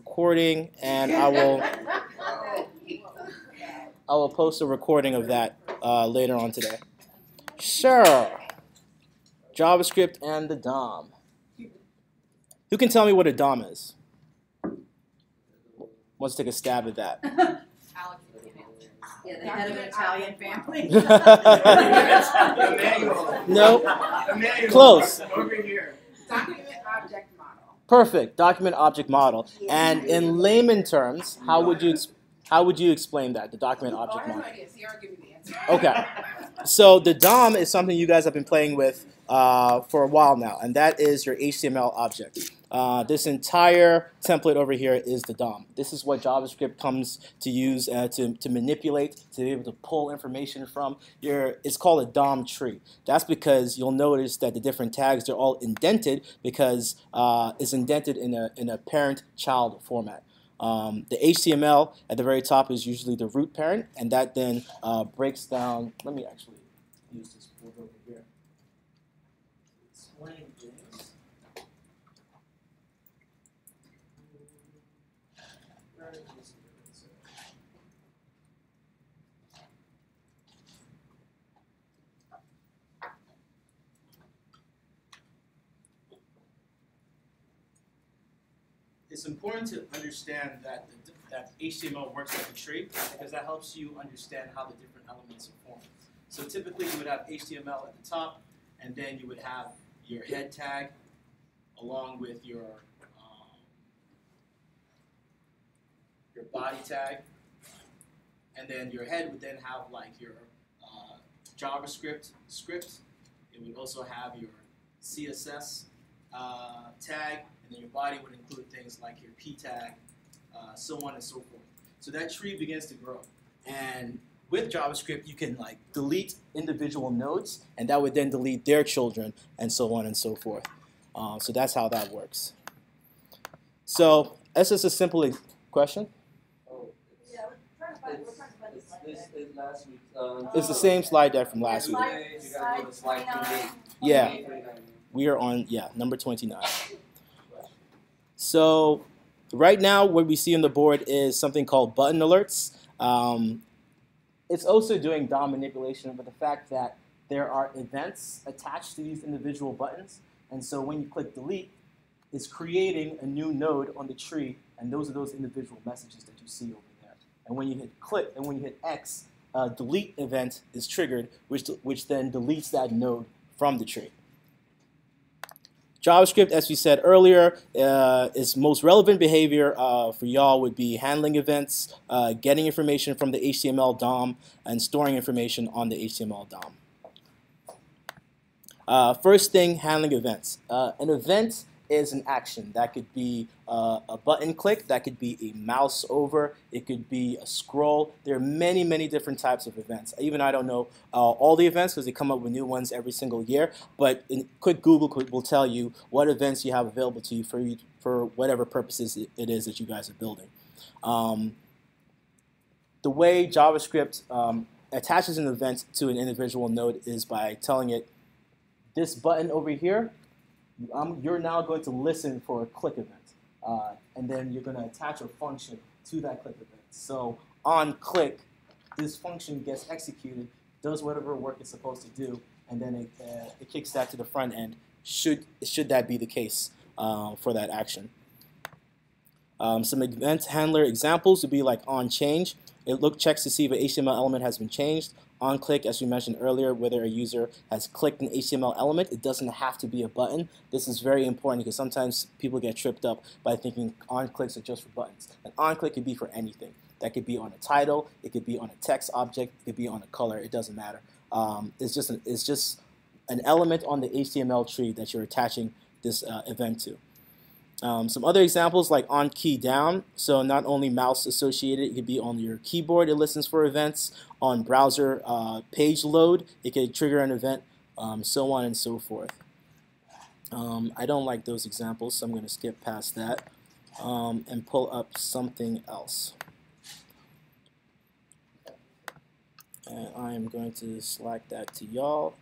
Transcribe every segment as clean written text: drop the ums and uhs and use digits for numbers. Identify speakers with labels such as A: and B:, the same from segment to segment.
A: recording, and I will post a recording of that later on today. Sure. JavaScript and the DOM. Who can tell me what a DOM is? Let's take a stab at that.
B: Yeah, the head of an Italian family.
A: No. Close.
C: Over here.
B: Document object model.
A: Perfect. Document object model. And in layman terms, how would you explain that? The document object model.
B: I have no idea. Sierra, give me the answer.
A: Okay. So the DOM is something you guys have been playing with for a while now, and that is your HTML object. This entire template over here is the DOM. This is what JavaScript comes to use to manipulate, to be able to pull information from. It's called a DOM tree. That's because you'll notice that the different tags, they're all indented because it's indented in a parent-child format. The HTML at the very top is usually the root parent, and that then breaks down. Let me actually use this board over here. Explain things. Where is this? It's important to understand that that HTML works like a tree because that helps you understand how the different elements are formed. So typically you would have HTML at the top, and then you would have your head tag along with your body tag, and then your head would then have like your JavaScript script. It would also have your CSS tag, and then your body would include things like your P tag, so on and so forth. So that tree begins to grow. And with JavaScript, you can like delete individual nodes, and that would then delete their children, and so on and so forth. So that's how that works. So that's just a simple question.
D: Oh, it's last week.
A: It's the same slide deck from last week.
D: You gotta go to slide 28.
A: Yeah, we are on number 29. So right now what we see on the board is something called button alerts. It's also doing DOM manipulation with the fact that there are events attached to these individual buttons. And so when you click delete, it's creating a new node on the tree, and those are those individual messages that you see over there. And when you hit click and when you hit X, a delete event is triggered, which then deletes that node from the tree. JavaScript, as we said earlier, its most relevant behavior for y'all would be handling events, getting information from the HTML DOM, and storing information on the HTML DOM. First thing, handling events. An event is an action. That could be a button click, that could be a mouse over, it could be a scroll. There are many, many different types of events. Even I don't know all the events because they come up with new ones every single year, but in quick Google will tell you what events you have available to you for whatever purposes it is that you guys are building. The way JavaScript attaches an event to an individual node is by telling it, this button over here, you're now going to listen for a click event. And then you're going to attach a function to that click event. So on click, this function gets executed, does whatever work it's supposed to do, and then it kicks that to the front end, should that be the case for that action. Some event handler examples would be like on change. It checks to see if an HTML element has been changed. On click, as we mentioned earlier, whether a user has clicked an HTML element, it doesn't have to be a button. This is very important because sometimes people get tripped up by thinking on clicks are just for buttons. An on click could be for anything. That could be on a title, it could be on a text object, it could be on a color, it doesn't matter. It's just an element on the HTML tree that you're attaching this event to. Some other examples like on key down, so not only mouse associated, it could be on your keyboard, it listens for events. On browser page load, it could trigger an event, so on and so forth. I don't like those examples, so I'm going to skip past that and pull up something else. And I am going to Slack that to y'all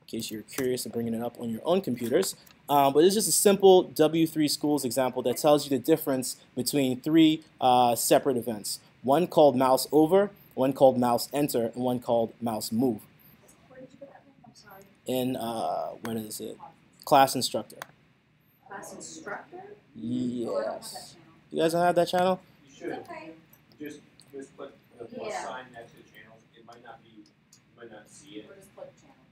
A: in case you're curious of bringing it up on your own computers. But it's just a simple W3 schools example that tells you the difference between three separate events. One called mouse over, one called mouse enter, and one called mouse move.
B: Where did you put that link? I'm sorry.
A: In, what is it? Class instructor.
B: Class instructor? Oh, I don't have that
A: Yes.
B: channel.
A: You guys don't have that channel?
C: You should.
B: Okay.
C: Just put the plus
B: Yeah.
C: sign next to the channels. It might not be, you might not see it.
B: Or just click channels.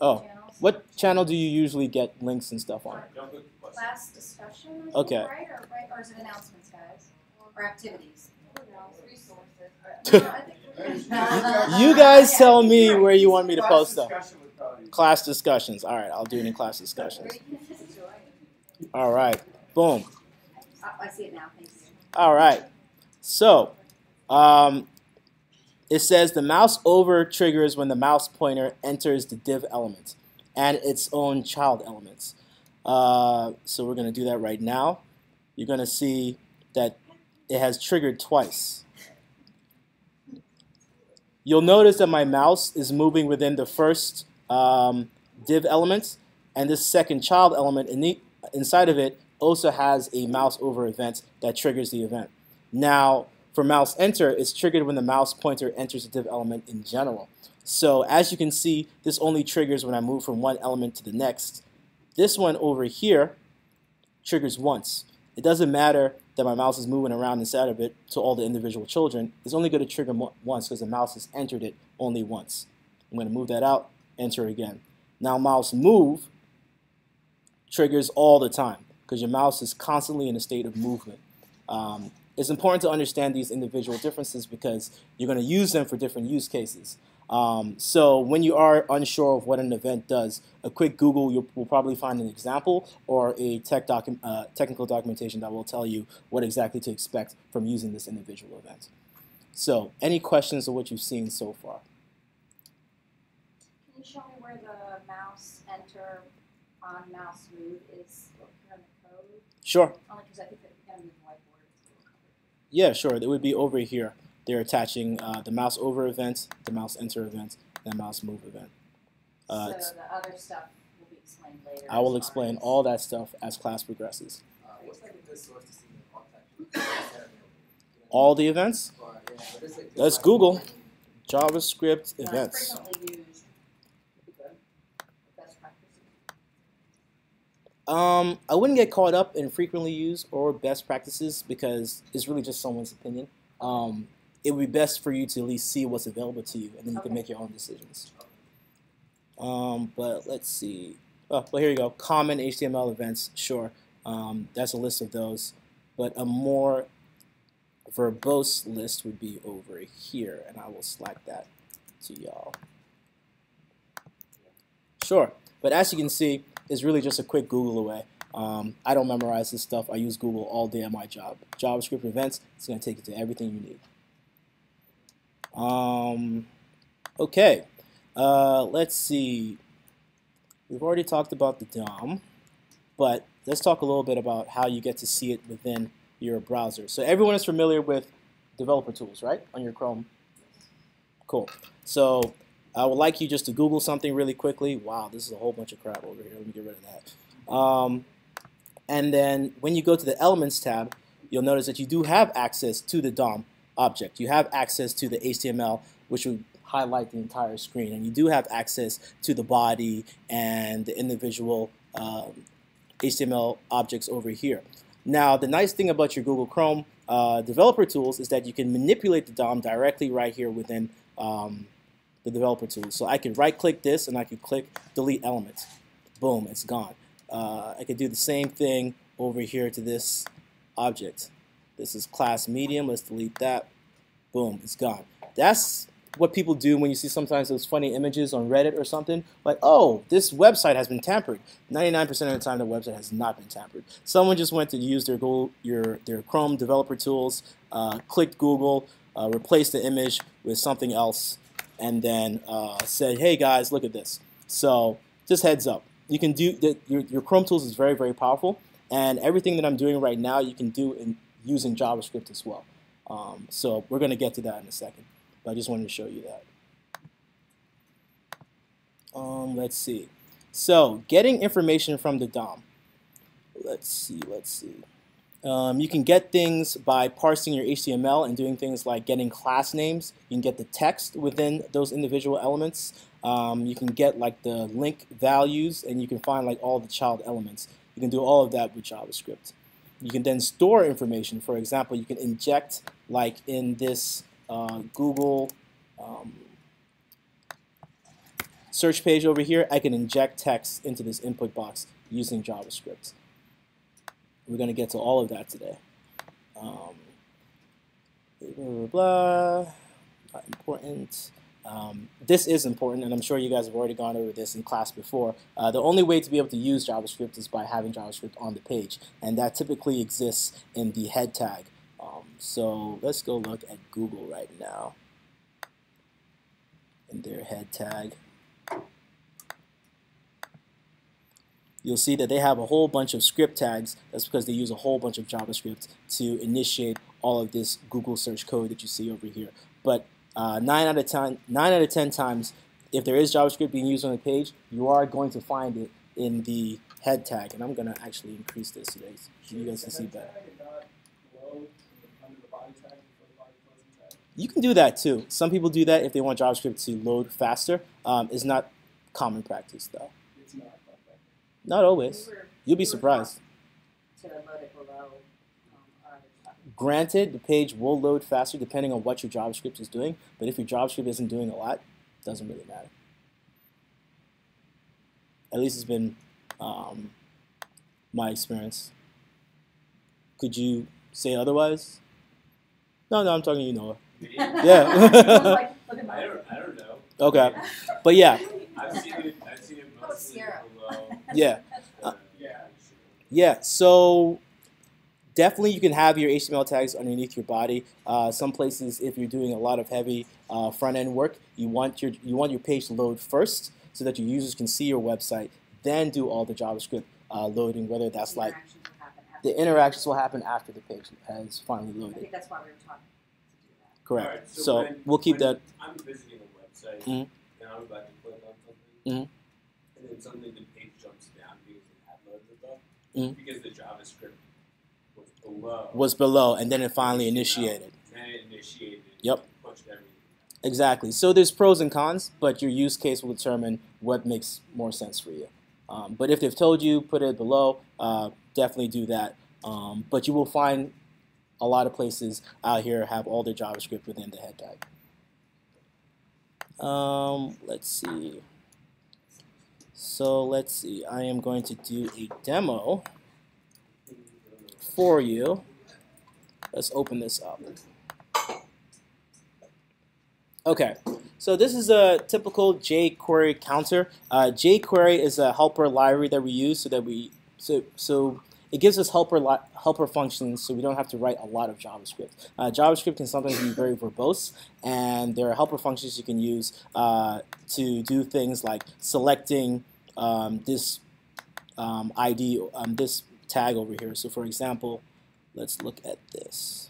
A: Oh.
B: Channels?
A: What channel do you usually get links and stuff on?
C: Don't click the plus sign.
B: Class discussion, I think,
A: Okay.
B: right? Or is it announcements, guys? Or activities? Resources.
A: You guys tell me where you want me to
C: Class
A: post them.
C: discussion would probably be-
A: Class discussions. All right, I'll do it in class discussions. All right, boom.
B: I see it now, thank you.
A: All right, so it says the mouse over triggers when the mouse pointer enters the div element and its own child elements. So we're going to do that right now. You're going to see that it has triggered twice. You'll notice that my mouse is moving within the first div element, and this second child element inside of it also has a mouse over event that triggers the event. Now, for mouse enter, it's triggered when the mouse pointer enters a div element in general. So as you can see, this only triggers when I move from one element to the next. This one over here triggers once. It doesn't matter that my mouse is moving around inside of it to all the individual children. It's only going to trigger once because the mouse has entered it only once. I'm going to move that out, enter again. Now mouse move triggers all the time because your mouse is constantly in a state of movement. It's important to understand these individual differences because you're going to use them for different use cases. So when you are unsure of what an event does, a quick Google will probably find an example or a technical documentation that will tell you what exactly to expect from using this individual event. So any questions of what you've seen so far?
B: Can you show me where the mouse enter on mouse move is here in the code?
A: Sure.
B: Only because I think that we're going to move the whiteboard.
A: Yeah, sure. It would be over here. They're attaching the mouse over event, the mouse enter event, and the mouse move event.
B: So the other stuff will be explained later.
A: I will explain all that stuff as class progresses.
D: What's like a good source to see the contact?
A: All the events?
D: Or, yeah, but it's like
A: Let's Google JavaScript events.
B: Frequently used. Best practices.
A: I wouldn't get caught up in frequently used or best practices because it's really just someone's opinion. It would be best for you to at least see what's available to you, and then you can make your own decisions. But let's see. Oh, well, here you go. Common HTML events, sure. That's a list of those. But a more verbose list would be over here, and I will slack that to y'all. Sure. But as you can see, it's really just a quick Google away. I don't memorize this stuff. I use Google all day at my job. JavaScript events, it's going to take you to everything you need. Okay, let's see. We've already talked about the DOM, but let's talk a little bit about how you get to see it within your browser. So everyone is familiar with developer tools, right, on your Chrome? Cool. So I would like you just to Google something really quickly. Wow, this is a whole bunch of crap over here. Let me get rid of that. And then when you go to the Elements tab, you'll notice that you do have access to the DOM object. You have access to the HTML, which would highlight the entire screen. And you do have access to the body and the individual HTML objects over here. Now, the nice thing about your Google Chrome developer tools is that you can manipulate the DOM directly right here within the developer tools. So I could right-click this, and I could click Delete Element. Boom, it's gone. I could do the same thing over here to this object. This is class medium. Let's delete that. Boom, it's gone. That's what people do when you see sometimes those funny images on Reddit or something. Like, oh, this website has been tampered. 99% of the time, the website has not been tampered. Someone just went to use their Chrome developer tools, clicked Google, replaced the image with something else, and then said, hey guys, look at this. So just heads up. You can do your Chrome tools is very, very powerful, and everything that I'm doing right now you can do using JavaScript as well. So we're going to get to that in a second, but I just wanted to show you that. Let's see. So getting information from the DOM. Let's see. You can get things by parsing your HTML and doing things like getting class names. You can get the text within those individual elements. You can get like the link values, and you can find like all the child elements. You can do all of that with JavaScript. You can then store information. For example, you can inject, like in this Google search page over here, I can inject text into this input box using JavaScript. We're going to get to all of that today. Blah, blah, blah. Not important. This is important, and I'm sure you guys have already gone over this in class before. The only way to be able to use JavaScript is by having JavaScript on the page, and that typically exists in the head tag. So let's go look at Google right now in their head tag. You'll see that they have a whole bunch of script tags. That's because they use a whole bunch of JavaScript to initiate all of this Google search code that you see over here. But 9 out of 10 times, if there is JavaScript being used on the page, you are going to find it in the head tag. And I'm going to actually increase this so that you guys can see better. You can do that too. Some people do that if they want JavaScript to load faster. It's not common practice though.
D: It's not.
A: Not always. You'll be surprised.
B: To load it below our other stuff.
A: Granted, the page will load faster depending on what your JavaScript is doing, but if your JavaScript isn't doing a lot, it doesn't really matter. At least it's been my experience. Could you say otherwise? No, I'm talking to you, Noah. Yeah.
B: Like, look at
C: I
B: my
C: don't know.
A: Okay. But yeah.
C: I've seen it mostly
B: Sierra.
C: below.
A: Yeah.
D: Yeah.
A: Yeah, so definitely you can have your HTML tags underneath your body. Some places, if you're doing a lot of heavy front-end work, you want your page to load first so that your users can see your website, then do all the JavaScript loading, whether that's like the interactions will happen after the page has finally
B: I
A: loaded.
B: think that's why we were taught to do that.
A: Correct.
C: Alright,
A: So
C: when-
A: we'll keep
C: when
A: that.
C: I'm visiting a website
A: Mhm.
C: and I'm about to click on something,
A: Mhm.
C: and then suddenly the page jumps down because it had loads of stuff,
A: Mhm.
C: because the JavaScript was below.
A: Was below, and then it finally initiated.
C: Then it initiated.
A: Yep.
C: And pushed everything.
A: Exactly. So there's pros and cons, but your use case will determine what makes more sense for you. But if they've told you put it below, definitely do that. But you will find a lot of places out here have all their JavaScript within the head tag. Let's see. So let's see. I am going to do a demo for you. Let's open this up. Okay, so this is a typical jQuery counter. jQuery is a helper library that we use so it gives us helper functions, so we don't have to write a lot of JavaScript. JavaScript can sometimes be very verbose, and there are helper functions you can use to do things like selecting this ID, this tag over here. So, for example, let's look at this.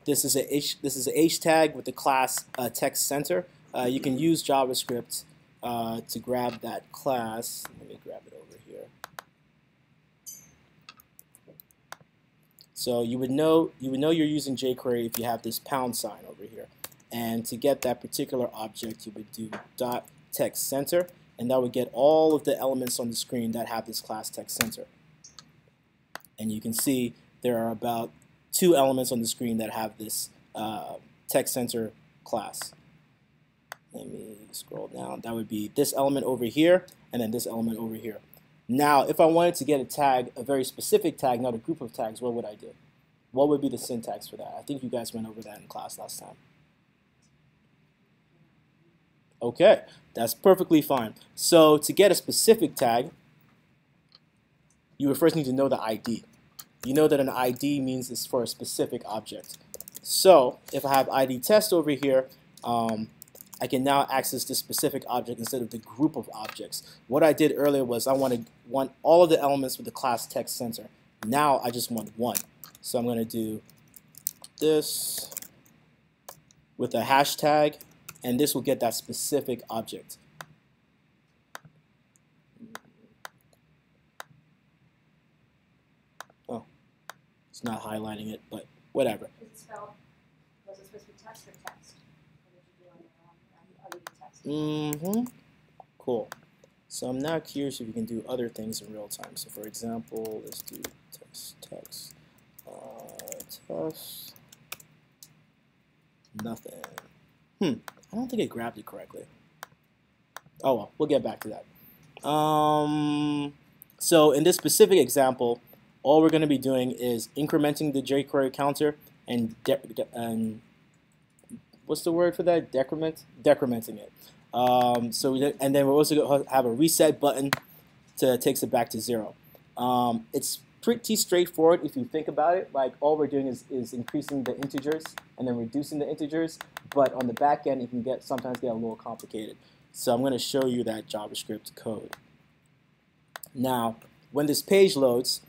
A: This is a H tag with the class text center. You can use JavaScript to grab that class. Let me grab it over here. So you would know you're using jQuery if you have this pound sign over here. And to get that particular object, you would do .text center, and that would get all of the elements on the screen that have this class text center. And you can see there are about 2 elements on the screen that have this text center class. Let me scroll down. That would be this element over here, and then this element over here. Now, if I wanted to get a tag, a very specific tag, not a group of tags, what would I do? What would be the syntax for that? I think you guys went over that in class last time. Okay, that's perfectly fine. So to get a specific tag, you would first need to know the ID. You know that an ID means it's for a specific object. So if I have ID test over here, I can now access this specific object instead of the group of objects. What I did earlier was I want all of the elements with the class text center. Now I just want one. So I'm going to do this with a hashtag, and this will get that specific object. It's not highlighting it, but whatever.
B: Is it spelled, was it supposed to be text or text? What did you do on your other text?
A: Cool. So I'm now curious if you can do other things in real time. So for example, let's do text, nothing. I don't think it grabbed it correctly. Oh well, we'll get back to that. So in this specific example, all we're going to be doing is incrementing the jQuery counter and what's the word for that? Decrementing it. And then we're also going to have a reset button to takes it back to 0. It's pretty straightforward if you think about it. Like all we're doing is increasing the integers and then reducing the integers. But on the back end, it can sometimes get a little complicated. So I'm going to show you that JavaScript code. Now, when this page loads,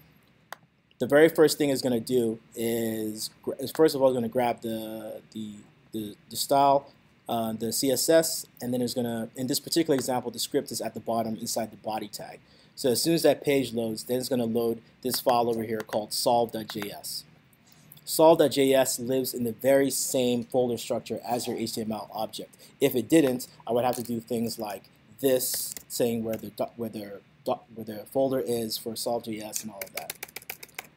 A: the very first thing it's going to do is first of all, it's going to grab the style, the CSS, and then it's going to, in this particular example, the script is at the bottom inside the body tag. So as soon as that page loads, then it's going to load this file over here called solve.js. Solve.js lives in the very same folder structure as your HTML object. If it didn't, I would have to do things like this, saying where the folder is for solve.js and all of that.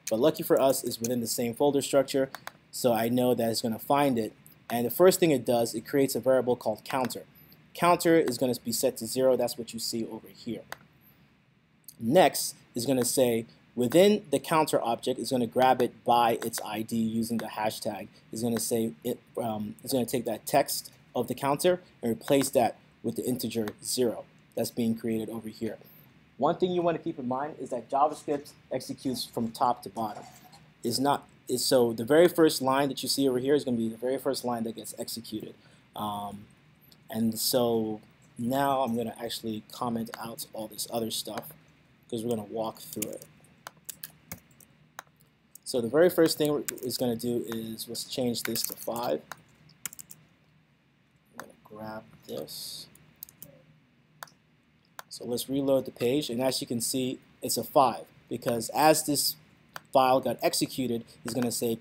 A: But lucky for us, it's within the same folder structure, so I know that it's going to find it. And the first thing it does, it creates a variable called counter. Counter is going to be set to 0. That's what you see over here. Next is going to say, within the counter object, it's going to grab it by its ID using the hashtag. It's going to say it's going to take that text of the counter and replace that with the integer 0 that's being created over here. One thing you want to keep in mind is that JavaScript executes from top to bottom. So the very first line that you see over here is going to be the very first line that gets executed. And so now I'm going to actually comment out all this other stuff because we're going to walk through it. So the very first thing it's going to do is let's change this to 5. I'm going to grab this. So let's reload the page, and as you can see, it's a 5 because as this file got executed, it's going to say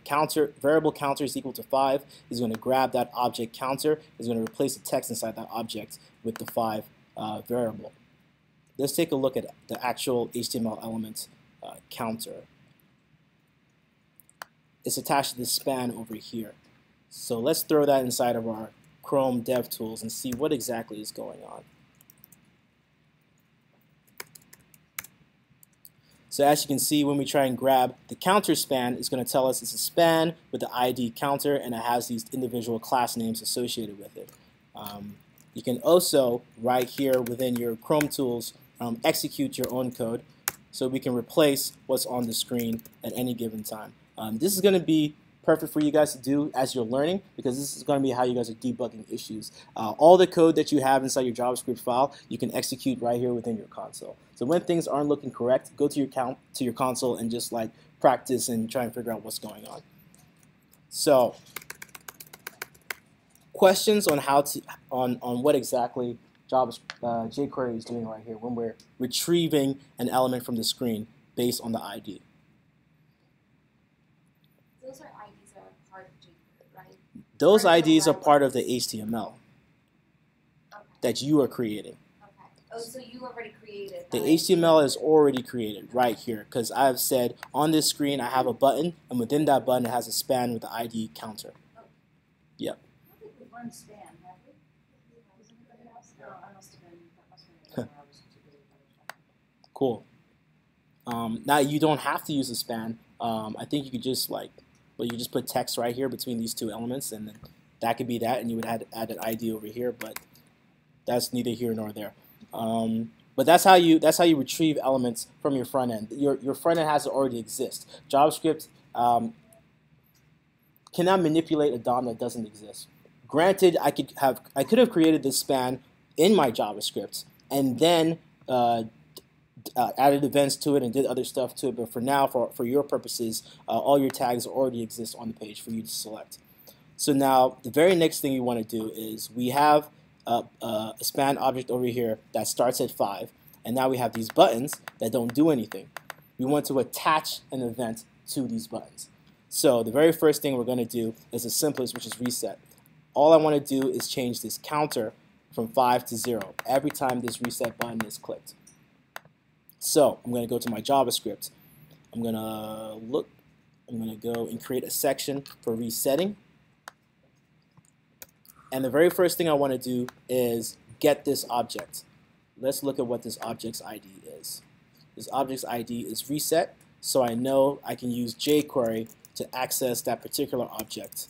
A: variable counter is equal to 5. It's going to grab that object counter. It's going to replace the text inside that object with the 5 variable. Let's take a look at the actual HTML element counter. It's attached to the span over here. So let's throw that inside of our Chrome DevTools and see what exactly is going on. So as you can see, when we try and grab the counter span, it's going to tell us it's a span with the ID counter, and it has these individual class names associated with it. You can also, right here within your Chrome tools, execute your own code so we can replace what's on the screen at any given time. This is going to be perfect for you guys to do as you're learning, because this is going to be how you guys are debugging issues. All the code that you have inside your JavaScript file, you can execute right here within your console. So when things aren't looking correct, go to your console and just like practice and try and figure out what's going on. So questions on how to on what exactly jQuery is doing right here when we're retrieving an element from the screen based on the ID.
B: Those are IDs that are part of jQuery, right?
A: Those IDs are part of the HTML that you are creating.
B: Okay. Oh, so you already created
A: the HTML is already created right here because I've said on this screen I have a button, and within that button it has a span with the ID counter.
B: Oh.
A: Yep.
B: I don't think we've run span, have we? Was anybody else? No, I must have been.
A: Cool. Now you don't have to use a span. I think you could just you just put text right here between these two elements, and then that could be that, and you would add an ID over here, but that's neither here nor there. But that's how you retrieve elements from your front end. Your front end has to already exist. JavaScript cannot manipulate a DOM that doesn't exist. Granted, I could have created this span in my JavaScript and then added events to it and did other stuff to it, but for now, for your purposes, all your tags already exist on the page for you to select. So now, the very next thing you want to do is we have a span object over here that starts at 5, and now we have these buttons that don't do anything. We want to attach an event to these buttons. So the very first thing we're going to do is the simplest, which is reset. All I want to do is change this counter from 5 to 0 every time this reset button is clicked. So I'm going to go to my JavaScript. I'm going to go and create a section for resetting. And the very first thing I want to do is get this object. Let's look at what this object's ID is. This object's ID is reset, so I know I can use jQuery to access that particular object,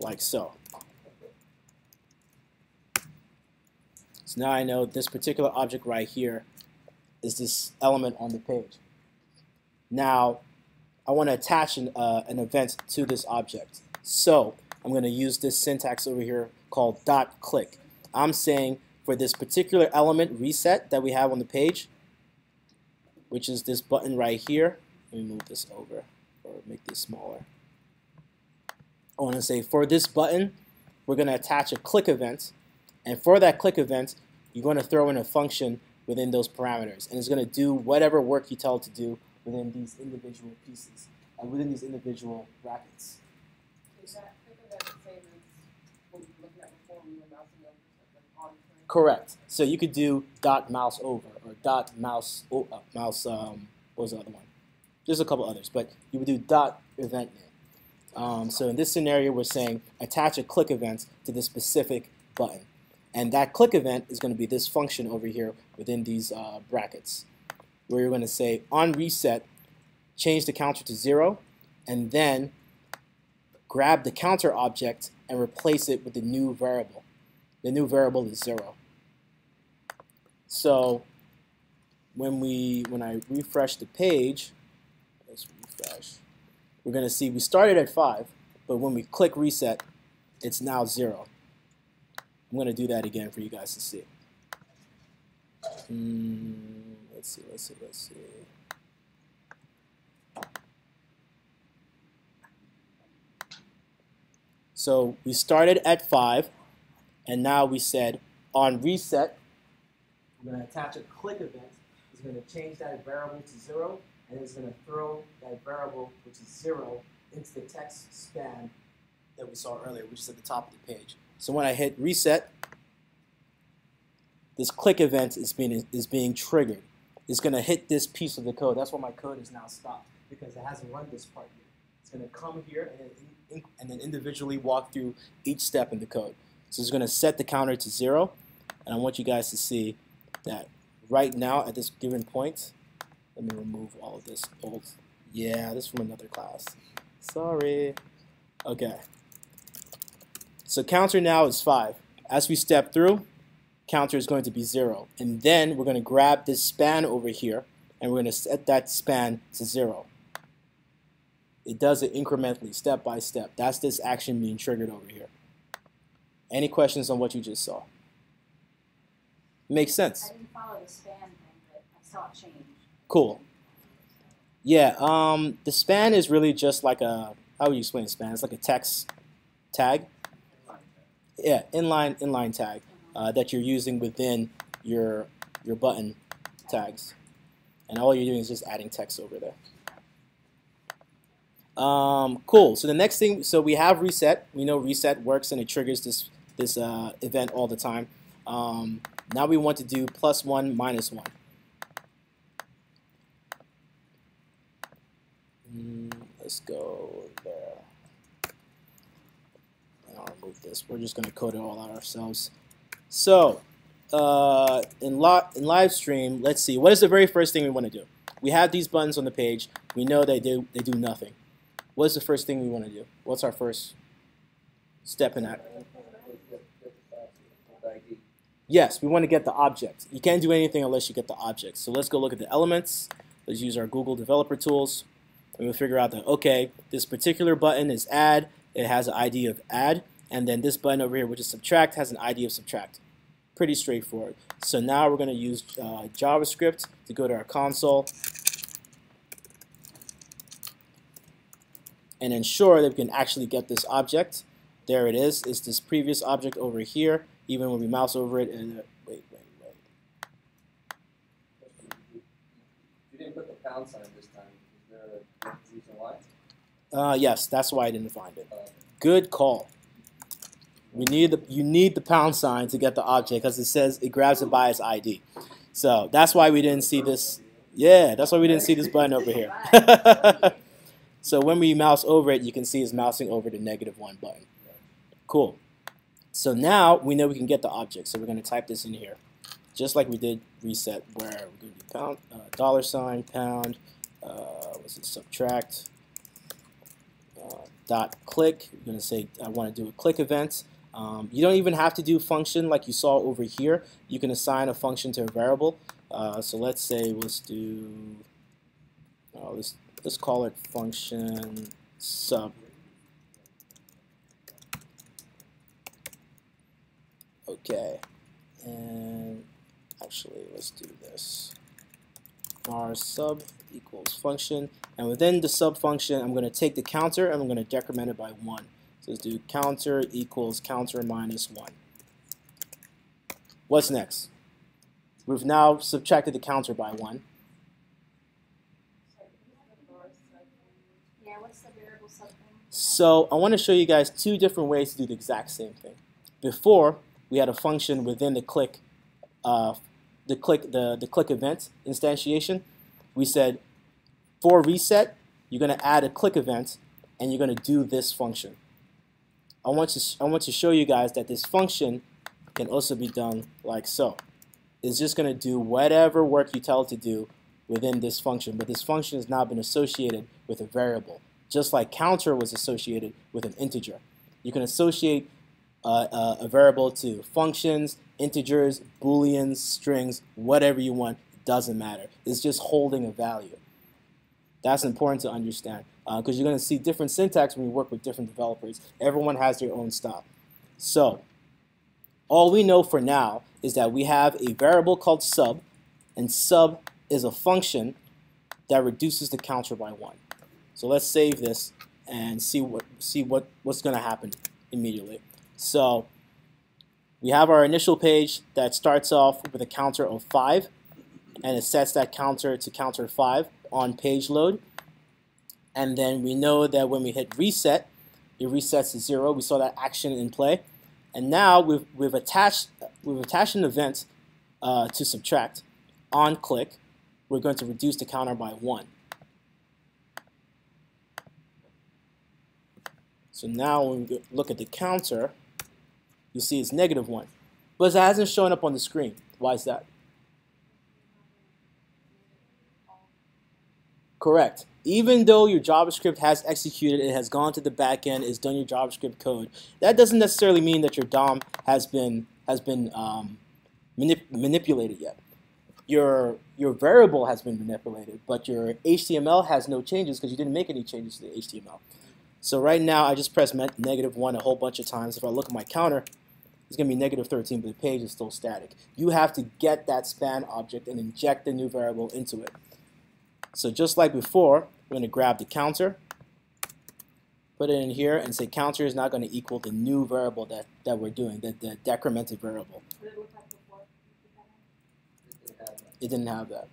A: like so. So now I know this particular object right here is this element on the page. Now, I want to attach an event to this object. So I'm going to use this syntax over here called .click. I'm saying for this particular element reset that we have on the page, which is this button right here, let me move this over or make this smaller. I want to say for this button, we're going to attach a click event. And for that click event, you're going to throw in a function within those parameters. And it's going to do whatever work you tell it to do within these individual pieces, within these individual brackets.
E: Is that click event the same as what we were looking at before when we were mousing over something on the screen?
A: Correct. So you could do .mouse over or .mouse, what was the other one? There's a couple others, but you would do .event name. So in this scenario, we're saying attach a click event to this specific button. And that click event is going to be this function over here within these brackets, where you're going to say on reset, change the counter to 0, and then grab the counter object and replace it with the new variable. The new variable is 0. So when I refresh the page, let's refresh, we're going to see we started at 5, but when we click reset, it's now 0. I'm going to do that again for you guys to see. Let's see. So we started at 5, and now we said on reset, we're going to attach a click event. It's going to change that variable to 0, and it's going to throw that variable, which is 0, into the text span that we saw earlier, which is at the top of the page. So when I hit reset, this click event is being triggered. It's going to hit this piece of the code. That's why my code is now stopped, because it hasn't run this part here. It's going to come here and then individually walk through each step in the code. So it's going to set the counter to 0, and I want you guys to see that right now at this given point. Let me remove all of this old. Yeah, this is from another class. Sorry. Okay. So counter now is 5. As we step through, counter is going to be 0. And then we're going to grab this span over here, and we're going to set that span to 0. It does it incrementally, step by step. That's this action being triggered over here. Any questions on what you just saw? Makes sense.
B: I didn't follow the span thing, but I saw it change.
A: Cool. Yeah, the span is really just like a, how would you explain span? It's like a text tag. Yeah, inline tag that you're using within your button tags. And all you're doing is just adding text over there. Cool. So the next thing, so we have reset. We know reset works and it triggers this event all the time. Now we want to do +1, -1. Let's go there. And I'll remove this. We're just going to code it all out ourselves. So in live stream, let's see. What is the very first thing we want to do? We have these buttons on the page. We know they do nothing. What's the first thing we want to do? What's our first step in that? Yes, we want to get the object. You can't do anything unless you get the object. So let's go look at the elements. Let's use our Google developer tools. And we'll figure out that, okay, this particular button is add. It has an ID of add. And then this button over here, which is subtract, has an ID of subtract. Pretty straightforward. So now we're going to use JavaScript to go to our console and ensure that we can actually get this object. There it is. It's this previous object over here. Even when we mouse over it, and wait.
D: You didn't put the pound sign this time. Is there a reason why?
A: Yes, that's why I didn't find it. Good call. You need the pound sign to get the object because it says it grabs it by its ID. So that's why we didn't see this. Yeah, that's why we didn't see this button over here. So when we mouse over it, you can see it's mousing over the -1 button. Cool. So now we know we can get the object. So we're going to type this in here, just like we did reset, where we're going to do pound, $ pound, what's it, subtract, dot click. We're going to say I want to do a click event. You don't even have to do function like you saw over here. You can assign a function to a variable. So let's say let's do let's call it function sub. Okay, and actually let's do this. Our sub equals function, and within the sub function, I'm going to take the counter and I'm going to decrement it by 1. So let's do counter equals counter minus 1. What's next? We've now subtracted the counter by 1.
B: Yeah, what's the variable sub thing?
A: So I want to show you guys 2 different ways to do the exact same thing. Before, we had a function within the click event instantiation. We said for reset, you're going to add a click event, and you're going to do this function. I want to show you guys that this function can also be done like so. It's just going to do whatever work you tell it to do within this function, but this function has now been associated with a variable, just like counter was associated with an integer. You can associate a variable to functions, integers, booleans, strings, whatever you want. It doesn't matter. It's just holding a value. That's important to understand because you're going to see different syntax when you work with different developers. Everyone has their own style. So all we know for now is that we have a variable called sub, and sub is a function that reduces the counter by 1. So let's save this and see what's going to happen immediately. So we have our initial page that starts off with a counter of 5, and it sets that counter to counter 5 on page load. And then we know that when we hit reset, it resets to 0. We saw that action in play. And now we've attached an event to subtract. On click, we're going to reduce the counter by 1. So now when we look at the counter, you see it's -1. But it hasn't shown up on the screen. Why is that? Correct. Even though your JavaScript has executed, it has gone to the back end, it's done your JavaScript code, that doesn't necessarily mean that your DOM has been manipulated yet. Your variable has been manipulated, but your HTML has no changes because you didn't make any changes to the HTML. So right now, I just pressed -1 a whole bunch of times. If I look at my counter, it's going to be -13, but the page is still static. You have to get that span object and inject the new variable into it. So just like before, we're going to grab the counter, put it in here, and say counter is now going to equal the new variable that we're doing, the decremented variable.
B: What did it look like before?
A: It didn't have that.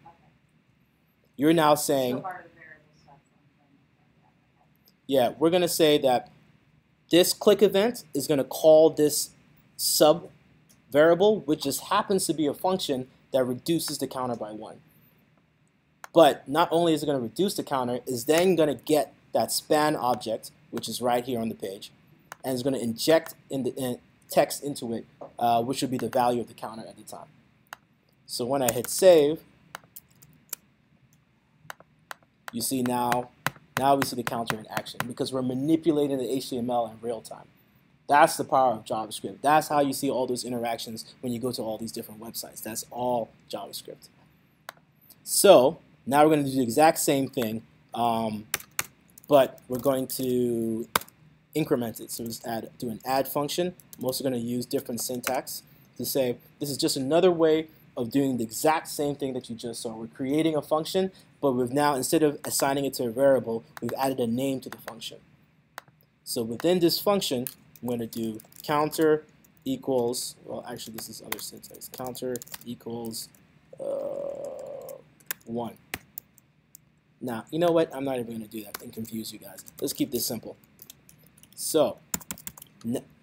A: You're now saying,
B: Part of the variable stuff.
A: yeah, we're going to say that this click event is going to call this sub variable, which just happens to be a function that reduces the counter by 1. But not only is it going to reduce the counter, it's then going to get that span object, which is right here on the page, and it's going to inject text into it, which would be the value of the counter at the time. So when I hit save, you see now we see the counter in action because we're manipulating the HTML in real time. That's the power of JavaScript. That's how you see all those interactions when you go to all these different websites. That's all JavaScript. So now we're going to do the exact same thing, but we're going to increment it. So just do an add function. I'm also going to use different syntax to say this is just another way of doing the exact same thing that you just saw. We're creating a function, but we've now, instead of assigning it to a variable, we've added a name to the function. So within this function, I'm going to do counter equals, well, actually this is other syntax, counter equals 1. Now, you know what? I'm not even going to do that and confuse you guys. Let's keep this simple. So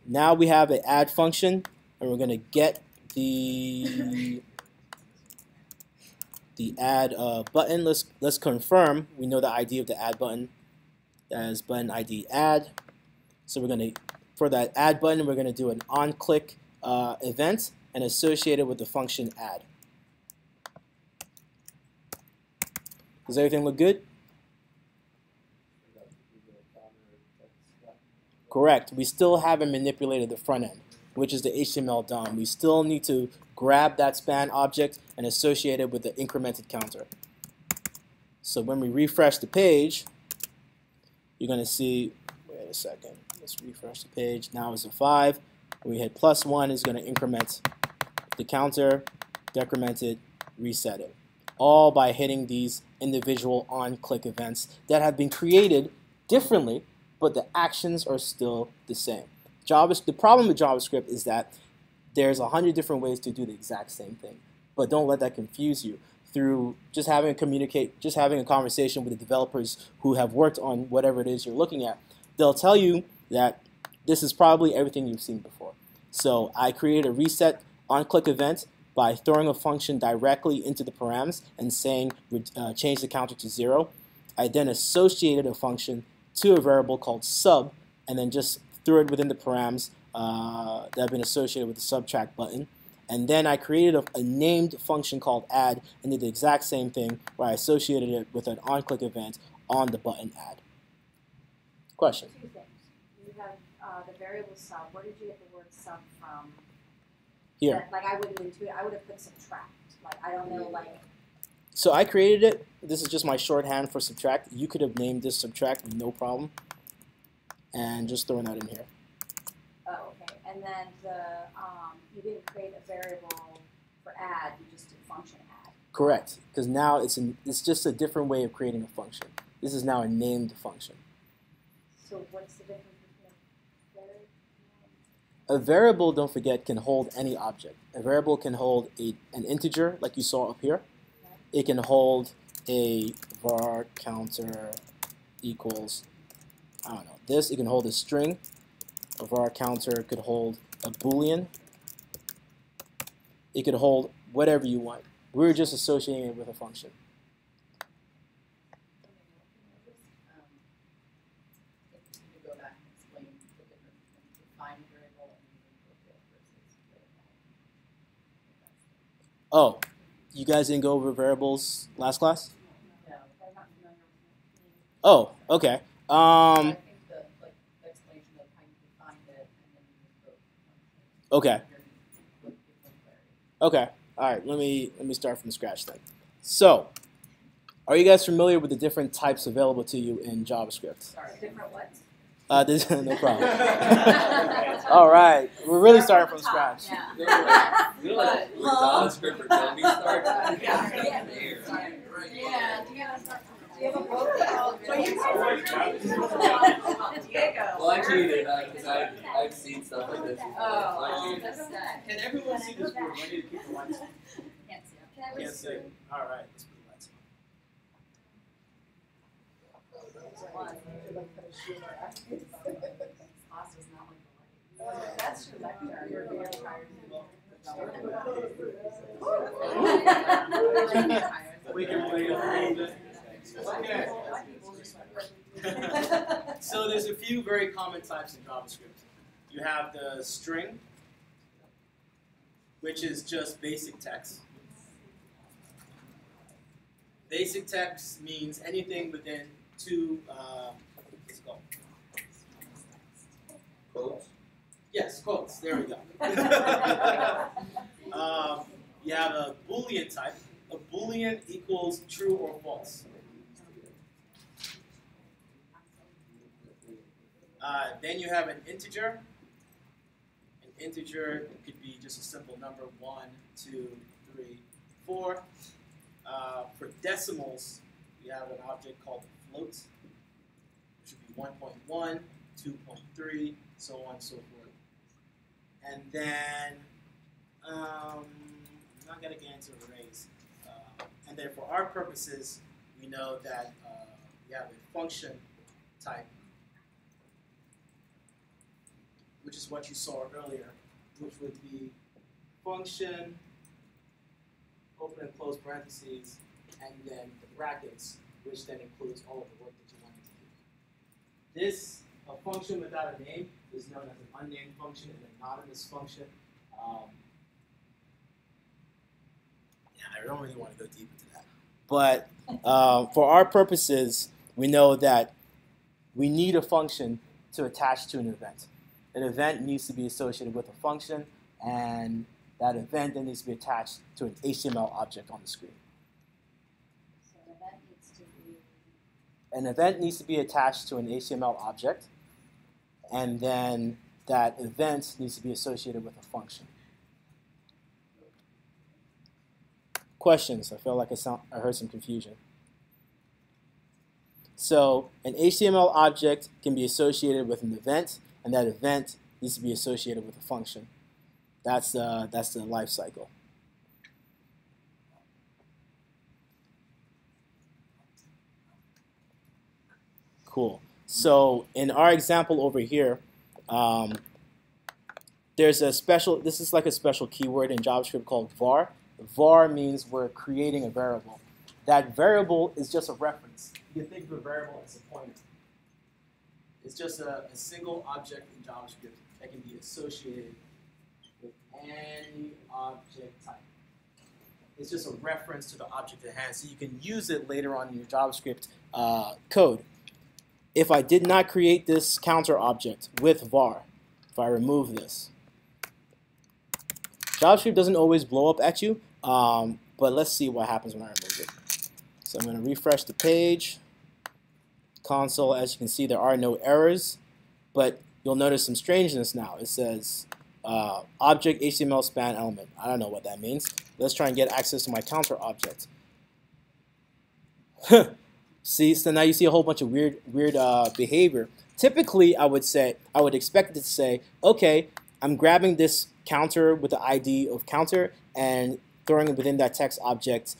A: now we have an add function, and we're going to get the add button. Let's confirm. We know the ID of the add button as button ID add. So we're going to, for that add button, we're going to do an on-click event and associate it with the function add. Does everything look good? Correct. We still haven't manipulated the front end, which is the HTML DOM. We still need to grab that span object and associate it with the incremented counter. So when we refresh the page, you're going to see, wait a second, let's refresh the page. Now it's a 5. When we hit +1, it's going to increment the counter, decrement it, reset it. All by hitting these individual on-click events that have been created differently, but the actions are still the same. The problem with JavaScript is that there's 100 different ways to do the exact same thing, but don't let that confuse you. Through just having a conversation with the developers who have worked on whatever it is you're looking at, they'll tell you that this is probably everything you've seen before. So I created a reset on-click event by throwing a function directly into the params and saying change the counter to 0. I then associated a function to a variable called sub, and then just threw it within the params that have been associated with the subtract button. And then I created a named function called add and did the exact same thing where I associated it with an on-click event on the button add. Question?
B: Two things. You have the variable sub. Where did you get the word sub from?
A: Here.
B: Like I wouldn't intuit. I would have put subtract. Like I don't know. Like.
A: So I created it. This is just my shorthand for subtract. You could have named this subtract, no problem. And just throwing that in here.
B: Oh, okay. And then you didn't create a variable for add. You just did function add.
A: Correct, because now it's just a different way of creating a function. This is now a named function.
B: So what's the difference between a variable?
A: A variable, don't forget, can hold any object. A variable can hold an integer, like you saw up here. It can hold a var counter equals, I don't know, this. It can hold a string. A var counter could hold a boolean. It could hold whatever you want. We're just associating it with a function. Oh, you guys didn't go over variables last class?
E: No, I'm not familiar with it.
A: Oh, okay.
E: I think the explanation of how you defined it and then you just wrote
A: Okay. Okay. All right. Let me start from scratch then. So, are you guys familiar with the different types available to you in JavaScript?
B: Sorry, different what?
A: No problem. All right. We're really starting from scratch.
B: Yeah.
D: You know, like, JavaScript for dummies start.
B: Yeah.
E: Yeah, you gotta start from
B: Do you have a book called Diego?
D: Well, I cheated because I've seen stuff like this before.
B: Oh,
D: I cheated.
B: that's sad.
C: Can everyone see this board? I need to keep the lights on.
B: Can't see. Can I
C: Can't see. All right, let's put the lights
B: That's your lecture. You're very tired.
C: on. We can wait a little bit. Okay. So there's a few very common types in JavaScript. You have the string, which is just basic text. Basic text means anything within two, what's it called?
D: Quotes?
C: Yes, quotes. There we go. You have a Boolean type. A Boolean equals true or false. Then you have an integer. An integer could be just a simple number, 1, 2, 3, 4. For decimals, you have an object called float, which would be 1.1, 2.3, so on and so forth. And then, I'm not going to get into arrays. And then for our purposes, we know that we have a function type, which is what you saw earlier, which would be function, open and close parentheses, and then the brackets, which then includes all of the work that you wanted to do. This, a function without a name, is known as an unnamed function, an anonymous function. I don't really want to go deep into that. But for our purposes, we know that we need a function to attach to an event. An event needs to be associated with a function, and that event then needs to be attached to an HTML object on the screen.
B: So an event needs to be.
A: An event needs to be attached to an HTML object, and then that event needs to be associated with a function. Questions? I feel like I heard some confusion. So an HTML object can be associated with an event, and that event needs to be associated with a function. That's the life cycle. Cool. So in our example over here, there's a special. This is like a special keyword in JavaScript called var. Var means we're creating a variable. That variable is just a reference. You can think of a variable as a pointer. It's just a single object in JavaScript that can be associated with any object type. It's just a reference to the object at hand, so you can use it later on in your JavaScript code. If I did not create this counter object with var, if I remove this, JavaScript doesn't always blow up at you, but let's see what happens when I remove it. So I'm going to refresh the page. Console, as you can see, there are no errors, but you'll notice some strangeness now. It says object HTML span element. I don't know what that means. Let's try and get access to my counter object. See, so now you see a whole bunch of weird behavior. Typically, I would expect it to say, okay, I'm grabbing this counter with the ID of counter and throwing it within that text object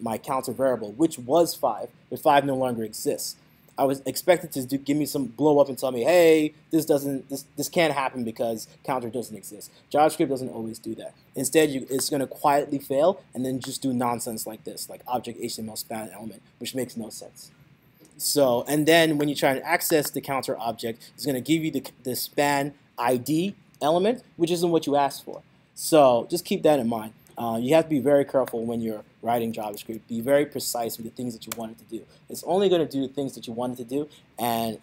A: my counter variable, which was 5, but 5 no longer exists. I was expected to give me some blow up and tell me, hey, this can't happen because counter doesn't exist. JavaScript doesn't always do that. Instead, it's going to quietly fail and then just do nonsense like this, like object HTML span element, which makes no sense. So, and then when you try to access the counter object, it's going to give you the span ID element, which isn't what you asked for. So just keep that in mind. You have to be very careful when you're writing JavaScript. Be very precise with the things that you want it to do. It's only going to do the things that you want it to do, and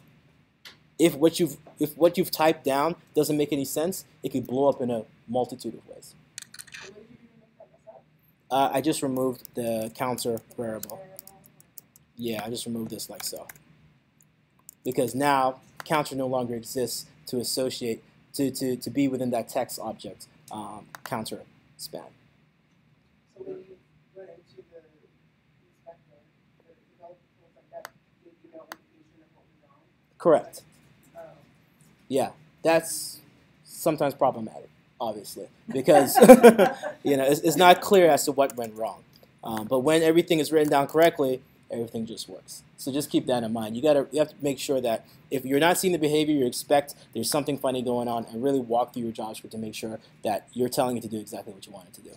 A: if what you've typed down doesn't make any sense, it could blow up in a multitude of ways. I just removed the counter variable. Yeah, I just removed this like so. Because now counter no longer exists to associate to be within that text object counter span.
E: So when you run into the inspector, the developer tools like that, give you no indication of what was wrong?
A: Correct. Yeah, that's sometimes problematic, obviously, because it's not clear as to what went wrong. But when everything is written down correctly, everything just works. So just keep that in mind. You have to make sure that if you're not seeing the behavior you expect, there's something funny going on, and really walk through your JavaScript to make sure that you're telling it to do exactly what you want it to do.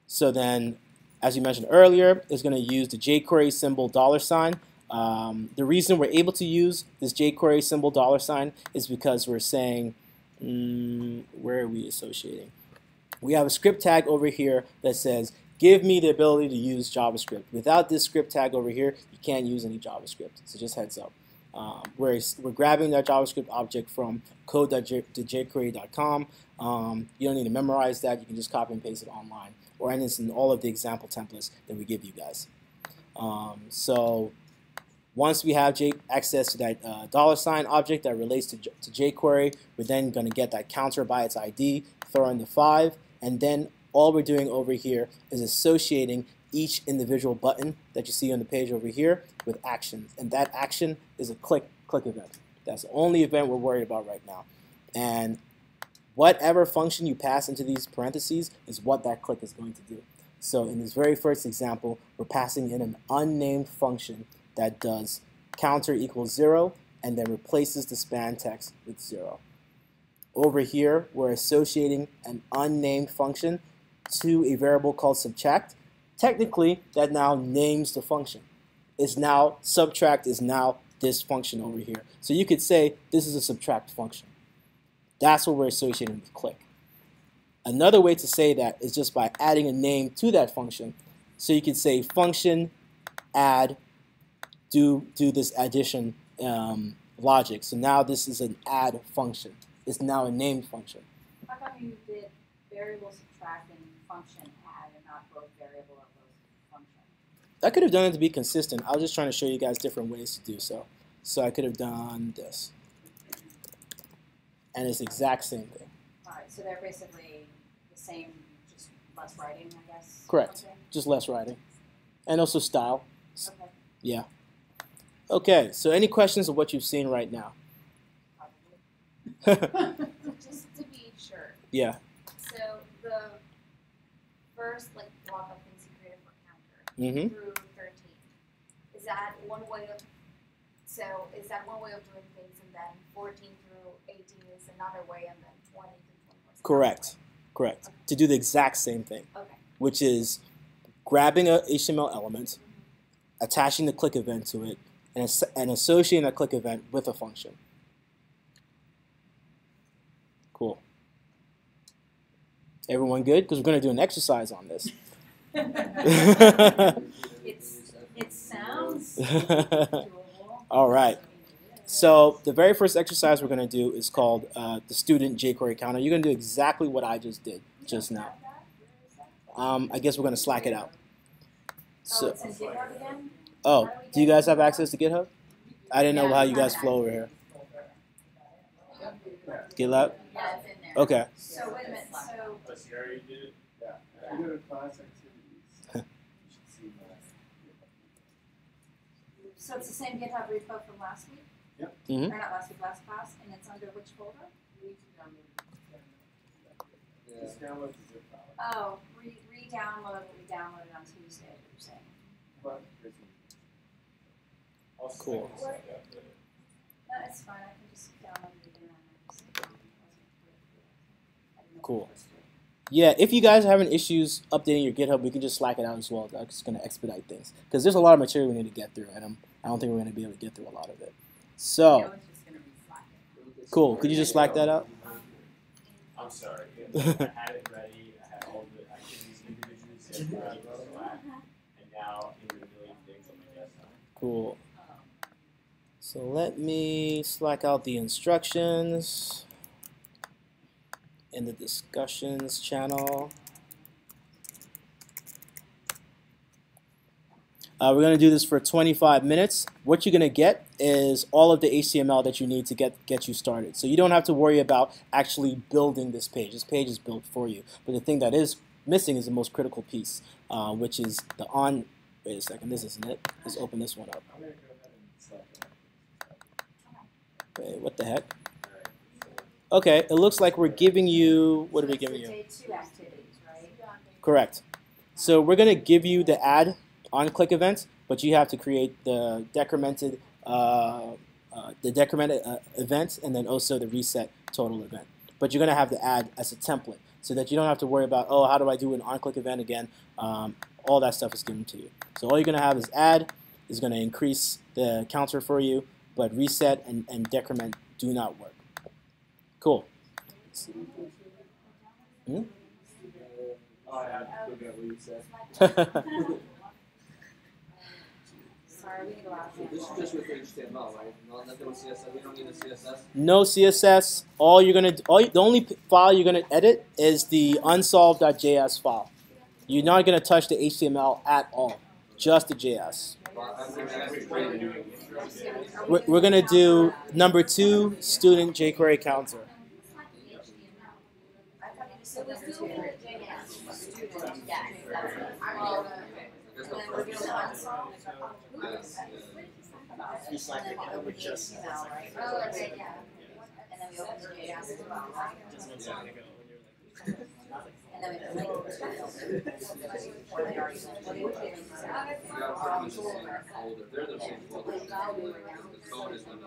A: So then, as you mentioned earlier, it's going to use the jQuery symbol $. The reason we're able to use this jQuery symbol $, is because we're saying, where are we associating? We have a script tag over here that says, give me the ability to use JavaScript. Without this script tag over here, you can't use any JavaScript. So just heads up. We're grabbing that JavaScript object from code.jquery.com. You don't need to memorize that. You can just copy and paste it online, or it's in all of the example templates that we give you guys. So once we have access to that $ object that relates to jQuery, we're then going to get that counter by its ID, throw in the 5, and then all we're doing over here is associating each individual button that you see on the page over here with actions. And that action is a click event. That's the only event we're worried about right now. And whatever function you pass into these parentheses is what that click is going to do. So in this very first example, we're passing in an unnamed function that does counter equals 0 and then replaces the span text with 0. Over here, we're associating an unnamed function to a variable called subtract. Technically, that now names the function. It's now, subtract is now this function over here. So you could say this is a subtract function. That's what we're associating with click. Another way to say that is just by adding a name to that function. So you could say function add, do this addition logic. So now this is an add function. It's now a named function.
B: How come you did variable subtract and function add and not both variable or both function?
A: I could have done it to be consistent. I was just trying to show you guys different ways to do so. So I could have done this. And it's the exact same thing.
B: All right, so they're basically the same, just less writing, I guess?
A: Correct.
B: Okay.
A: Just less writing. And also style.
B: Okay.
A: Yeah. Okay, so any questions of what you've seen right now?
F: Just to be sure.
A: Yeah.
F: So the first block of things you created for counter
A: Mm-hmm.
F: through 13. Is that one way of doing things, and then 14 through 18 is another way, and then 20 through 21 is another
A: Correct. Correct.
F: Okay.
A: To do the exact same thing,
F: way? Okay.
A: which is grabbing a HTML element, attaching the click event to it, and associating a click event with a function. Cool. Everyone good? Because we're going to do an exercise on this.
B: It sounds doable.
A: All right. So the very first exercise we're going to do is called the student jQuery counter. You're going to do exactly what I just did just now. I guess we're going to Slack it out.
B: So, it's in GitHub again?
A: Oh, do you guys have access to GitHub? I didn't know how you guys flow over here. GitLab?
B: Yeah, it's in there.
A: Okay.
B: So wait a minute, so
G: But you already did it?
E: Yeah. I go to class activities. You should see that.
B: So it's the same GitHub repo from last week?
E: Yep.
A: Mhm.
B: Or not last week, last class, and it's under which folder?
E: You need to download it.
D: Yeah.
E: Just download the zip file.
B: Oh, re-download what we downloaded on Tuesday, you're saying.
E: But there's
G: I'll
A: Cool.
G: send it out there.
B: No, it's fine, I can just download it again.
A: Cool. Yeah, if you guys are having issues updating your GitHub, we can just Slack it out as well. That's going to expedite things. Because there's a lot of material we need to get through, and I don't think we're going to be able to get through a lot of it. So, cool. Could you just Slack that out?
G: I'm sorry. I had it ready. I had all the activities individually set ready to Slack, and now in a million things on my desktop.
A: Cool. So let me Slack out the instructions in the discussions channel. We're going to do this for 25 minutes. What you're going to get is all of the HTML that you need to get you started. So you don't have to worry about actually building this page. This page is built for you. But the thing that is missing is the most critical piece, which is the on. Wait a second, this isn't it. Let's open this one up.
E: I'm going to go ahead and select it.
A: Wait, what the heck? Okay, it looks like we're giving you, what are we giving you?
B: Day 2 activities, right?
A: Correct. So we're going to give you the add on click event, but you have to create the decremented event and then also the reset total event. But you're going to have the add as a template so that you don't have to worry about, oh, how do I do an on click event again? All that stuff is given to you. So all you're going to have is add is going to increase the counter for you, but reset and decrement do not work. Cool. Hmm?
D: Oh, I have to look at what you said.
B: Sorry, we need to go out.
D: This is just with HTML, right? Nothing with CSS. We don't need a CSS.
A: No CSS. The only file you're gonna edit is the unsolved.js file. You're not gonna touch the HTML at all, just the JS. We're gonna do number 2, student jQuery counter.
B: So let's do it.
C: You select the GitHub with just
B: right? Oh, okay, yeah. And then we open the JS as well, right?
C: just one second ago when you were like,
B: And then we can link it to the
D: folder. They're the same folder. The code is gonna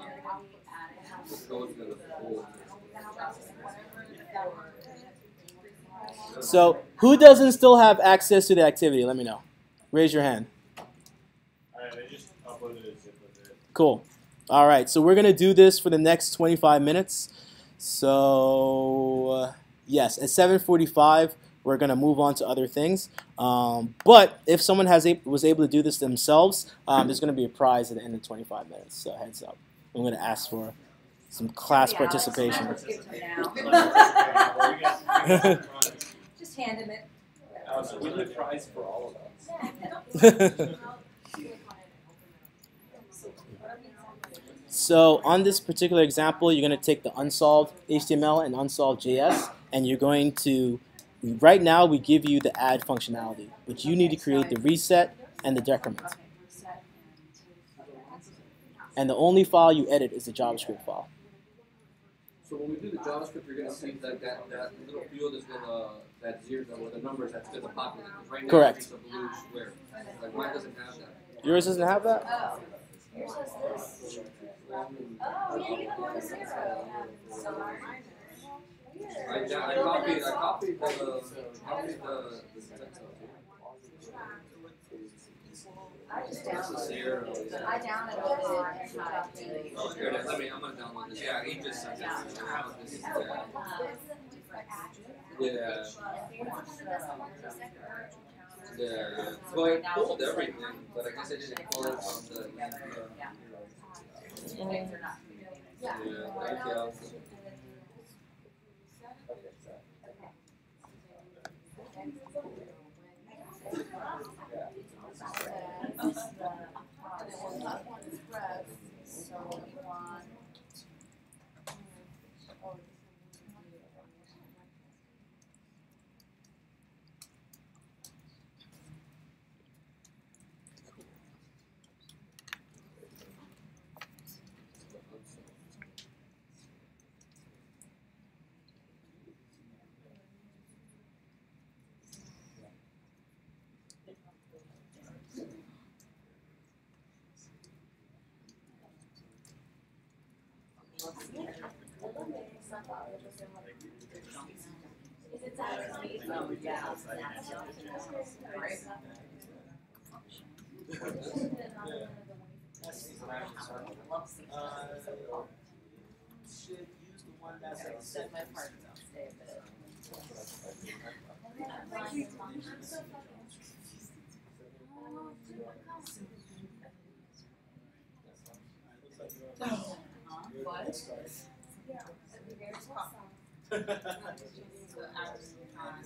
D: hold.
A: So who doesn't still have access to the activity? Let me know. Raise your hand.
G: Alright, I just uploaded a zip with it.
A: Cool. All right, so we're going to do this for the next 25 minutes. So, yes, at 7:45, we're going to move on to other things. But if someone was able to do this themselves, there's going to be a prize at the end of 25 minutes. So heads up. I'm going to ask for some class participation.
B: Let's give it to him now. Just hand him it.
D: So we need a prize for all of us.
A: So on this particular example, you're going to take the unsolved HTML and unsolved JS, and you're going to, right now we give you the add functionality, but you need to create the reset and the decrement. And the only file you edit is the JavaScript file.
D: So when we do the JavaScript, you're going to see that little field is going to, that zero, or the numbers, that's going to populate. Right now,
A: Correct.
D: it's a blue square. Like mine doesn't have that.
A: Yours doesn't have that?
B: Oh, yours has this. Oh, yeah, you don't want a zero. So
D: I copied the text
B: I just
D: This is
B: downloaded
D: zero.
B: it. I downloaded it and copied it.
D: Oh, here it is. I'm going to download this. Yeah, he just sent it. This is yeah. Yeah. Well, I pulled everything, but I guess I didn't pull it from the. Yeah, thank you.
C: Should use the one that's like set part.
B: What?
C: This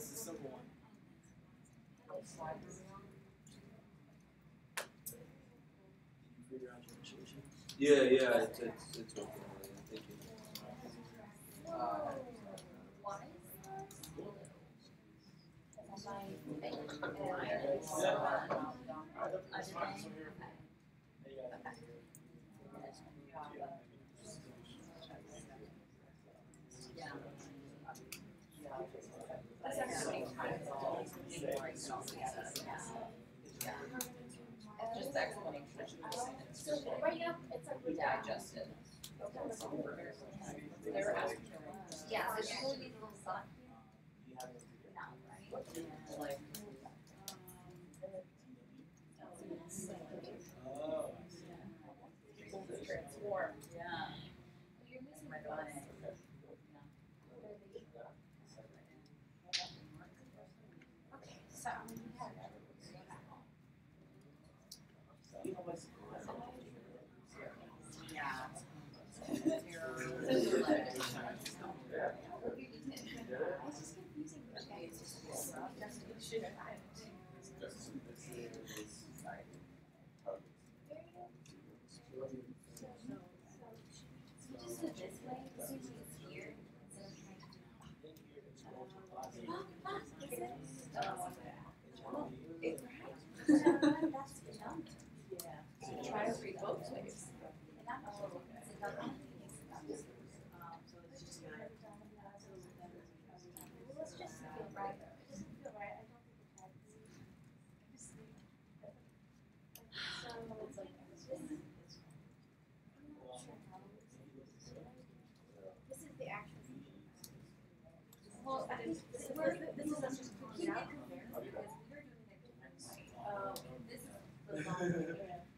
C: is a simple one. Figure out your initiation.
D: Yeah, it's okay. Thank you.
B: Just explanation.
F: Right now, it's like
B: Digested. They were asking.
F: yeah, there's really these little socks
C: You have it.
F: now, right?
B: Like.
C: Oh.
B: Transform. Yeah.
F: You're losing
B: My
F: my
B: God.
F: body. Okay, so.
B: Yeah.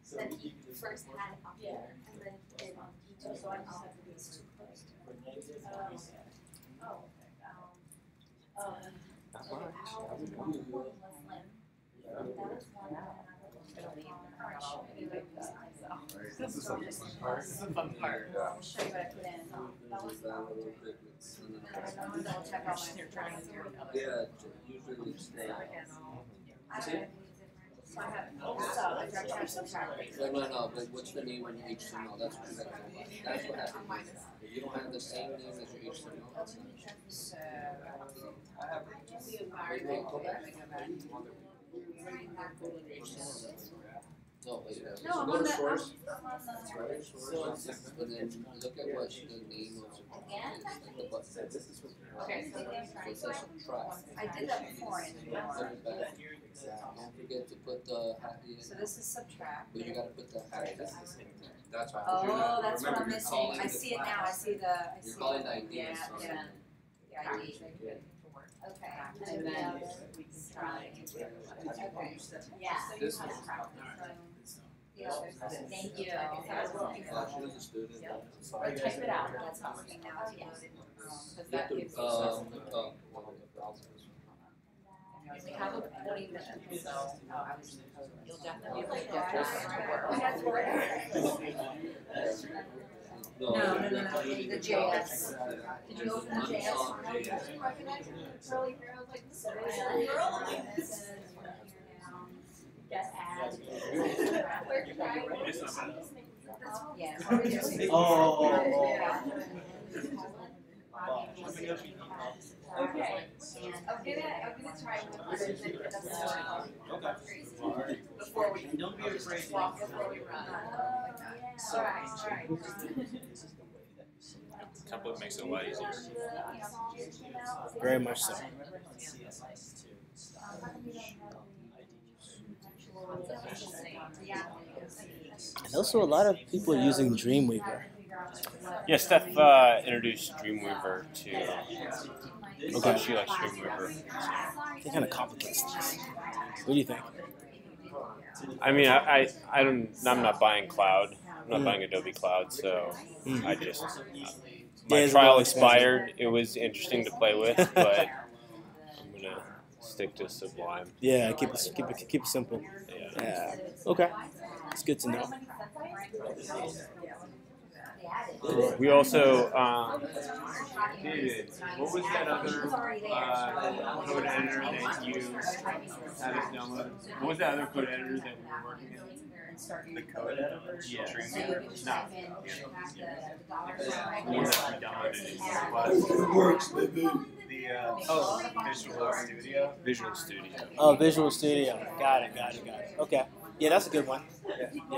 C: So
F: Then
C: you
F: he
C: can just
F: first had it up
B: Yeah.
F: here, and then he took
B: So I
F: it
B: just
F: off.
B: have to do this too close to
C: for negative
B: Oh,
C: one,
B: okay. Oh, okay. Oh.
F: So our one point was like, that was one, and I'll show you like this.
H: This is like the fun part.
B: This is the fun part. I'll show you what I put in.
F: That was the
D: That
F: one.
D: little bit, it's- and then-
B: I'm gonna double check all my trying to do other.
D: Yeah, usually it's
F: I don't have any different.
B: So I have, so I tried to check.
D: no, but what's the name on your HTML? That's what you gotta go by. That's what happens. If you don't have the same name as your HTML, that's not.
B: So.
D: No, wait,
B: No,
D: so
B: I'm
D: go
B: on
D: to
B: the,
D: source,
B: source.
D: and then look at what the name of the button is, like the button.
B: Okay, so
D: So it says subtract.
B: I did that before and it didn't work.
D: Put it back. Don't forget to put the happy
B: So
D: in,
B: this is subtract.
D: but you gotta put the happy.
H: That's why.
B: Oh, that's what
D: Remember,
B: I'm
D: you're
B: missing.
D: calling
B: I
D: the
B: see it now. I
D: class.
B: see the, I see.
D: You're calling the
B: the-
D: ID,
B: Yeah,
D: so-
B: yeah. The ID. Okay. And then we can try. Okay. Yeah.
H: This one.
B: Yeah, thank you.
D: Flash it as a student.
B: Or type it out. That's not working now. It's loaded. Because
D: You have
B: that
D: to,
B: gives you. And we have a 40 minutes, so you'll definitely
D: No,
B: the JS. Did you open the JS file?
F: Early here, I was like, this is really girl.
B: This is we're here now.
F: Get add. Where can I?
B: Yeah.
A: Oh.
B: Yeah.
F: Okay.
B: I'm gonna try one.
C: Okay.
B: Before we.
C: Don't be afraid.
B: Walk before we run.
F: All right.
I: Template makes it a lot easier.
A: Very much so. And also, a lot of people are using Dreamweaver.
I: Yeah, Steph introduced Dreamweaver to.
A: Okay.
I: She likes Dreamweaver.
A: It kind of complicates things. What do you think?
I: I mean, I'm not buying cloud. I'm not buying Adobe Cloud, so I just my
A: it's
I: trial
A: really expensive.
I: expired. It was interesting to play with, but I'm gonna stick to Sublime.
A: Yeah, keep it simple.
I: Yeah.
A: Yeah. Okay. It's good to know.
I: We also, David, what was that other code editor that you had us download? What was that other code editor that we were working in?
H: The code editor?
I: Yeah.
H: Dreamweaver?
I: No. The one that we downloaded
H: It works, baby. Visual Studio.
I: Visual Studio.
A: Oh, Visual Studio. Got it. Okay. Yeah, that's a good one.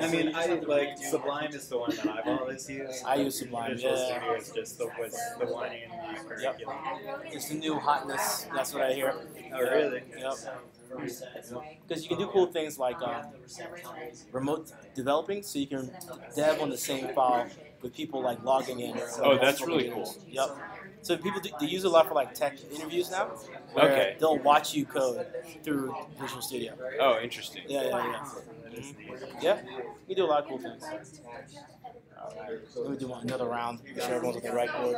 H: I mean, I like Sublime is the one that I've always used.
A: I use Sublime,
H: Visual
A: yeah.
H: Studio is just the one in the curriculum.
A: It's the new hotness. That's what I hear.
H: Oh, really?
A: Yep. Because you can do cool things like remote developing, so you can dev on the same file with people like logging in.
I: Oh, that's really cool.
A: Yep. So people they use it a lot for like tech interviews now. Where
I: Okay.
A: They'll watch you code through Visual Studio.
I: Oh, interesting.
A: Yeah. Yeah, we do a lot of cool things. Let me do another round. Make sure everyone's on the right board.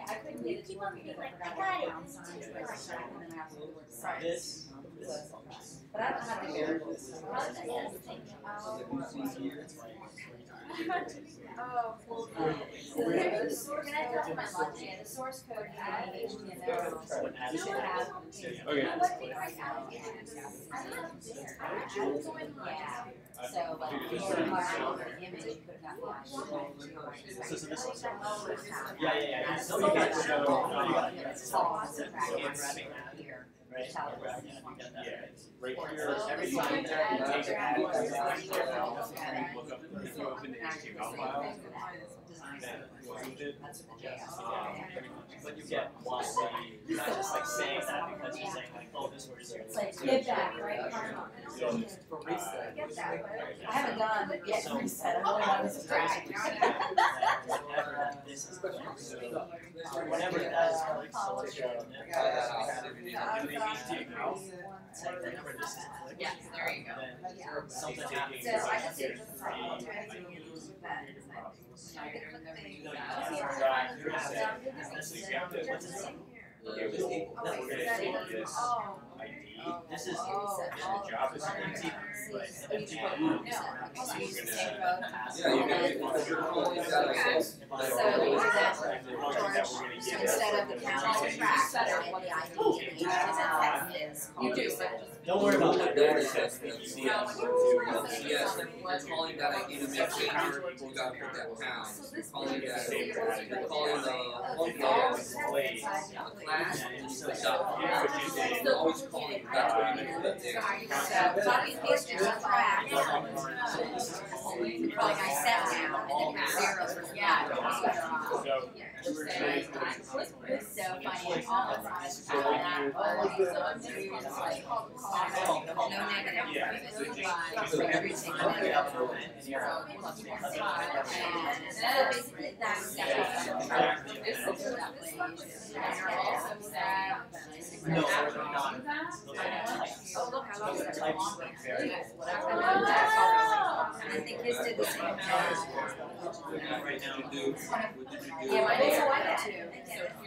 F: I couldn't get it to work because I forgot to pound signs.
C: This.
B: But I don't know how to do it.
F: Oh, cool. The source code, my lunch, yeah, the source code is HTML. Should have.
I: Okay.
F: Yeah. So, like, if you environment or image, you could have that.
C: So this is.
F: Yeah,
C: Yeah.
F: So
C: So
F: that's
C: it's
F: all
C: here.
F: Right.
I: Yeah, right here, every time you take a look up, if you open the HTML file,
G: that wasn't it.
J: But you get one, you're not just like saying that because you're saying like, oh, this word is
B: It's like feedback, right?
J: for reset.
B: I get that, but I haven't done it yet reset, I've only done this track.
J: This is whatever it does, like selection. Whenever this is clicked,
B: Yes, there you go.
J: then something happens.
B: So I just did this like all the time.
J: This is JavaScript, but
D: Yeah, you can, if you're calling that, I guess.
B: So instead of the counter track, and the ID and the HTML is.
J: You do,
G: Don't worry about
D: That
G: that.
D: is CS, you're calling that ID to make changes, you gotta put that pound. You're calling that, you're calling the class, just the dot. You're always calling, that's what you're gonna put there.
B: So copy and paste your track. Like I set down and then have zeros for yeah. So finding all of us no negative for everything zero plus 1 and basically that's
J: No, not.
B: oh look I love that I think his did the same
D: Right now, what did you do?
B: yeah mine is white too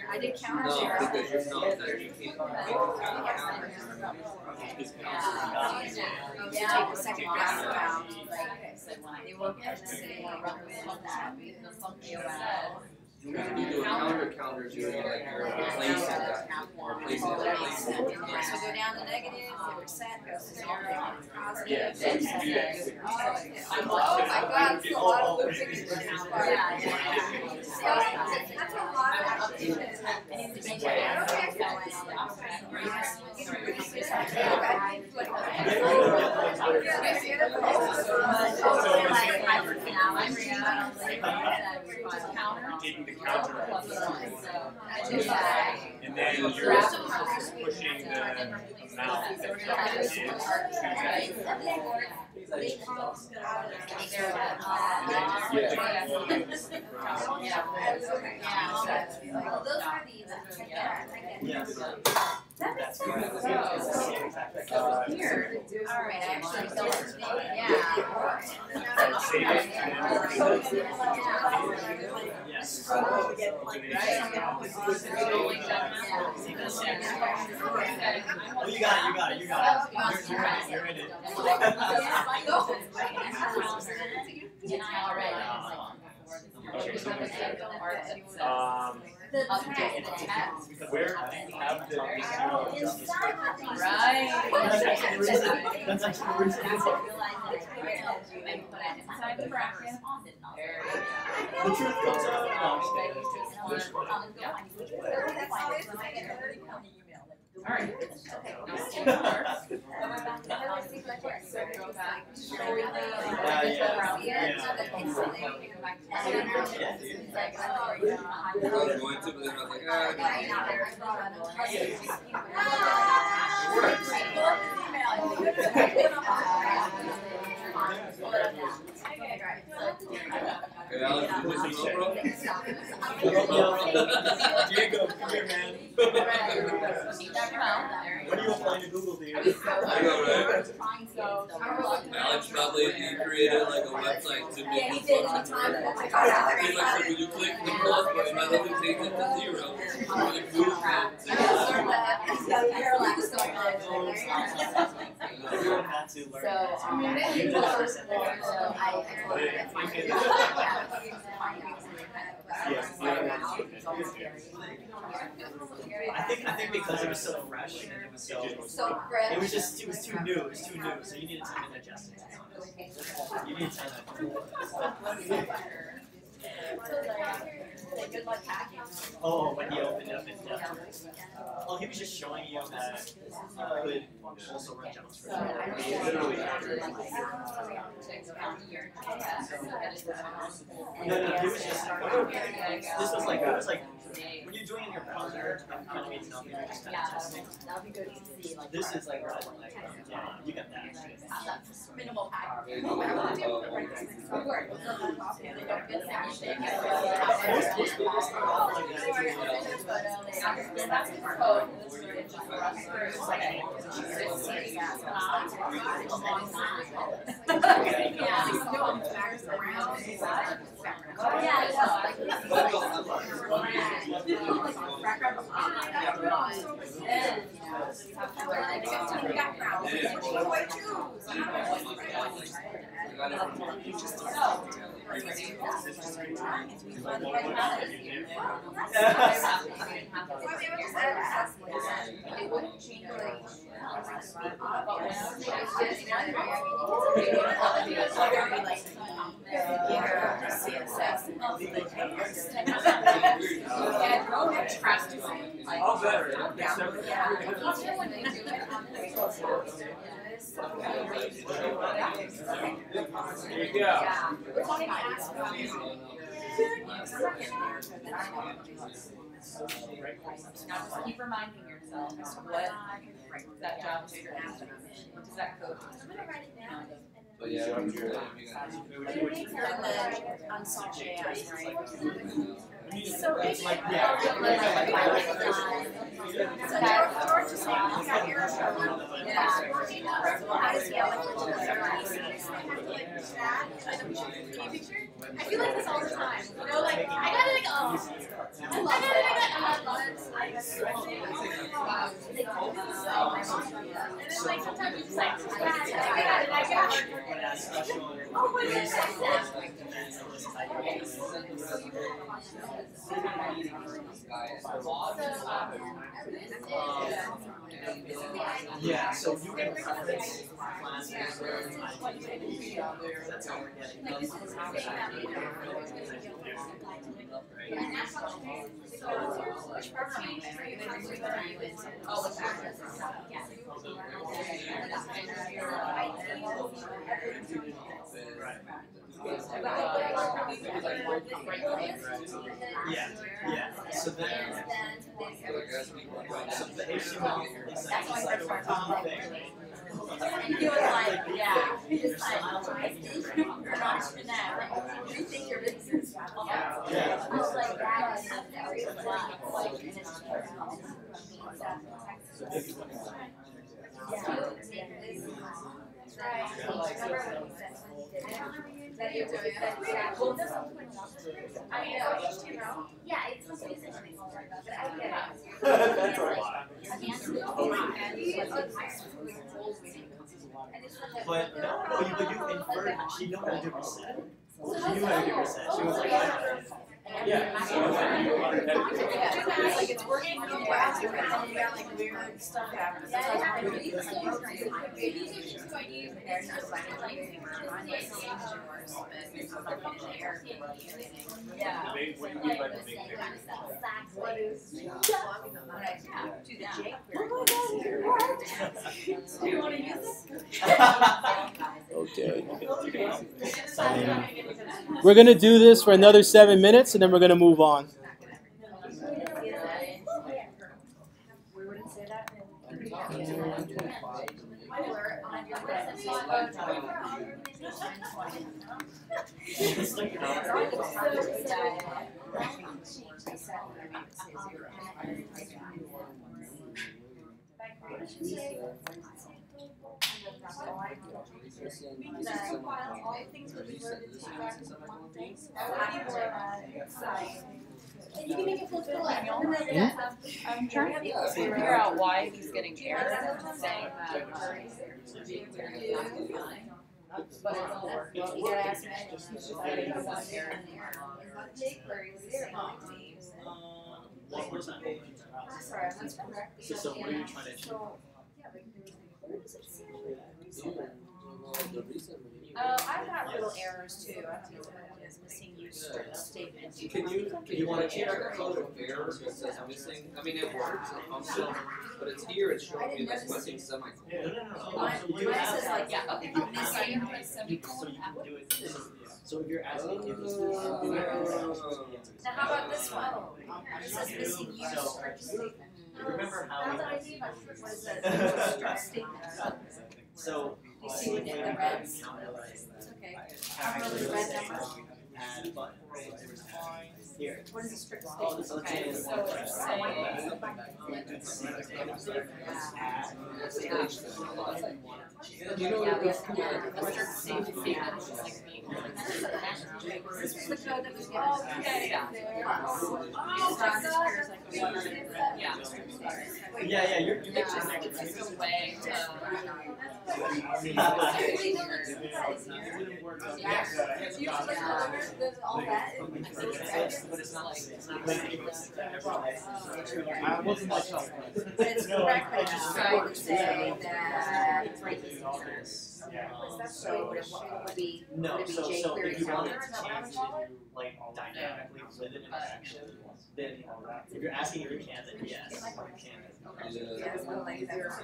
B: I did counter
D: No,
B: zero
D: because you're not, that you can't counter.
B: Yeah, take the second round around, like, they were saying,
D: You do a counter, you're like, you're replacing that. Replacing
B: so go down to negative, reset, goes to zero, positive, then negative. Oh my god, it's a lot of looping in this part. Yeah. That's a lot of actions.
I: Taking the counter, and then you're pushing the amount that is
B: Well, those are these. That makes sense. Weird. All right, I actually don't
J: Oh, you got it. You're in it.
I: where have the
J: That's actually
F: Inside the bracket.
J: the truth comes out.
F: Alright.
D: I was going to, but then I was Okay, Alex, you do some bro?
J: Jacob, come here, man. What are you applying to Google, dude?
D: I know, right? Alex probably he created like a website to make
B: he did in the time that I got out.
D: He's like, so when you click the plus button, that doesn't change it to 0. Or the movement.
J: I think because it was so fresh and it was
B: So fresh.
J: it was too new. It was too new. So you needed time to digest it. You needed time to.
B: Good luck hacking.
J: Oh, when he opened up his Well, he was just showing you that you could also run JavaScript. No, he was just. This was like when you're doing it in your browser, you kind of need to know if you're just kind of testing. This is like you got that.
B: Minimal pack.
I: There you go.
F: Now just keep reminding yourself what that job description is. What does that code do?
D: But yeah, I'm sure that
B: So it's like, I feel like this all the time. You know, like, I gotta like, and then like sometimes it's just like, I got it. Oh my goodness.
J: Yeah, so you can reference classes or that's how we're getting Yeah. So then, the HTML is like a common thing.
B: And he was like, yeah, he's like, you're not for that. You think your business is I was like, that is very flat. Yeah, it's supposed to be such a big but I get it.
I: That's a lot.
J: But no, you inferred. She knew how to do reset. She knew how to do reset. She was like,
B: Like it's working on the browser, and then you got like weird stuff happening. Yeah.
I: The big, what do you mean by the big picture?
B: Do you want to use
A: Okay. We're going to do this for another 7 minutes, and then we're going to move on.
F: You can make it look good. I'm trying to figure out why he's getting errors saying that. But it's all working.
J: one more time. So what are you trying to achieve?
F: I've got little errors too. I don't know what is missing you. statement.
D: Can you want to change the code of error that says missing? I mean, it works, it functions, but it's here, it's showing me this missing semicolon.
F: Mine says like, yeah, okay,
J: You
F: missing.
J: so you can do it. So if you're asking if it's do it,
F: Now how about this one? It says missing use
J: So-
F: strict statement.
J: remember how?
F: Now that I think about what is that? Strict statement.
J: So.
F: You see what the reds? It's okay. I don't know the red number.
J: Add button. Here.
F: What is a strict
J: Oh,
F: statement?
J: so
F: Okay,
J: it's
F: so
D: You know what it is?
F: this was the code that was given.
J: Yeah, you're
F: It's a way to. All that.
J: but it's not like
H: I wasn't much help.
F: But it's correct that you tried to say that. So would it be,
J: no.
F: would it be
J: So
F: jQuery
J: if you wanted
F: Counter?
J: to change it to like dynamically with an interaction, then if you're asking if you can, then yes, you can.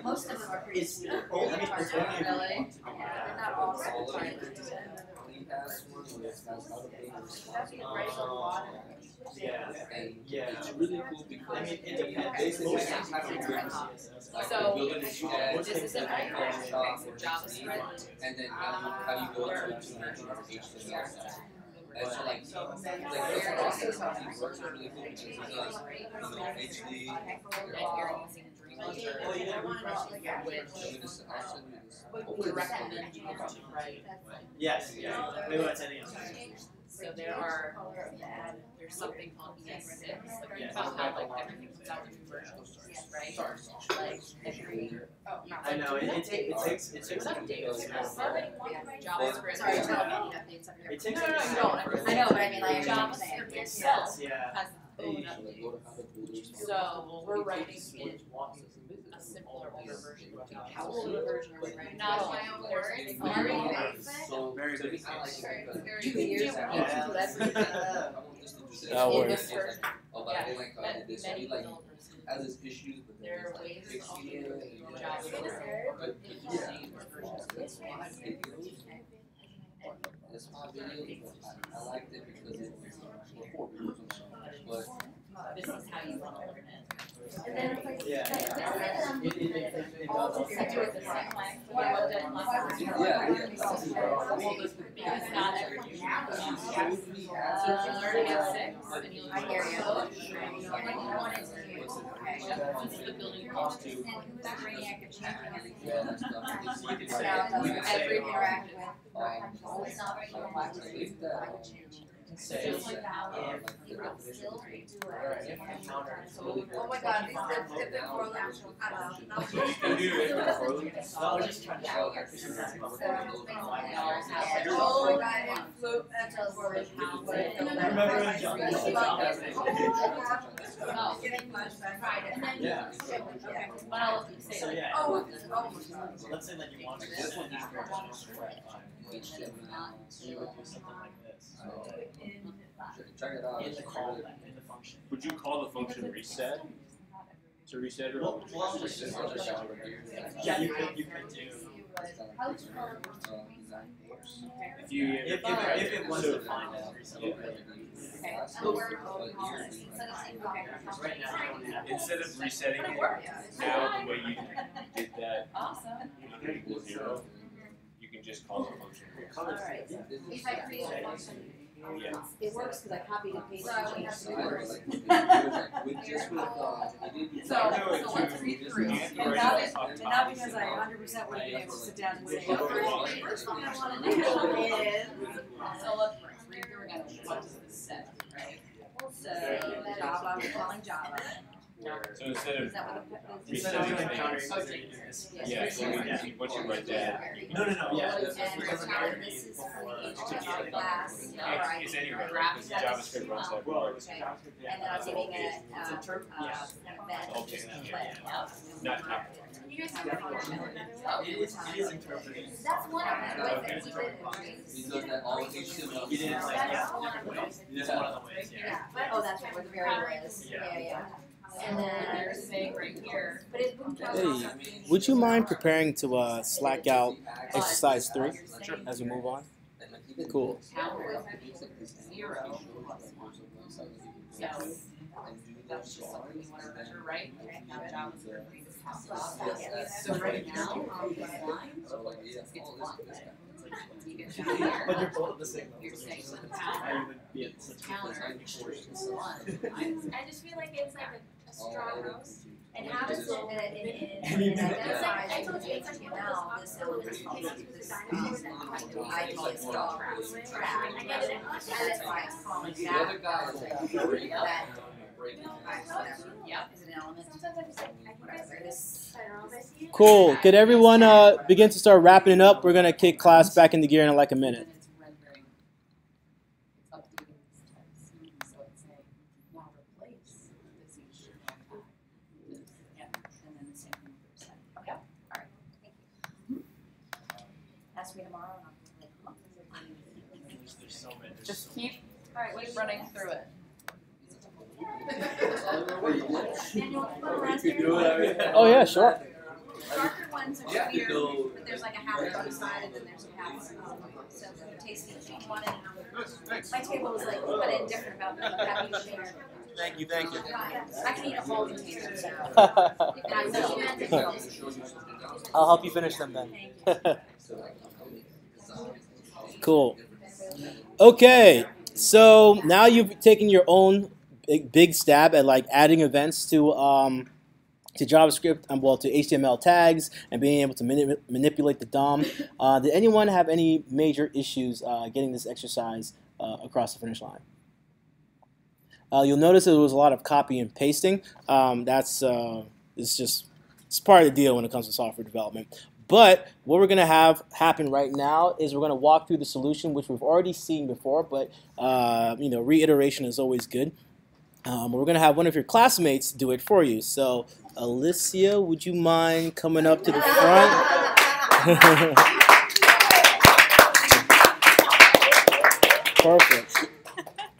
F: Most of them are pretty
J: It's
F: sweet.
J: only it's only if you
F: Really?
J: want to.
F: Yeah, they're not all
D: All
F: super
D: of
F: tight.
D: clean password with
F: That'd be great for a lot of.
J: Yeah.
D: and
J: Yeah.
D: it's really cool because
J: I mean, it depends.
D: basically
J: Most
D: it's
J: times
D: having like
F: So,
D: the ability to add
F: this is it, right? JavaScript.
D: and then how do you go to a conversion of HTML. And so like this process actually works really cool because it does, HD,
J: Oh, yeah,
D: I'll send you this. Hopefully this is
J: yes, yeah. Maybe that's anything else.
F: So there are, there's something called ES6, like
J: Yes.
F: about how like everything comes out in conversion, right? Like every.
J: I know, it takes like a day or two.
F: JavaScript. Sorry, I'm telling you updates up here.
J: It takes
F: No,
J: like
F: you don't. I know, but I mean like JavaScript
J: Makes
F: itself
J: sense, yeah.
F: has own updates. So we're writing in a simpler, older version of Java. How old a version are we writing? Not all my own words. Very basic.
D: So
I: Very
D: to me,
I: basic.
D: I like it because
F: 2 years
D: I
F: ago.
D: want everything. I want this to do this.
A: That
F: In
A: works.
F: this version.
D: Oh, but I don't like how it did this. So
F: Many
D: he like
F: developers.
D: has his issues, but then
F: There are
D: he's like
F: ways
D: fixing
F: to
D: it.
F: do
D: And
F: JavaScript.
D: but
F: in
D: yeah,
F: the versions of this one.
D: it's my video, but I liked it because it was before videos and so much. But
F: This is how you want to learn it.
E: And then it's like,
J: Yeah.
E: it
F: All
J: does.
F: to do with the same way. Well, because not every So if you're learning at 6 and you'll learn code, once the building comes to
D: yeah, that stuff.
J: So you can
D: Like,
J: say,
D: you can say,
F: every interact with.
D: I think that
J: say,
D: like the
J: if you counter.
F: Oh my God, these the correlations.
J: I was just trying to show her. Because you're talking about
F: Oh my God, it flew, that's a word.
J: Remember when John was
F: Oh.
J: Yeah.
F: But I'll say
J: So
F: like,
J: yeah.
F: oh,
J: So let's say that you want this one, this version, you would do something like this.
D: check it out.
J: In the call, in the function.
I: Would you call the function reset? To reset or?
J: Well, yeah, you could do.
I: If you
J: If it was defined as reset. Right now, I don't have.
I: instead of resetting it now the way you did that equal 0, you can just call the function.
F: Alright. If I create a function,
I: Yeah.
F: it works because I copied and pasted and changed the words.
B: So let's read through. And not because I 100% would have been able to sit down and say, the first thing I want to do is.
F: So let's read through again. What does this say, right? So
B: Java, we're calling Java.
I: So instead of
B: Is that what the?
J: Instead of doing
I: resetting
J: counter,
I: things,
J: you do this.
I: yeah, so once you write that,
J: No, yeah.
F: And
J: Because
F: this is for the HTML class.
I: it's anywhere, because JavaScript runs that regardless.
F: And then I'm giving it an event.
I: Okay, not
B: You guys have another one?
J: It is interpreting.
B: That's one of them. With it,
D: He does that all HTML.
J: He did it like
B: That's
J: different ways. It's one of the ways, yeah.
B: Yeah. Oh, that's right. Where the variable is. Yeah. And then
F: They're saying right here.
B: but it wouldn't count.
A: Hey, would you mind preparing to slack out exercise 3 as we move on? Cool.
F: Counter is 0 plus 1. Yes. That's just something you want to measure, right? So right now, on this line, it's 1. You get down here.
J: But you're both at the same level.
F: You're saying the
J: I
F: counter,
J: would be at such a
F: counter
J: difference.
F: is 1.
B: I just feel like it's like a straw house. And how does it,
E: I
B: told you it's HTML, this element is called this, I call it straw house. I get it. And that's why it's calling
D: The other
B: that.
D: guy is like,
B: That,
D: breaking.
B: whatever,
F: Yep.
B: is an element. Whatever, this.
A: Cool. Could everyone begin to start wrapping it up? We're going to kick class back into gear in like a minute.
F: Then it's rendering, it's updating this text. So it's saying, now replace this HTML tag. Yeah, and then the same thing for set.
B: Okay, all right, thank you. Ask me tomorrow and I'll be like,
J: There's so many.
F: Just keep running through it.
A: Oh, yeah, sure.
B: darker ones are
D: Yeah,
B: weird,
D: so-
B: but there's like a half on the side and then there's a half. So the tasting each one and my table was like cut in different about the happy share.
A: Thank you, thank you.
B: I can eat a whole container, so. And I will.
A: I'll help you finish them then. Cool. Okay, so now you've taken your own big stab at like adding events to JavaScript, well, to HTML tags and being able to manipulate the DOM. Did anyone have any major issues getting this exercise across the finish line? You'll notice there was a lot of copy and pasting. It's part of the deal when it comes to software development. But what we're going to have happen right now is we're going to walk through the solution, which we've already seen before, but reiteration is always good. We're going to have one of your classmates do it for you. So, Alicia, would you mind coming up to the front? Perfect.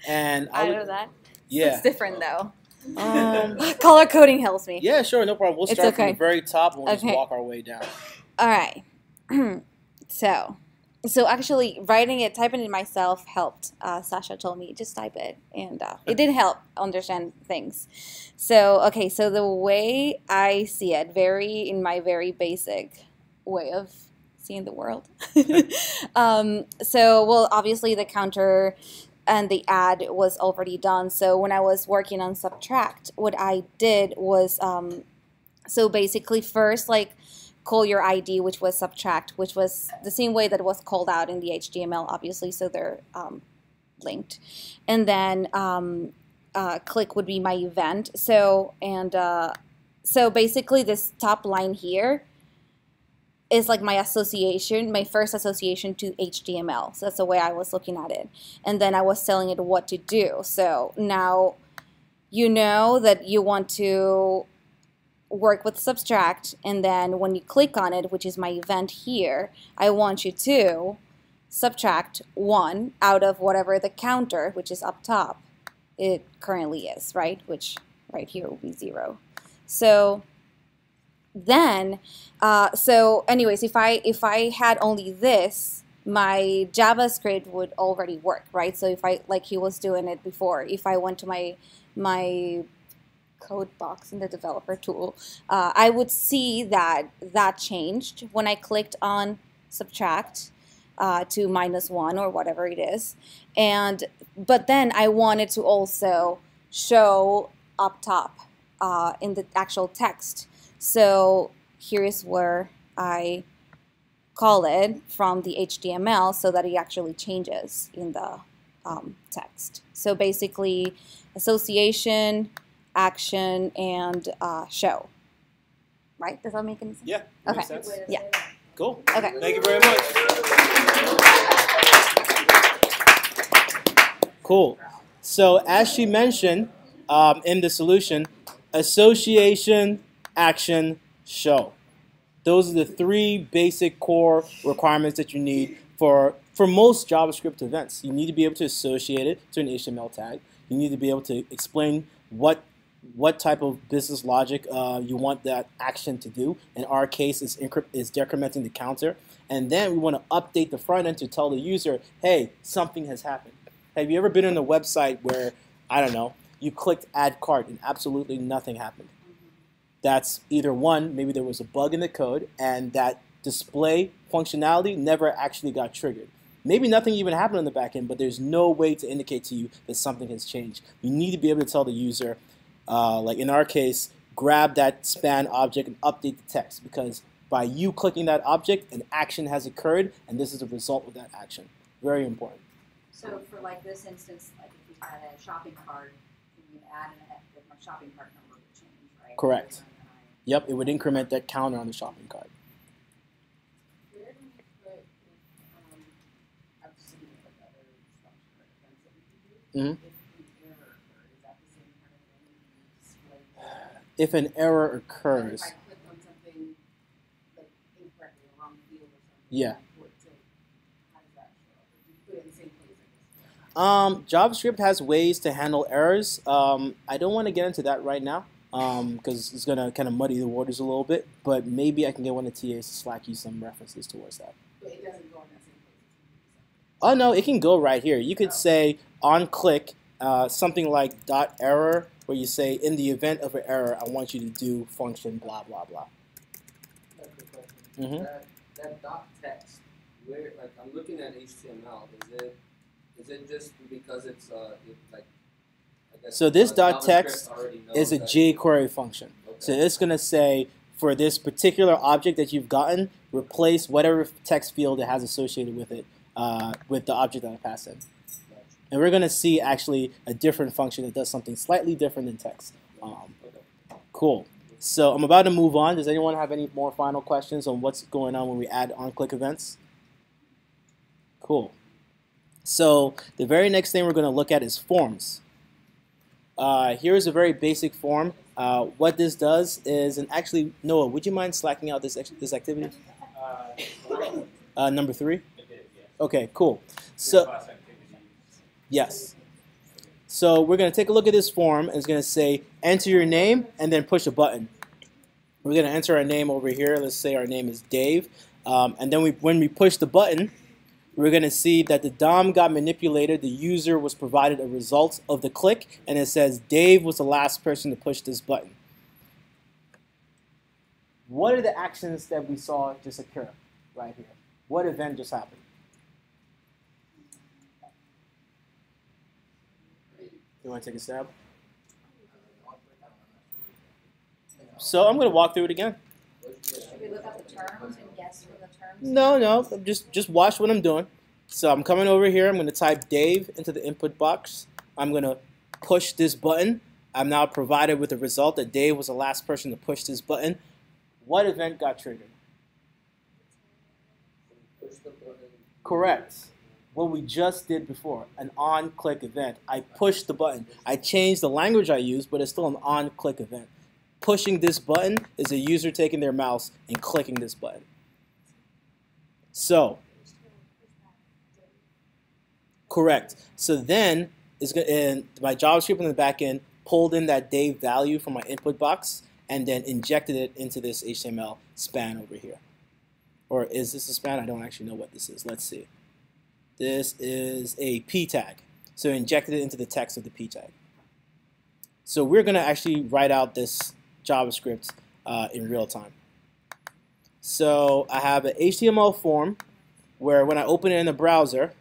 A: And
K: I know that.
A: Yeah.
K: It's different though. Color coding helps me.
A: Yeah, sure, no problem. We'll
K: It's
A: start from
K: okay.
A: the very top and we'll just
K: Okay.
A: walk our way down.
K: All right. So actually writing it, typing it myself helped. Sasha told me just type it, and it did help understand things. So okay, so the way I see it, in my very basic way of seeing the world. Well, obviously the counter and the add was already done. So when I was working on subtract, what I did was so basically first call your ID, which was subtract, which was the same way that it was called out in the HTML, obviously, so they're linked. And then click would be my event. So basically this top line here is like my association, my first association to HTML. So that's the way I was looking at it. And then I was telling it what to do. So now you know that you want to work with subtract, and then when you click on it, which is my event here, I want you to subtract 1 out of whatever the counter, which is up top, it currently is, right? Which right here will be 0. So then, so anyways, if I had only this, my JavaScript would already work, right? So if I, like he was doing it before, if I went to my code box in the developer tool, I would see that changed when I clicked on subtract to -1 or whatever it is. But then I wanted to also show up top in the actual text. So here's where I call it from the HTML so that it actually changes in the text. So basically association, action, and show. Right? Does that make any sense?
A: Yeah,
K: Okay.
A: makes sense.
K: Yeah.
A: Cool.
K: Okay.
A: Thank you very much. Cool. So as she mentioned in the solution, association, action, show. Those are the three basic core requirements that you need for most JavaScript events. You need to be able to associate it to an HTML tag. You need to be able to explain what type of business logic you want that action to do. In our case, is decrementing the counter. And then we want to update the front end to tell the user, hey, something has happened. Have you ever been on a website where, I don't know, you clicked add cart and absolutely nothing happened? That's either one, maybe there was a bug in the code and that display functionality never actually got triggered. Maybe nothing even happened on the back end, but there's no way to indicate to you that something has changed. You need to be able to tell the user, like in our case, grab that span object and update the text, because by you clicking that object, an action has occurred, and this is the result of that action. Very important.
B: So for like this instance, like if we had a shopping cart, we would add my shopping cart number would change, right?
A: Correct. Yep, it would increment that counter on the shopping cart.
E: Where do we put, I'm just thinking of like other structure events that we can do.
A: Mhm.
E: If an error occurred, is that the same kind of thing? You display
A: If an error
E: If
A: occurs,
E: I click on something like incorrectly, a wrong field or something,
A: yeah.
E: how does that show up? Do you put it in the same place, I guess?
A: JavaScript has ways to handle errors. I don't want to get into that right now because it's going to kind of muddy the waters a little bit, but maybe I can get one of the TAs to slack you some references towards that.
E: But it doesn't go in that same place.
A: Oh, no, it can go right here. You could say on click something like dot error, where you say in the event of an error, I want you to do function blah, blah, blah.
D: That's a good question.
A: Mhm.
D: That dot text, where, like, I'm looking at HTML. Is it just because it's like, I guess,
A: So this dot
D: JavaScript
A: text
D: already knows
A: is a
D: that-
A: jQuery function.
D: Okay.
A: So it's going to say, for this particular object that you've gotten, replace whatever text field it has associated with it with the object that I passed in. And we're going to see actually a different function that does something slightly different than text. Cool. So I'm about to move on. Does anyone have any more final questions on what's going on when we add on-click events? Cool. So the very next thing we're going to look at is forms. Here's a very basic form. What this does is, and actually, Noah, would you mind slacking out this activity? Number 3? Okay, cool. So, yes. So we're going to take a look at this form, and it's going to say enter your name and then push a button. We're going to enter our name over here. Let's say our name is Dave. And then when we push the button, we're going to see that the DOM got manipulated. The user was provided a result of the click, and it says Dave was the last person to push this button. What are the actions that we saw just occur right here? What event just happened? You want to take a stab? So I'm going to walk through it again.
B: Should we look up the terms and guess for the terms?
A: No, just watch what I'm doing. So I'm coming over here. I'm going to type Dave into the input box. I'm going to push this button. I'm now provided with the result that Dave was the last person to push this button. What event got triggered? Correct. What we just did before, an on-click event. I pushed the button. I changed the language I use, but it's still an on-click event. Pushing this button is a user taking their mouse and clicking this button. So, correct. So then, my JavaScript in the back end pulled in that Dave value from my input box and then injected it into this HTML span over here. Or is this a span? I don't actually know what this is. Let's see. This is a p tag. So injected it into the text of the p tag. So we're going to actually write out this JavaScript in real time. So I have an HTML form where when I open it in the browser,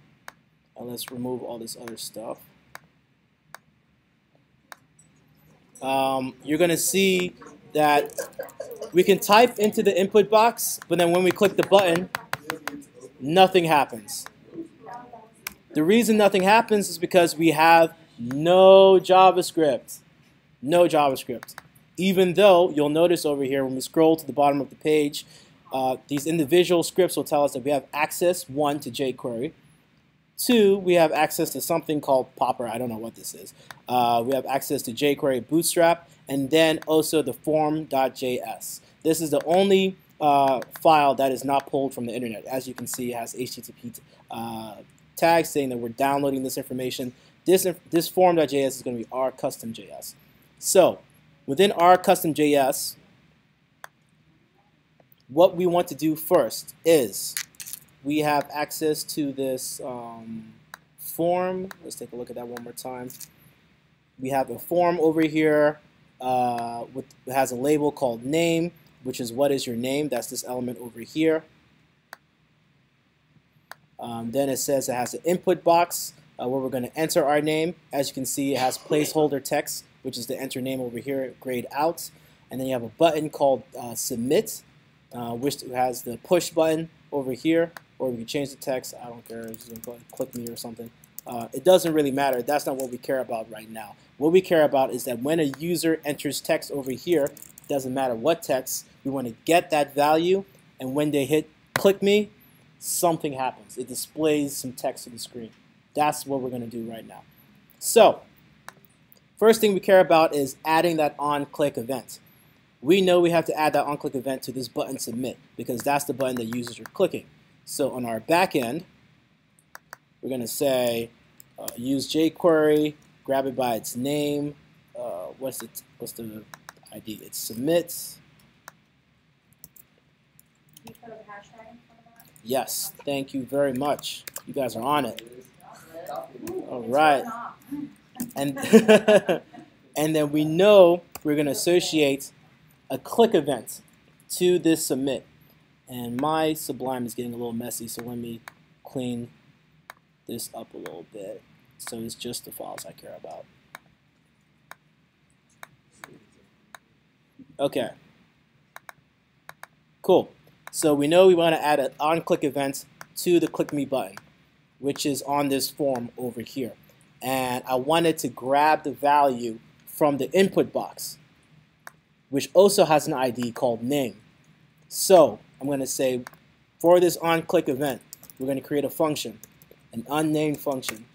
A: let's remove all this other stuff. You're going to see that we can type into the input box, but then when we click the button, nothing happens. The reason nothing happens is because we have no JavaScript. No JavaScript. Even though you'll notice over here when we scroll to the bottom of the page, these individual scripts will tell us that we have access, 1, to jQuery. 2, we have access to something called Popper. I don't know what this is. We have access to jQuery Bootstrap, and then also the form.js. This is the only file that is not pulled from the internet. As you can see, it has HTTP tags saying that we're downloading this information. This form.js is going to be our custom.js. So within our custom.js, what we want to do first is we have access to this form. Let's take a look at that one more time. We have a form over here it has a label called name, which is what is your name. That's this element over here. Then it says it has an input box where we're going to enter our name. As you can see, it has placeholder text, which is the enter name over here, grayed out. And then you have a button called submit, which has the push button over here, or we can change the text. I don't care. I'm just going to click me or something. It doesn't really matter. That's not what we care about right now. What we care about is that when a user enters text over here, it doesn't matter what text, we want to get that value, and when they hit click me, something happens. It displays some text on the screen. That's what we're going to do right now. So, first thing we care about is adding that on-click event. We know we have to add that on-click event to this button submit because that's the button that users are clicking. So on our back end, we're going to say use jQuery, grab it by its name. What's the ID? It's submit.
B: You put a hashtag in front of that?
A: Yes, thank you very much. You guys are on it. All right. And and then we know we're going to associate a click event to this submit. And my Sublime is getting a little messy, so let me clean this up a little bit. So it's just the files I care about. Okay. Cool. So we know we want to add an on-click event to the click me button, which is on this form over here. And I wanted to grab the value from the input box, which also has an ID called name. So I'm going to say for this on-click event, we're going to create a function, an unnamed function.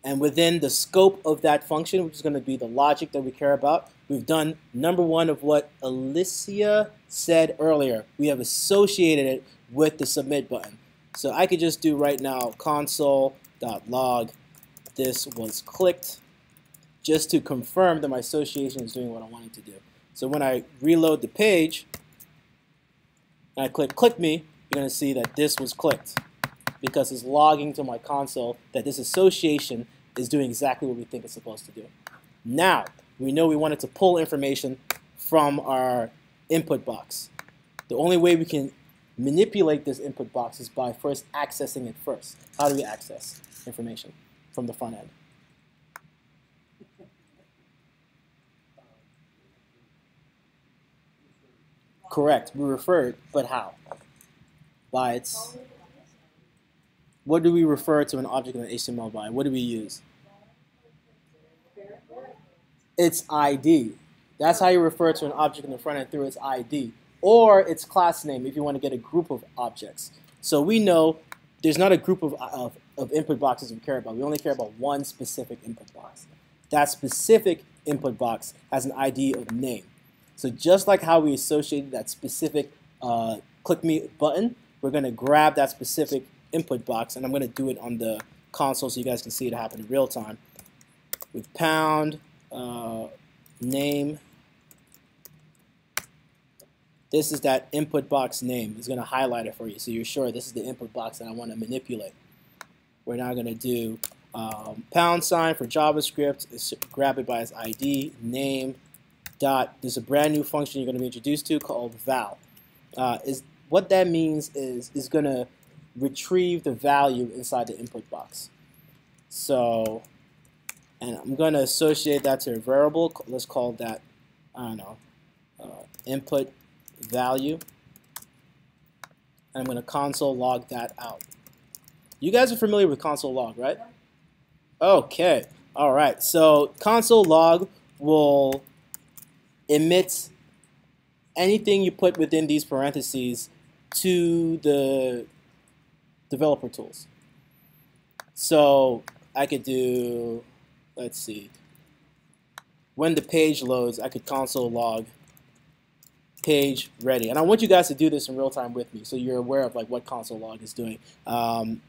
A: And within the scope of that function, which is going to be the logic that we care about, we've done number one of what Alicia said earlier. We have associated it with the submit button. So I could just do right now console.log this was clicked, just to confirm that my association is doing what I want it to do. So when I reload the page, and I click me, you're going to see that this was clicked because it's logging to my console that this association is doing exactly what we think it's supposed to do. Now, we know we wanted to pull information from our input box. The only way we can manipulate this input box is by first accessing it first. How do we access information from the front end? Correct, we refer it, but how? By its, what do we refer to an object in HTML by? What do we use? Its ID. That's how you refer to an object in the front end, through its ID. Or its class name if you want to get a group of objects. So we know there's not a group of input boxes we care about. We only care about one specific input box. That specific input box has an ID of name. So just like how we associated that specific click me button, we're going to grab that specific input box, and I'm going to do it on the console so you guys can see it happen in real time. With pound name, this is that input box name. It's going to highlight it for you so you're sure this is the input box that I want to manipulate. We're now going to do pound sign for JavaScript. It's grab it by its ID, name, dot. There's a brand new function you're going to be introduced to called val. What that means is going to retrieve the value inside the input box. So, and I'm going to associate that to a variable. Let's call that, I don't know, input value. And I'm going to console log that out. You guys are familiar with console log, right? Okay. All right. So console log will emit anything you put within these parentheses to the developer tools. So I could do, let's see, when the page loads, I could console log page ready. And I want you guys to do this in real time with me so you're aware of like what console log is doing.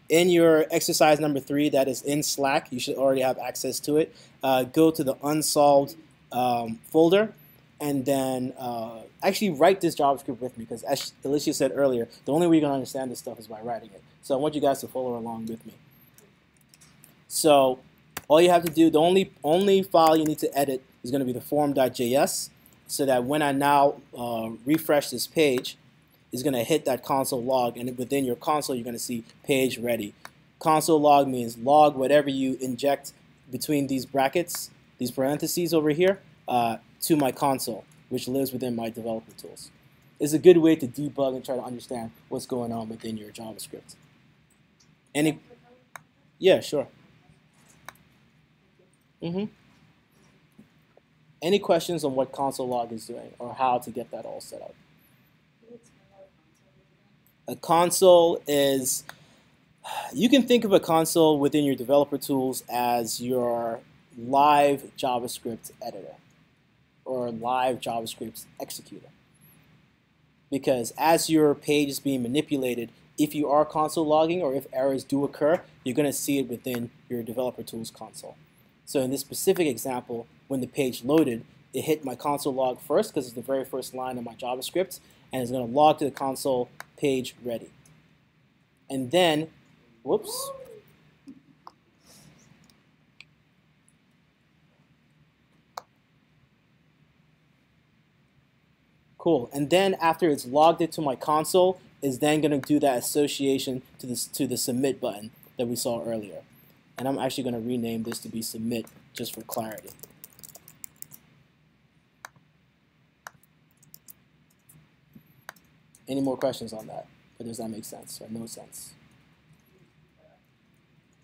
A: In your exercise number 3 that is in Slack, you should already have access to it. Go to the unsolved folder and then actually write this JavaScript with me because as Alicia said earlier, the only way you're going to understand this stuff is by writing it. So I want you guys to follow along with me. So all you have to do, the only file you need to edit is going to be the form.js, so that when I now refresh this page, it's going to hit that console log, and within your console, you're going to see page ready. Console log means log whatever you inject between these brackets, these parentheses over here, to my console, which lives within my developer tools. It's a good way to debug and try to understand what's going on within your JavaScript. Any? Yeah, sure. Any questions on what console log is doing or how to get that all set up? A console is, you can think of a console within your developer tools as your live JavaScript editor or live JavaScript executor. Because as your page is being manipulated, if you are console logging or if errors do occur, you're going to see it within your developer tools console. So in this specific example, when the page loaded, it hit my console log first because it's the very first line of my JavaScript, and it's going to log to the console page ready. And then, whoops. Cool. And then after it's logged into my console, is then going to do that association to the submit button that we saw earlier. And I'm actually going to rename this to be submit just for clarity. Any more questions on that? Or does that make sense or no sense?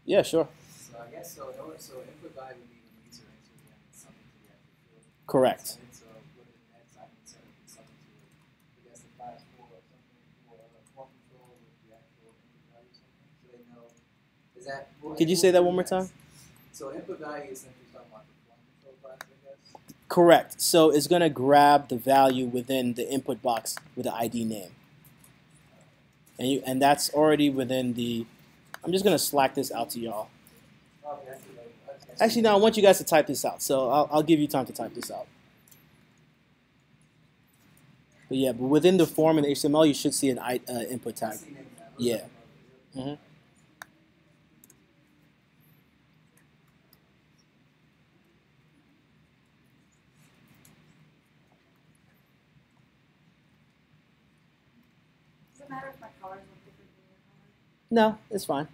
A: Yeah, sure.
D: So I guess so input value would be when user enters in something to the actual field.
A: Correct.
D: And so go to the next, I can set up something to, I guess, the class for something for form control with the actual input value or something. So they know, is that?
A: Could you say that one more time?
D: So input value is simply talking about the form control class, I guess.
A: Correct. So it's going to grab the value within the input box with the ID name. And that's already within the, I'm just going to Slack this out to y'all. Actually, no, I want you guys to type this out. So I'll give you time to type this out. But yeah, but within the form in the HTML, you should see an input tag. Yeah.
B: Does it matter if my colors look different than your color?
A: No, it's fine.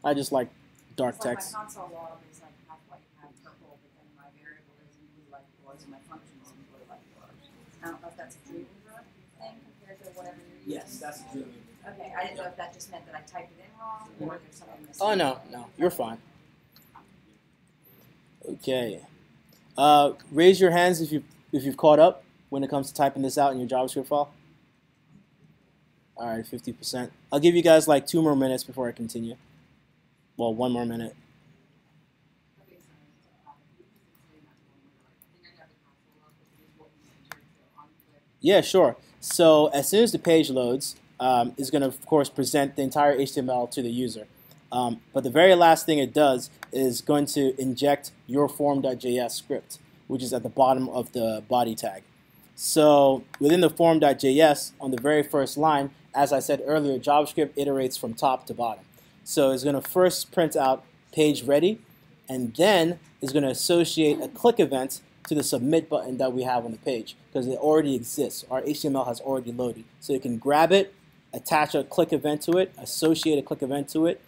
A: I just like dark
B: It's like
A: text.
B: my console log is like half white, half purple, but then my variable is in blue like yours, and my function is in blue like yours. I don't know if that's a Dreamweaver thing compared to whatever you're using.
C: Yes, that's a Dreamweaver.
B: Okay, I didn't know if that just meant that I typed it in wrong or there's something missing.
A: Oh, no, you're fine. Okay. Raise your hands if you've caught up when it comes to typing this out in your JavaScript file. All right, 50%. I'll give you guys like 2 more minutes before I continue. Well, 1 more minute. Yeah, sure. So as soon as the page loads, it's going to, of course, present the entire HTML to the user. But the very last thing it does is going to inject your form.js script, which is at the bottom of the body tag. So within the form.js, on the very first line, as I said earlier, JavaScript iterates from top to bottom. So it's going to first print out page ready, and then it's going to associate a click event to the submit button that we have on the page because it already exists. Our HTML has already loaded. So you can grab it, attach a click event to it, associate a click event to it.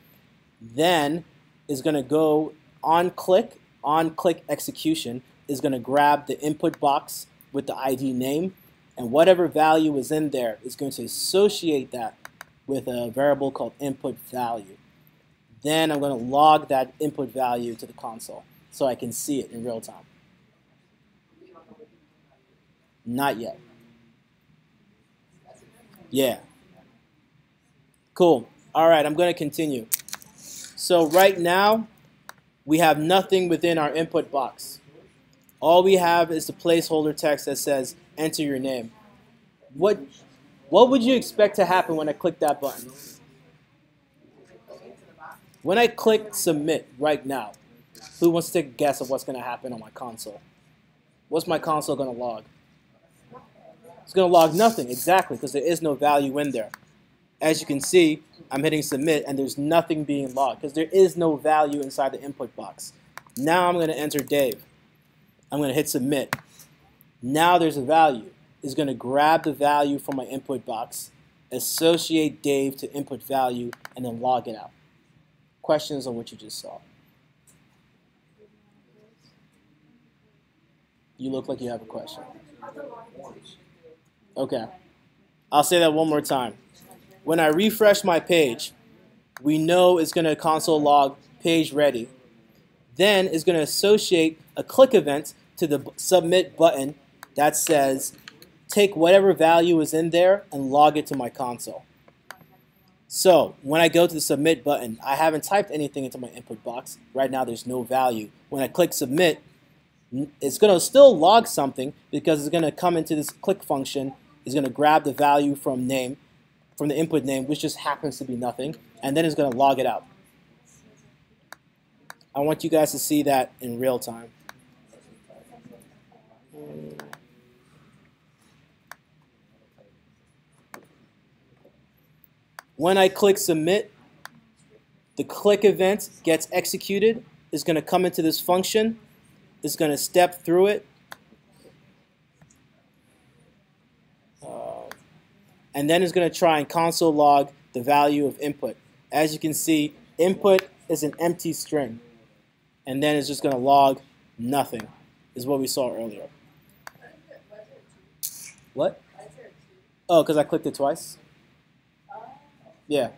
A: Then it's going to go on click execution is going to grab the input box with the ID name, and whatever value is in there is going to associate that with a variable called input value. Then I'm going to log that input value to the console so I can see it in real time. Not yet. Yeah. Cool. All right, I'm going to continue. So right now, we have nothing within our input box. All we have is the placeholder text that says enter your name. What would you expect to happen when I click that button? When I click submit right now, who wants to take a guess of what's going to happen on my console? What's my console going to log? It's going to log nothing, exactly, because there is no value in there. As you can see, I'm hitting submit, and there's nothing being logged, because there is no value inside the input box. Now I'm going to enter Dave. I'm going to hit submit. Now there's a value. It's going to grab the value from my input box, associate Dave to input value, and then log it out. Questions on what you just saw? You look like you have a question. Okay. I'll say that one more time. When I refresh my page, we know it's going to console log page ready. Then it's going to associate a click event to the submit button that says take whatever value is in there and log it to my console. So when I go to the submit button, I haven't typed anything into my input box. Right now there's no value. When I click submit, it's going to still log something because it's going to come into this click function. It's going to grab the value from name, from the input name, which just happens to be nothing, and then it's going to log it out. I want you guys to see that in real time. When I click submit, the click event gets executed. It's going to come into this function. It's going to step through it. And then it's going to try and console log the value of input. As you can see, input is an empty string. And then it's just going to log nothing, is what we saw earlier. What? Oh, because I clicked it twice? Yeah.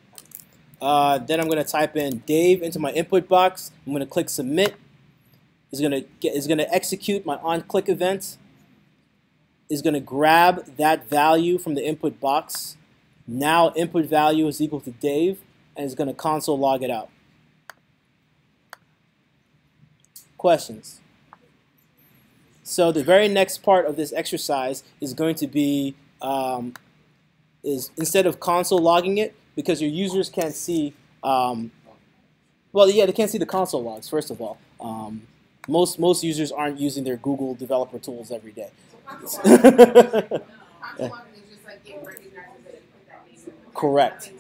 A: Then I'm going to type in Dave into my input box. I'm going to click submit. It's going to execute my on-click event. Is going to grab that value from the input box. Now input value is equal to Dave, and it's going to console log it out. Questions? So the very next part of this exercise is going to be, is instead of console logging it, because your users can't see, well, yeah, they can't see the console logs, first of all. Most users aren't using their Google developer tools every day. Correct.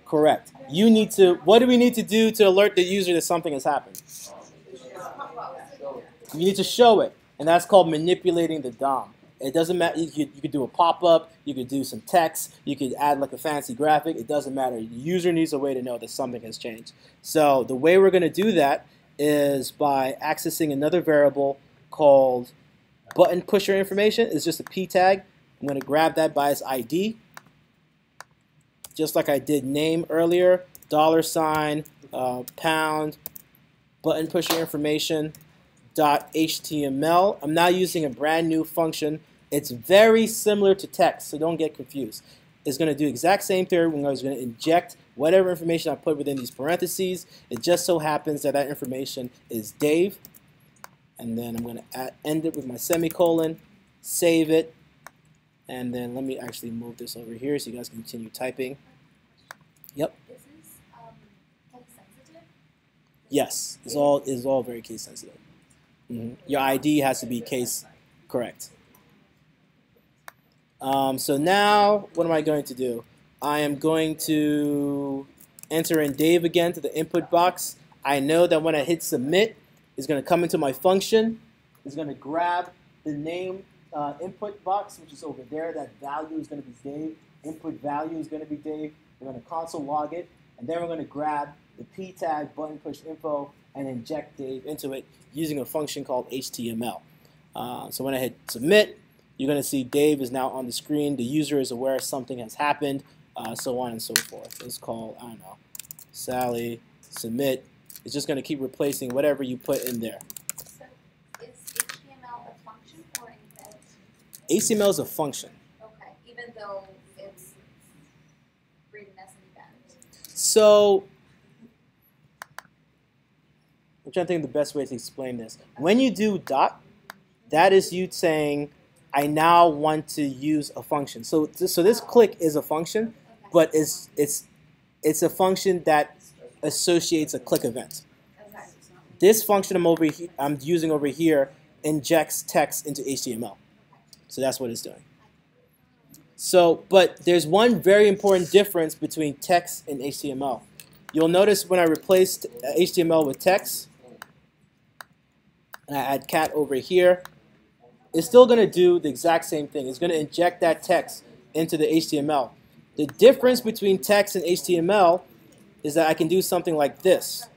A: Correct. You need to, what do we need to do to alert the user that something has happened? You need to show it, and that's called manipulating the DOM. It doesn't matter, you could do a pop-up, you could do some text, you could add like a fancy graphic, it doesn't matter. The user needs a way to know that something has changed. So the way we're going to do that is by accessing another variable called button pusher information. It's just a p tag. I'm going to grab that by its ID, just like I did name earlier, $, pound, button pusher information, .html. I'm now using a brand new function. It's very similar to text, so don't get confused. It's going to do the exact same thing. We're going to inject whatever information I put within these parentheses. It just so happens that that information is Dave. And then I'm going to end it with my semicolon, save it, and then let me actually move this over here so you guys can continue typing. Yep.
B: Is this case sensitive?
A: Yes, it's all very case sensitive. Your ID has to be case correct. So now, what am I going to do? I am going to enter in Dave again to the input box. I know that when I hit submit, it's going to come into my function. It's going to grab the name input box, which is over there. That value is going to be Dave. Input value is going to be Dave. We're going to console log it, and then we're going to grab the p tag button push info and inject Dave into it using a function called HTML. So when I hit submit, you're going to see Dave is now on the screen. The user is aware something has happened, so on and so forth. It's called, I don't know, Sally, submit. It's just going to keep replacing whatever you put in there.
B: So is HTML a function or an event?
A: HTML is a function.
B: Okay, even though it's written as an event.
A: So I'm trying to think of the best way to explain this. When you do dot, that is you saying I now want to use a function. So this click is a function, but it's a function that associates a click event. This function I'm using over here injects text into HTML. So that's what it's doing. So, but there's one very important difference between text and HTML. You'll notice when I replaced HTML with text, and I add cat over here, it's still going to do the exact same thing. It's going to inject that text into the HTML. The difference between text and HTML is that I can do something like this,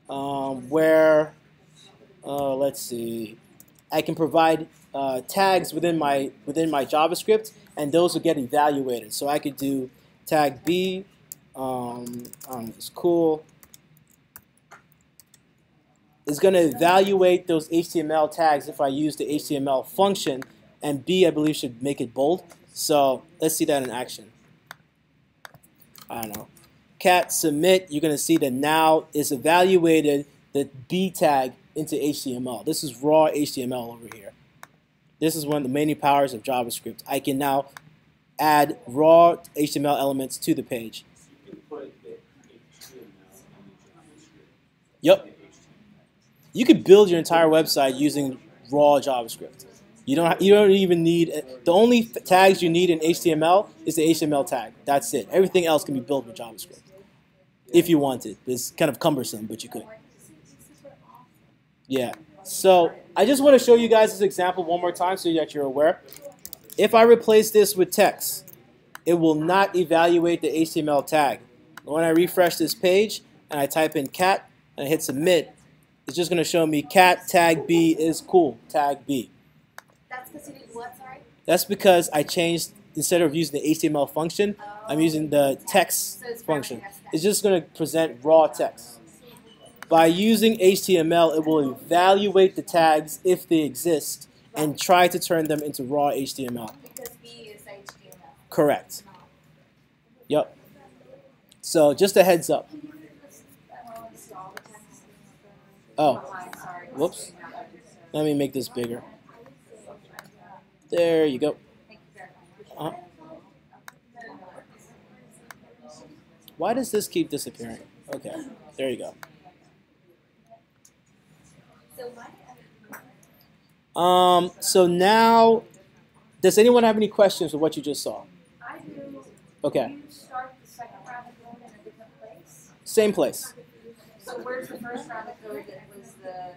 A: where, let's see, I can provide tags within my JavaScript, and those will get evaluated. So I could do tag B, it's cool. It's going to evaluate those HTML tags if I use the HTML function, and B, I believe, should make it bold. So let's see that in action. I don't know. Cat submit, you're going to see that now it's evaluated the B tag into HTML. This is raw HTML over here. This is one of the many powers of JavaScript. I can now add raw HTML elements to the page. Yep. You could build your entire website using raw JavaScript. You don't even need, the only tags you need in HTML is the HTML tag. That's it. Everything else can be built with JavaScript if you wanted. It's kind of cumbersome, but you could. Yeah. So I just want to show you guys this example one more time so that you're aware. If I replace this with text, it will not evaluate the HTML tag. When I refresh this page and I type in cat and I hit submit, it's just going to show me cat tag B is cool, tag B.
B: That's because you did what, sorry?
A: That's because I changed, instead of using the HTML function, I'm using the text function. It's just going to present raw text. By using HTML, it will evaluate the tags if they exist and try to turn them into raw HTML.
B: Because B is HTML.
A: Correct. Yep. So just a heads up. Oh, whoops. Let me make this bigger. There you go. Why does this keep disappearing? Okay, there you go. So now, does anyone have any questions with what you just saw?
B: I do.
A: Okay.
B: Do you start the second round of code in a different place?
A: Same place.
B: So where's the first round of code that was the...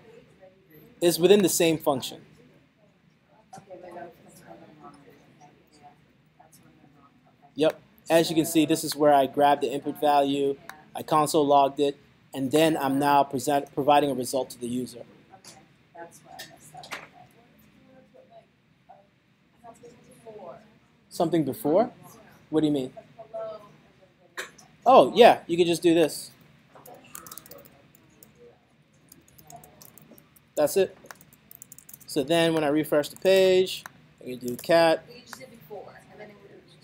A: It's within the same function. Yep. As you can see, this is where I grabbed the input value, I console logged it, and then I'm now providing a result to the user. Something before? What do you mean? Oh, yeah, you could just do this. That's it. So then when I refresh the page, I can do cat.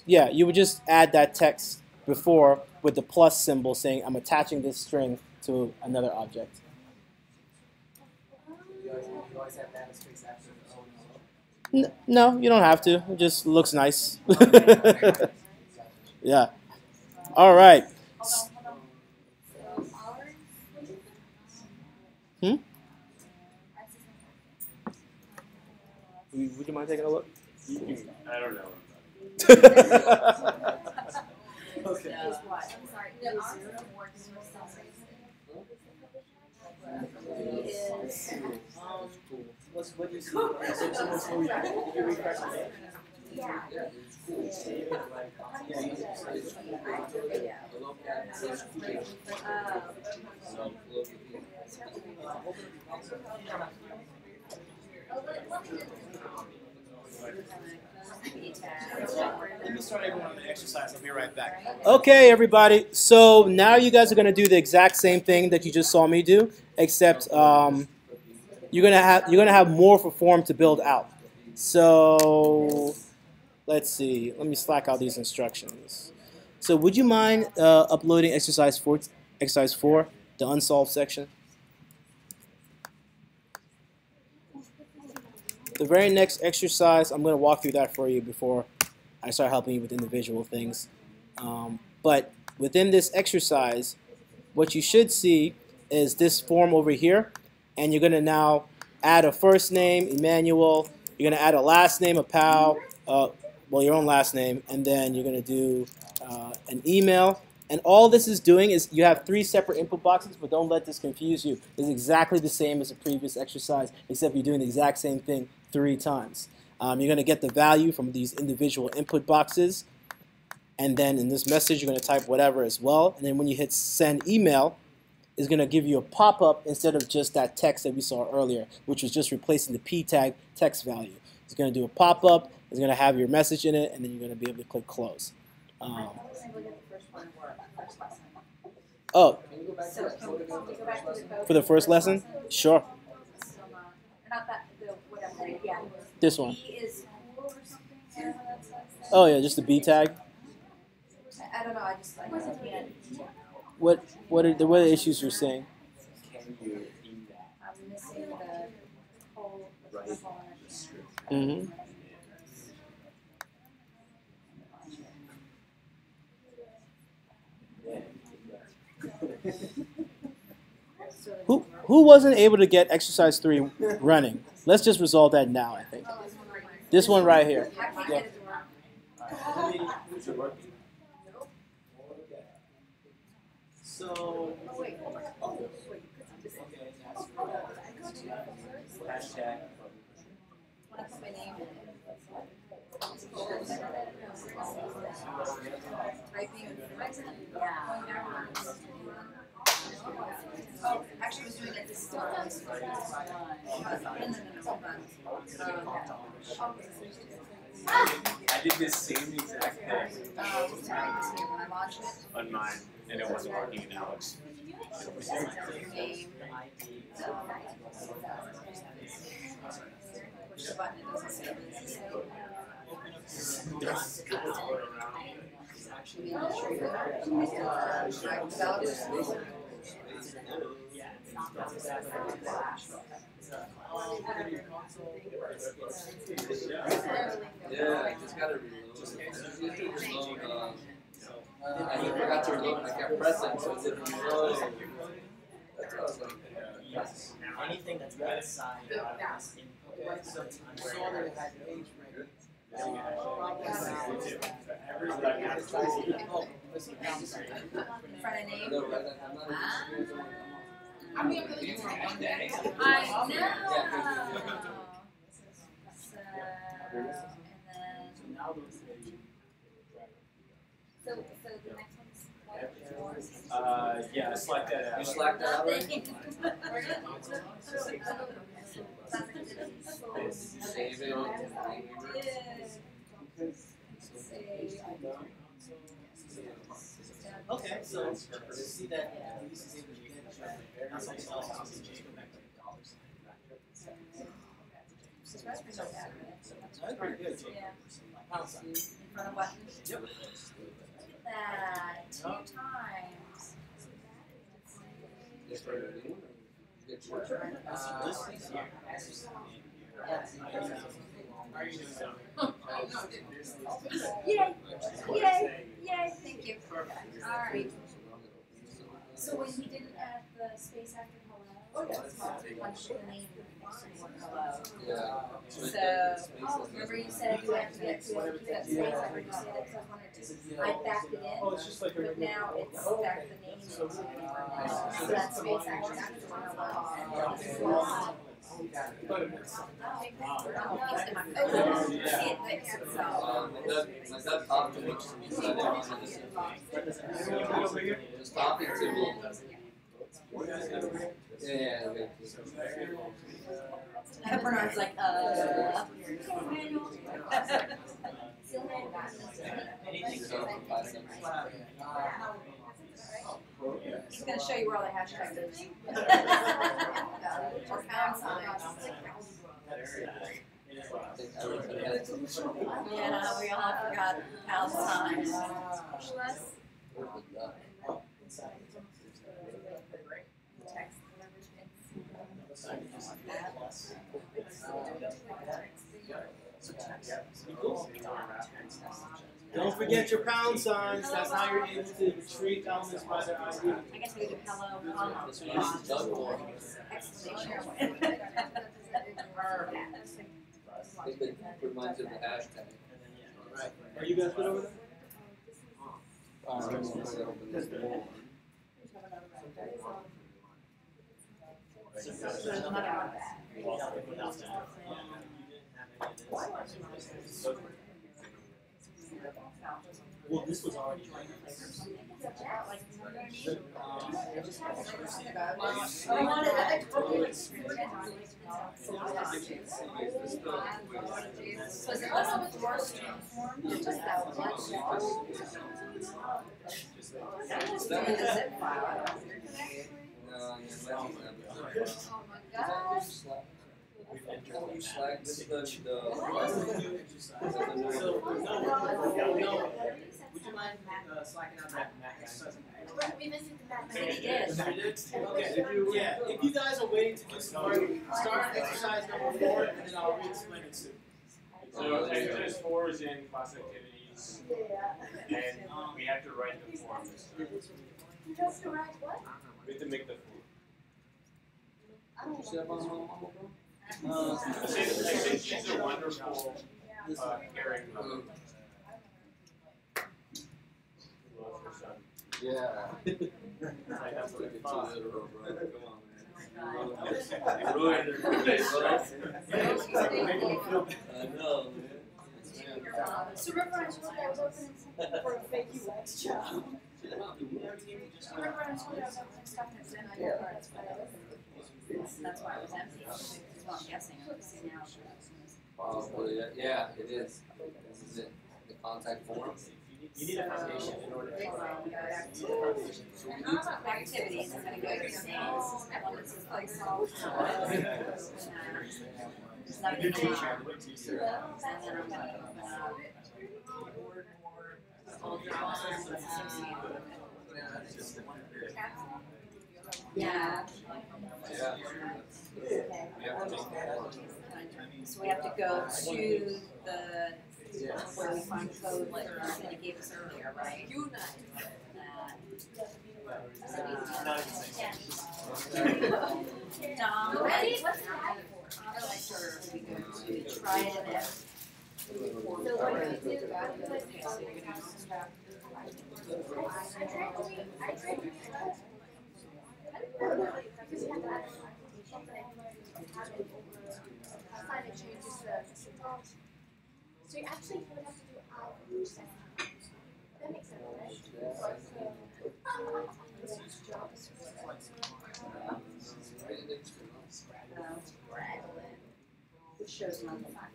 A: Yeah, you would just add that text before with the plus symbol saying I'm attaching this string to another object. No, you don't have to. It just looks nice. Yeah. All right. Would you mind taking a look?
G: I don't know.
B: Okay. I'm sorry. The arms works for some reason.
C: What do you see? You refresh it. Let me start everyone on the exercise. I'll be right back.
A: Okay, everybody. So now you guys are going to do the exact same thing that you just saw me do, except you're gonna have more for form to build out. So let's see. Let me slack out these instructions. So would you mind uploading exercise 4, the unsolved section? the very next exercise, I'm going to walk through that for you before I start helping you with individual things. But within this exercise, what you should see is this form over here, and you're going to now add a first name, Emmanuel. You're going to add a last name, Apau, well, your own last name, and then you're going to do an email. And all this is doing is you have 3 separate input boxes, but don't let this confuse you. It's exactly the same as the previous exercise, except you're doing the exact same thing 3 times. You're going to get the value from these individual input boxes. And then in this message, you're going to type whatever as well. And then when you hit send email, it's going to give you a pop-up instead of just that text that we saw earlier, which was just replacing the p tag text value. It's going to do a pop-up. It's going to have your message in it, and then you're going to be able to click close. Oh, for the first lesson? Sure. This one. Oh yeah, just the B tag.
B: I don't know. I just can't.
A: What are the issues you're seeing?
B: I'm missing the whole.
A: Mm-hmm. Who wasn't able to get exercise 3 running? Let's just resolve that now, I think. This one right here. Yeah.
C: So, hashtag.
B: Oh, actually, I was doing it. This is no.
I: I did this same exact thing
B: When I launched it.
I: on mine, and it wasn't working in Alex.
B: Name. Push the button. It doesn't say this.
D: Yeah, I just got to reload. I forgot to reload and I kept pressing, so it didn't reload. That's what I was like,
J: Yes. Anything that's outside of this input. So I saw that it had age ready.
B: Front of name.
D: No, right, I'm not
B: I know. So the next one's
I: Yeah, select that out.
D: You slacked that out, right? Save it.
J: Okay, so to see that Luis is able to get not something else, obviously just go back to the dollars. That's pretty good.
B: Yeah.
J: Pound sign.
B: In front of what?
J: Yep.
B: That 2 times.
D: Just for the new.
J: This is here.
B: Yay! Yay! Yay! Thank you. All right. So when we didn't add the space after hello, punch the name hello.
D: Yeah.
B: So remember you said you have to get to that space after you say that plus 1 or 2. I backed it in, but now it's back the name. So that space actually after hello.
D: My dad talked to me, just talking to me. Yeah,
B: Bernard's like, He's going to show you where all the hashtags is. Or pound signs. Yeah, we all forgot pound signs. Text.
C: Don't forget your pound signs. That's how you're able to retrieve elements by their ID.
F: I guess we do hello,
D: Put mine to the hashtag.
C: Alright. Are you guys good over there? Well, this was already right.
B: So is it less of a drawer form or just that one? Is it zip file?
D: No,
B: Oh my gosh.
D: Slack, this is the
C: Would you mind slacking out that Mac exercise?
B: We visited the back.
F: We did.
C: Okay, if you guys are waiting to do some work, start exercise number 4 and then I'll re-explain it soon.
I: So exercise 4 is in class activities, and we have to write the form this time.
B: You have to write what?
I: We have to make the form. I think she's a wonderful caring mother. Love her son.
D: yeah.
I: Like, that's what it's
D: Come
I: fun.
D: on, man. Ruined it, bro. I know, man.
B: So remember I told you I was opening something for a fake UX job? Remember I told you I was opening stuff and then I realized that I was.
F: That's why it was empty. Well, I'm guessing. I'm see now.
D: Well, yeah, it is. This is it. The contact form.
C: You need a foundation in order to
F: Activities. I'm gonna go to scenes. That one that's like solved. It's not
C: Your
F: gonna
C: teacher.
F: and then I'm gonna open up board more. All drawings associated with it. Yeah.
D: Yeah.
F: So we have to go to the where we find code that you gave us earlier, right? Dom,
B: Ready? What's that?
F: we go to try it and
B: So what do you do about it? I tried to so you actually would have to do our process. That makes sense, right?
F: which shows them on the back.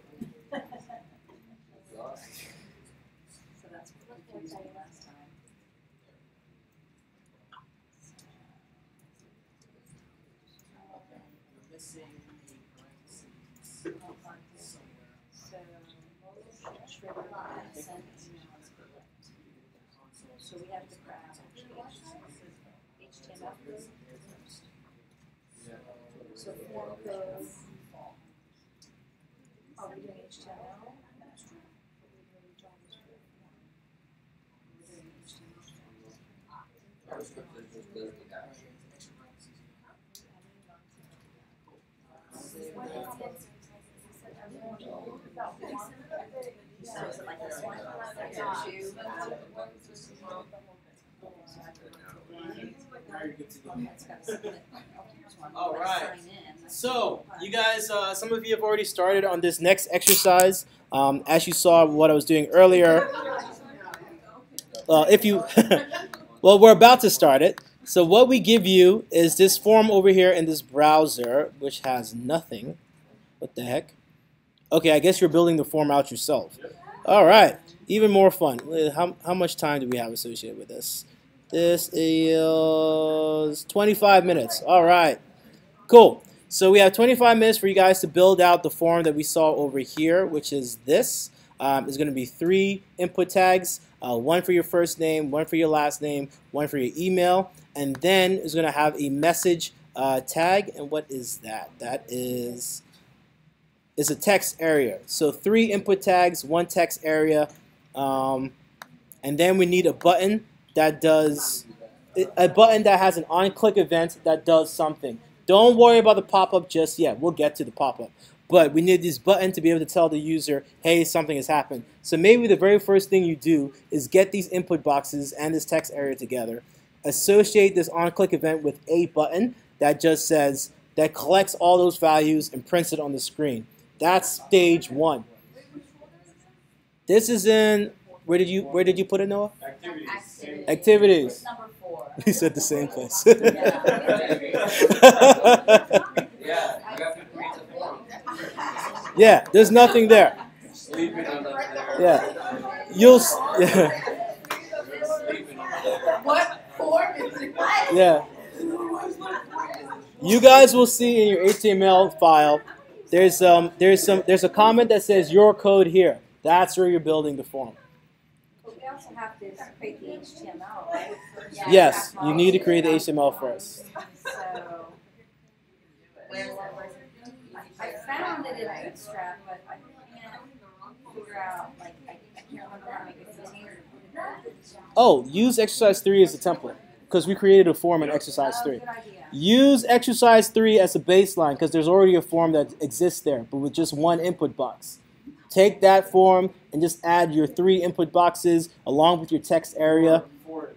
F: So that's what we confused me last time.
C: missing a parentheses somewhere.
F: So, trigger send email is correct. So we have to grab HTML code. So form code. Are we doing HTML? We're doing HTML. So is it like this one?
C: Now you're good to go.
F: It's got a submit.
C: All right.
F: Sign in.
C: So, you guys, some of you have already started on this next exercise. As you saw what I was doing earlier, if you, well, we're about to start it. So what we give you is this form over here in this browser, which has nothing. What the heck? Okay, I guess you're building the form out yourself. All right, even more fun. How much time do we have associated with this? This is 25 minutes. All right, cool. So we have 25 minutes for you guys to build out the form that we saw over here, which is this. It's going to be 3 input tags, one for your first name, one for your last name, one for your email, and then it's going to have a message tag. And what is that? That is a text area. So 3 input tags, 1 text area.
A: And then we need a button that does a button that has an on-click event that does something. Don't worry about the pop-up just yet. We'll get to the pop-up. But we need this button to be able to tell the user, hey, something has happened. So maybe the very first thing you do is get these input boxes and this text area together. Associate this on-click event with a button that just says, that collects all those values and prints it on the screen. That's stage 1. This is in, where did you put it, Noah?
G: Activities.
A: Activities.
F: Number 4.
A: He said the same place. Yeah, there's nothing there.
D: Sleeping on up there.
A: Yeah, you'll. Yeah.
F: What form is it?
A: Yeah. You guys will see in your HTML file. There's a comment that says your code here. That's where you're building the form.
B: But we also have to create the HTML, right?
A: Yes, you need to create the HTML first.
B: So, I found it in Bootstrap, but I can't figure out, like, I can't remember how to make a container to put it in.
A: Oh, use exercise 3 as a template because we created a form in exercise 3.
B: Good idea.
A: Use exercise 3 as a baseline because there's already a form that exists there, but with just one input box. Take that form and just add your 3 input boxes along with your text area.
G: 4 input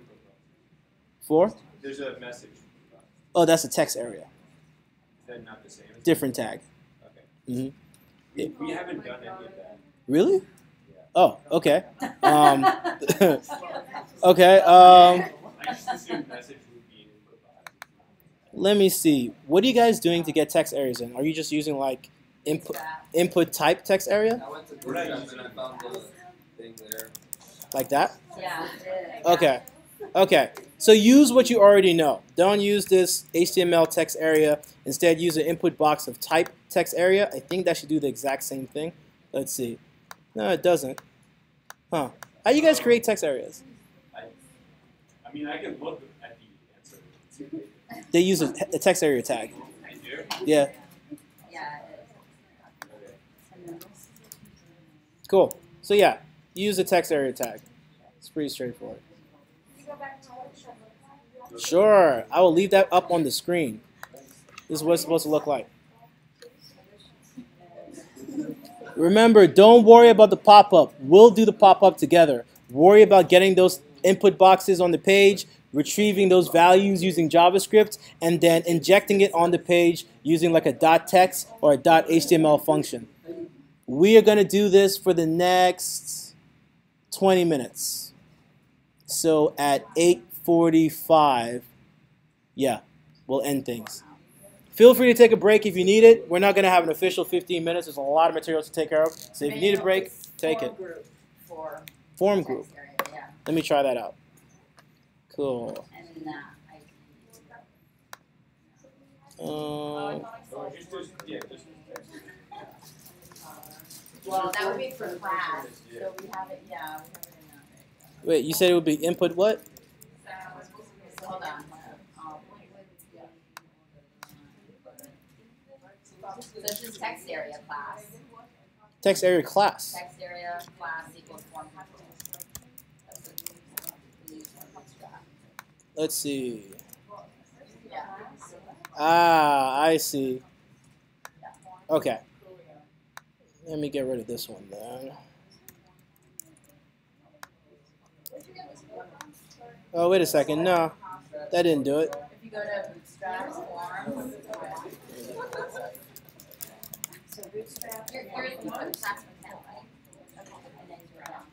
G: boxes.
A: 4?
G: There's a message box.
A: Oh, that's a text area.
G: Is that not the same?
A: Different tag.
G: Okay. We haven't done any of that.
A: Really?
G: Yeah.
A: Oh, okay. Okay.
G: I just assumed message would be an input box.
A: Let me see. What are you guys doing to get text areas in? Are you just using like input type text area?
D: I went to Bootstrap and I found the thing there.
A: Like that?
F: Yeah.
A: Okay. Okay. So use what you already know. Don't use this HTML text area. Instead, use an input box of type text area. I think that should do the exact same thing. Let's see. No, it doesn't. Huh. How do you guys create text areas?
G: I mean, I can look at the answer.
A: They use a text area tag.
G: I do?
A: Yeah.
F: Yeah.
G: Okay.
A: Cool. So yeah, use a text area tag. It's pretty straightforward. Sure. I will leave that up on the screen. This is what it's supposed to look like. Remember, don't worry about the pop-up. We'll do the pop-up together. Worry about getting those input boxes on the page, retrieving those values using JavaScript, and then injecting it on the page using like a .text or a .html function. We are going to do this for the next 20 minutes. So at 8:45, yeah, we'll end things. Feel free to take a break if you need it. We're not going to have an official 15 minutes. There's a lot of materials to take care of. So if you need a break, take it. Form group.
F: Yeah.
A: Let me try that out. Cool.
F: And well, that would be for class. So we have it. Yeah, we have it in that.
A: Wait, you said it would be input what?
F: So hold on. So it's just text area class.
A: Text area class.
F: Text area class equals form template. That's what we use for Bootstrap.
A: Let's see.
F: Yeah.
A: Ah, I see. Okay. Let me get rid of this one then. Oh, wait a second. No, that didn't do it.
F: If you go to Bootstrap form.
B: So Bootstrap.
F: You're the Bootstrap template. Okay. And then you're on.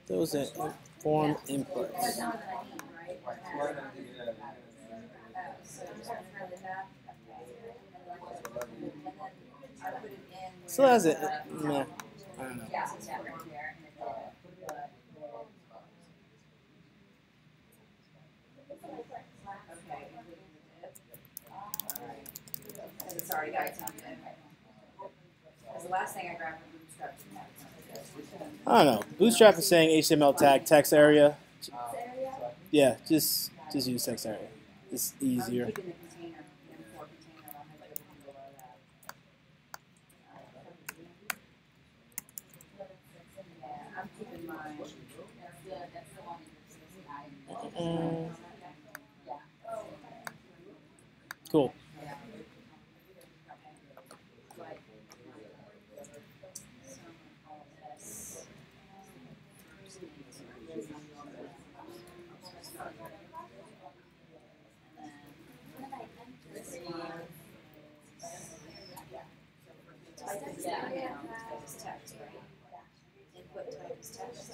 A: Those are form inputs. So that's it. Meh. I don't know.
F: Yeah, so right there.
B: Okay. Sorry, guys. Because the last thing I grabbed from Bootstrap.
A: I don't know. Bootstrap is saying HTML tag text area. Yeah, just use text area. It's easier.
F: I'm keeping the container, the M4 container, I'll have everything below that. Yeah, I'm keeping mine. That's the one that you're yeah.
A: Cool.
F: Input type is text.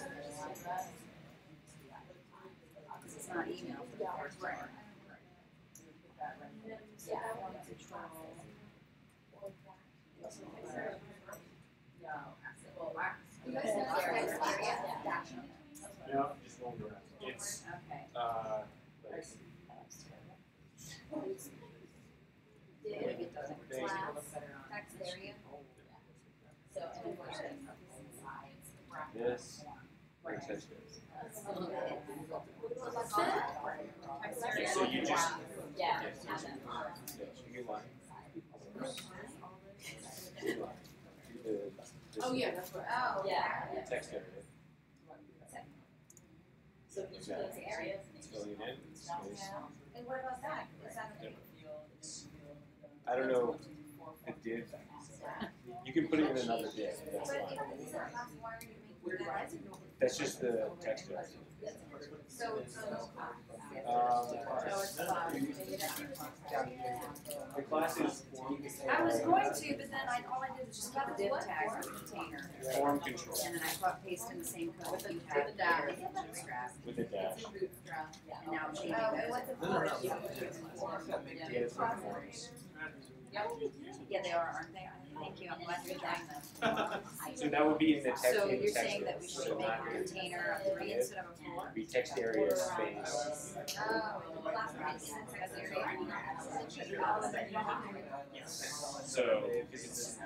F: It's not email for the first part.
I: No, just one word. It's
F: Okay.
I: like
F: Maybe it doesn't look better on.
B: Text area.
F: So, and of course,
I: this. Text so you just
F: yeah.
I: you line.
F: Oh, yeah, that's right.
B: Oh,
F: Yeah.
I: Text area.
F: So each of those areas.
I: Filling it in. Space.
B: And what about that? Is that a
I: I don't know the div. You can put it in another div. That's
B: but
I: fine.
B: if it's not, why are you making that?
I: That's just the text area.
B: So
I: The class is
B: I was going to, but then all I did was just
F: Put
B: got
F: the
B: the
F: div
B: what
F: tags
B: for?
F: in the container.
I: form control
F: And then I paste in the same code that you have here, bootstrap.
I: with a dash.
F: And now I'm changing
B: Oh,
F: those.
B: and what's it for?
I: Div forms.
F: Yeah, they are, aren't they? Thank you, I'm glad you're trying them.
I: So that would be in the text.
F: So
I: in the
F: you're
I: text
F: saying that
I: area.
F: we
I: So
F: should make
I: not
F: a
I: here.
F: container of 3 instead of a 4?
I: Be text area space.
B: Oh, the last one is in text area.
I: So because it's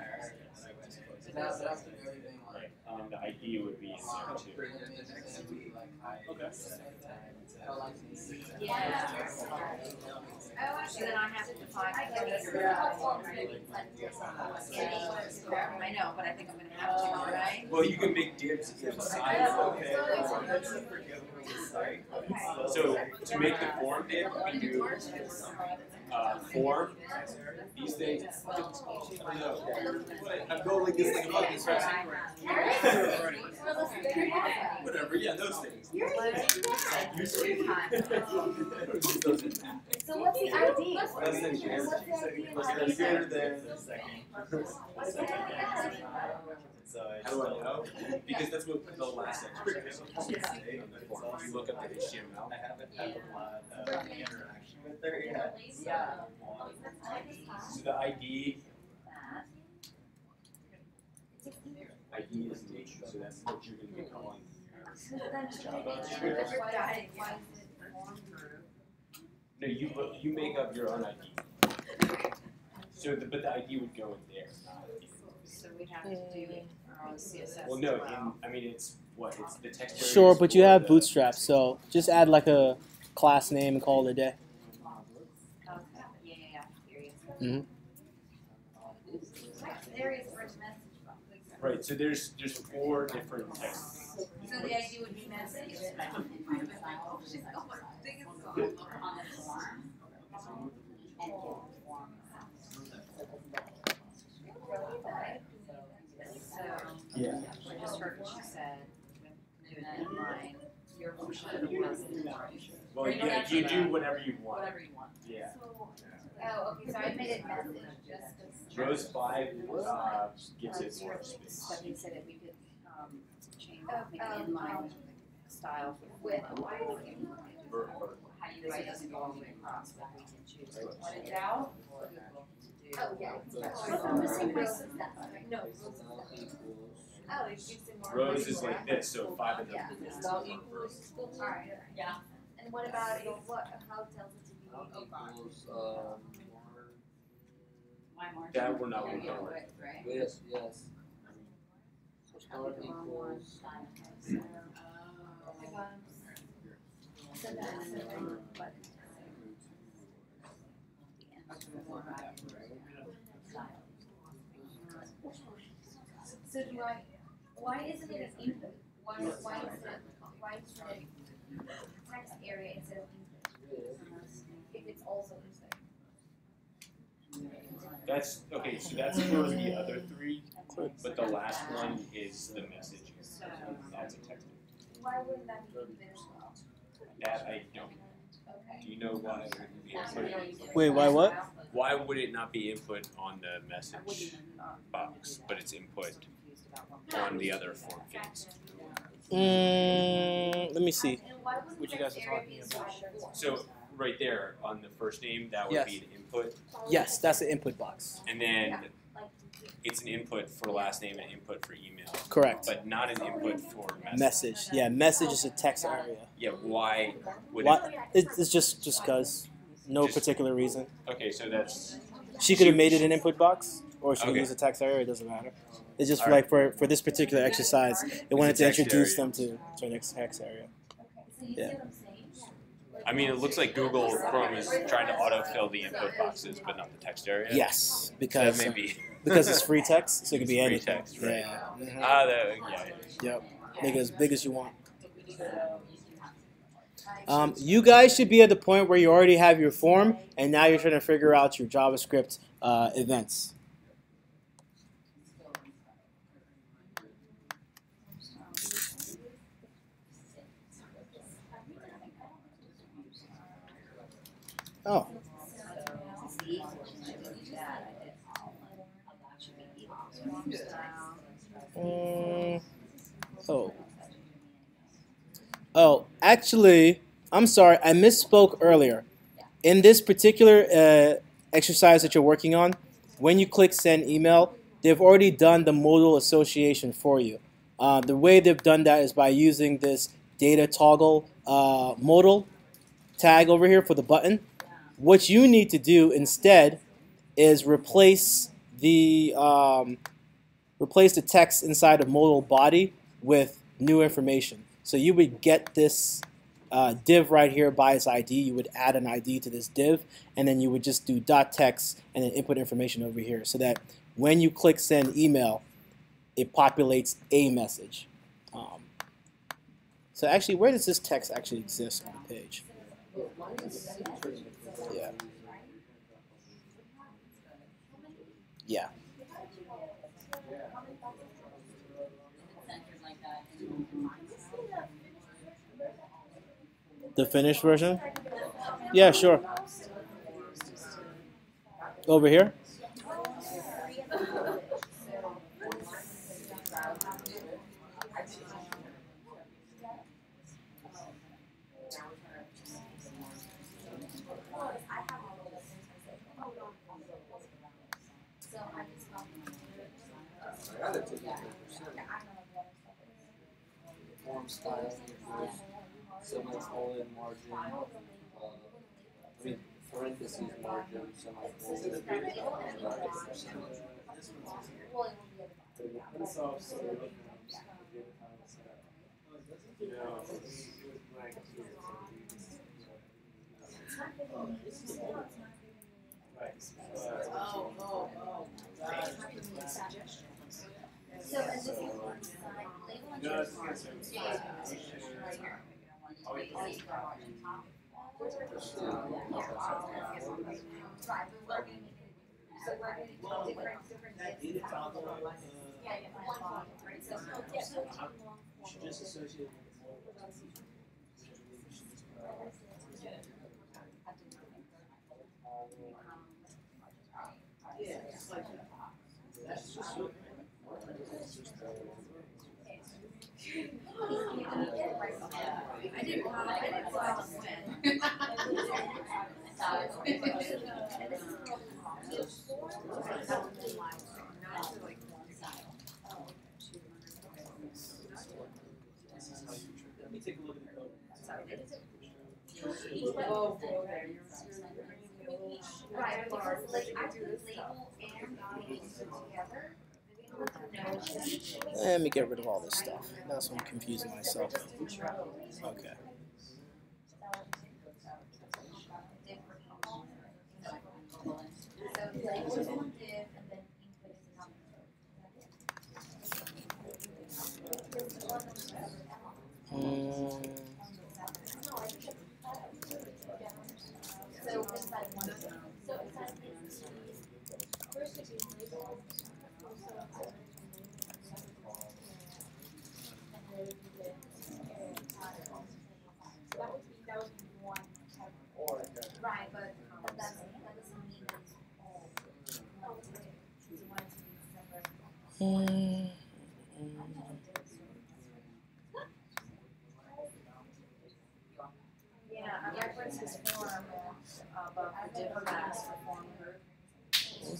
I: right, and the ID would be in there too. Okay.
F: Yeah.
B: Oh, I see.
F: So then I have to define. I know, but I think I'm gonna have to, right?
I: Well, you can make divs inside. So to make the form div, we do form. These things.
C: I'm going like this like a fucking stressing. Whatever, yeah, those things.
B: So what's the ID?
C: Less than greater. Less than greater than. How do I know? Because that's what the last exercise is. You look up the HTML.
H: I haven't had a lot of interaction with her yet.
I: So the ID is nature, so that's what you're going to be calling. No, you make up your own ID. So, but the ID would go in there.
F: So we have to do our own CSS.
I: Well, no, I mean it's what it's the text area.
A: Sure,
I: is
A: but you
I: for
A: have
I: the-
A: Bootstrap, so just add like a class name and call it a day.
F: Okay, yeah. Here you
A: Mm-hmm.
B: Areas for message box.
I: Right. So there's 4 different texts.
B: So the ID would be message. Oh, she's got my biggest song.
F: on the form. And get the form. So,
I: Yeah.
F: I just heard what she said, do an inline, your version of the message.
I: Well, yeah, you do whatever you want.
F: Whatever you want.
I: Yeah.
B: Oh, okay, so I made it message just
I: Rose 5 gives it more space.
F: Stephanie said if we could, change,
B: Oh,
F: make an inline style for
B: with.
F: how you write doesn't go all the way across, but we can choose to
B: Want it down?
F: or to
B: Oh, yeah.
F: do.
B: I'm missing my no. Oh, it's using more.
I: Rose is like this, so 5 of them.
B: Yeah. Alright.
F: Yeah.
B: And what about what? How tells it to be?
F: My margin.
I: That we're not
F: Yeah,
I: working on.
F: right, right.
D: Yes, yes.
F: I put the wrong one. So,
B: So So do I, why isn't it an input? Why is it text area instead of input? If it's also input.
I: That's okay. So that's for the other three, but the last one is the message. That's a text.
B: Why wouldn't that be input as well?
I: That I don't.
B: Okay.
I: Do you know why it wouldn't be input?
A: Wait, why what?
I: Why would it not be input on the message box, but it's input on the other form fields?
A: Let me see.
B: And why wouldn't
A: What you guys are
B: text area
A: talking
B: be
A: about.
B: input?
I: So right there on the first name, that would
A: Yes.
I: be the input,
A: Yes, that's the input box.
I: and then it's an input for last name and input for email,
A: Correct.
I: but not an input for message.
A: Message. Yeah, message is a text area.
I: Yeah, why would
A: What? It's just because. No
I: Just-
A: particular reason.
I: Okay, so that's
A: She could have made it an input box, or she could
I: Okay.
A: use a text area. It doesn't matter. It's just
I: All
A: like for this particular exercise, it wanted to
I: text
A: introduce
I: area.
A: them to an text area.
B: So you
A: Yeah.
B: see what I'm saying?
I: I mean, it looks like Google Chrome is trying to autofill the input boxes, but not the text area.
A: Yes,
I: So that
A: because
I: may be
A: because it's free text, so it could be
I: Free
A: anything.
I: text, right.
A: Yeah. Mhm.
I: yeah.
A: Yep. Make it as big as you want. You guys should be at the point where you already have your form, and now you're trying to figure out your JavaScript events. Oh. Oh. Oh, actually, I'm sorry. I misspoke earlier. In this particular exercise that you're working on, when you click send email, they've already done the modal association for you. The way they've done that is by using this data toggle modal tag over here for the button. What you need to do instead is replace the text inside of modal body with new information. So you would get this div right here by its ID. You would add an ID to this div, and then you would just do .text and then input information over here, so that when you click send email, it populates a message. So actually, where does this text actually exist on the page? Yeah. Yeah. The finished version? Yeah, sure. Over here?
D: Form style, semicolon, margin, parentheses, margin, semicolon,
B: So and this is one side, label and choose margin. Right here. Right, but we're gonna make it, so we're gonna different
C: Data toggle,
B: yeah, one line, right, so, yeah, so long form.
C: should just associate with yeah, it's like that's just so
B: I didn't follow when.
C: let me take a look at the code.
B: Right, because like I could label and together.
A: Let me get rid of all this stuff. That's why I'm confusing myself. Okay.
B: Right, but that doesn't mean that it's all. You want it to be separate. Yeah, I referenced his form about the diplomats reform group. I'm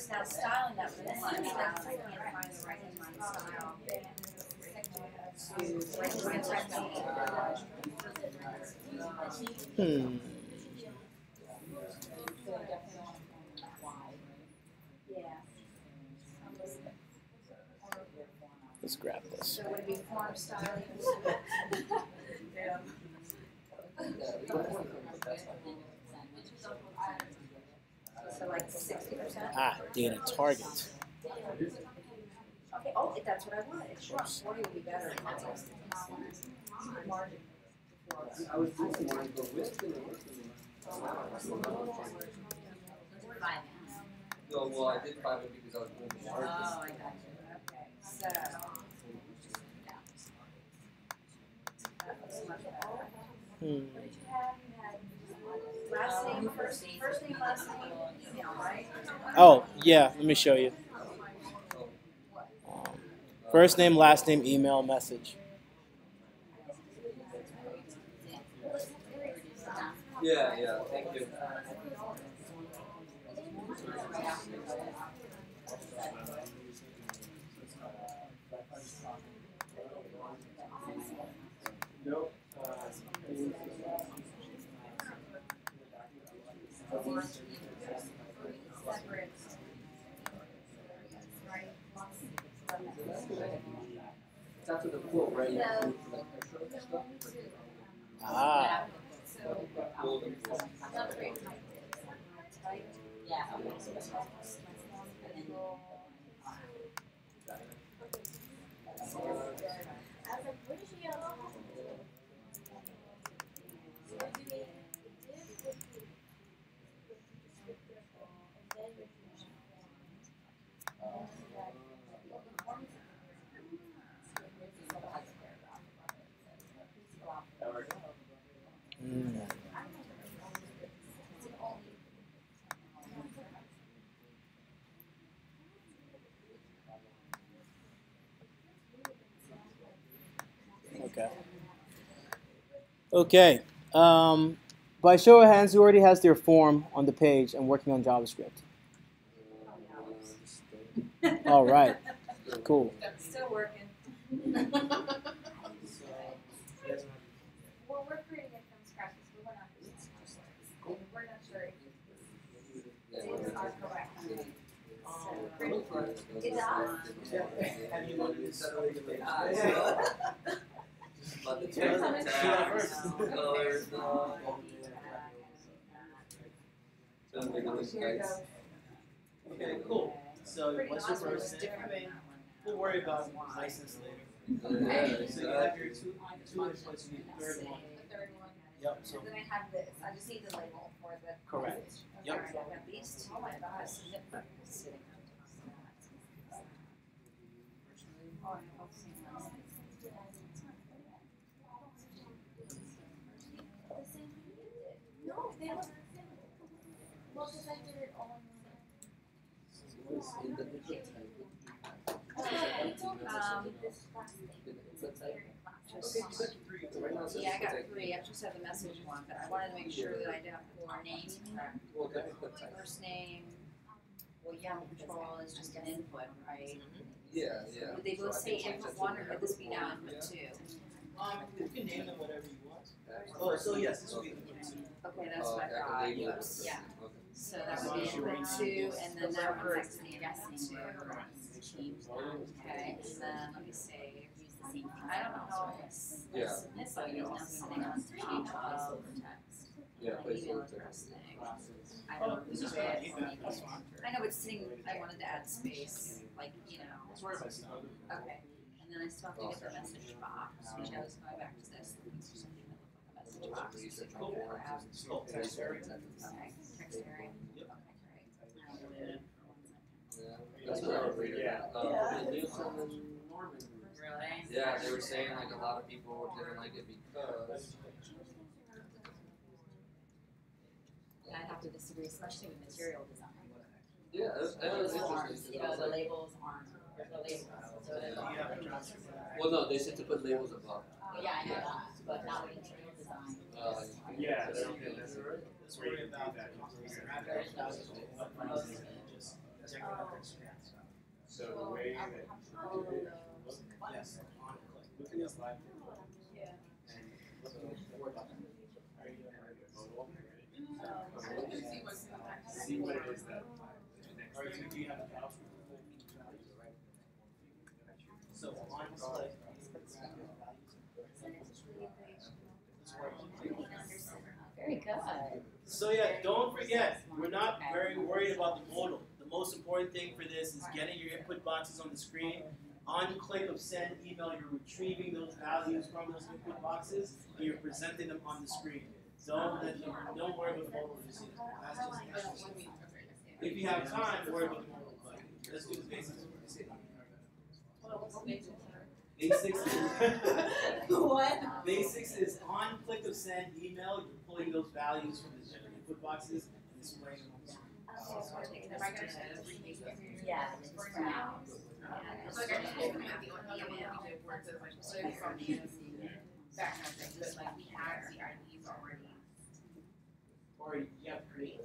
B: now styling that with this one, and I can't find the right style.
A: Let's grab this.
B: So would it be form styling? So like 60%?
A: Ah, data target.
B: Okay, oh, that's what I wanted. It's shrunk. 40 would be better. Margin.
D: I was thinking, but no, well, I did 5 because I was doing the
B: Oh, I got you. Okay. So. That looks much better. What did you have? You had last name, first name, last name, email, right?
A: Oh, yeah, let me show you. First name, last name, email, message.
D: Yeah, thank you.
C: Nope.
D: It's after the quote, right?
A: Ah. Okay. Okay. By show of hands, who already has their form on the page and working on JavaScript? All right. Cool.
B: Still working. Well, we're creating it from scratch, so we're not sure if these are correct. It does.
C: Have you looked at
D: But the terms of tags, colors,
C: Okay, cool. So what's your first name? We'll worry about license later. So you have your two inputs, you need the third one.
B: The third one.
C: Yep, so
B: Then I have this. I just need the label for the.
C: correct.
B: Okay,
C: Yep.
B: I've got these two. Oh my gosh. Sitting on No, they were. Well, because I did it all this last thing. Yeah, I got 3. I just have the message one, but I wanted to make sure that I did have 4 names correct. First name, well, yeah, control is just an input, right?
D: Yeah.
B: Would they both say input 1 or could this be now input 2?
C: You can name them whatever you want. Oh, so yes, this will be input 2.
B: Okay, that's what I thought. Yeah. So that would be input 2, and then that one's the guessing 2. Okay, and then let me see. I don't know how
D: Yeah.
B: this is now sitting on the page of text.
D: Yeah,
F: an
D: place
F: email
D: it there.
F: address thing. I don't know if it's I know it's sitting, I wanted to add space, like, you know. Okay, and then I still have to get the message box, which I was going back to this, looking for something that looked like a message box. Or app. Okay, text area. Okay, great.
D: That's what I was reading.
F: Really?
D: Yeah, they were saying like a lot of people didn't like it because.
F: Yeah, I have to disagree, especially with material design.
D: Yeah, it was interesting.
F: You know, the labels aren't, the labels, so it
D: Well, no, they said to put labels above.
F: yeah, I know that, but not with material design.
I: Yeah, they don't get necessarily.
C: Let's worry about that.
I: So the way that
C: Yes, on click. Look at this live.
I: see what it is that
C: Alright, so do you have the couch? So on click.
F: Very good.
C: So yeah, don't forget, we're not very worried about the modal. The most important thing for this is getting your input boxes on the screen. On click of send email, you're retrieving those values from those input boxes and you're presenting them on the screen. Don't worry about the modal just yet. That's just an extra step. If you have time, worry about the modal. But let's do the basics first. Basics is
F: What?
C: basics is on click of send email, you're pulling those values from the different input boxes and displaying them on the screen.
F: Yeah, just for now.
C: Or you have to create a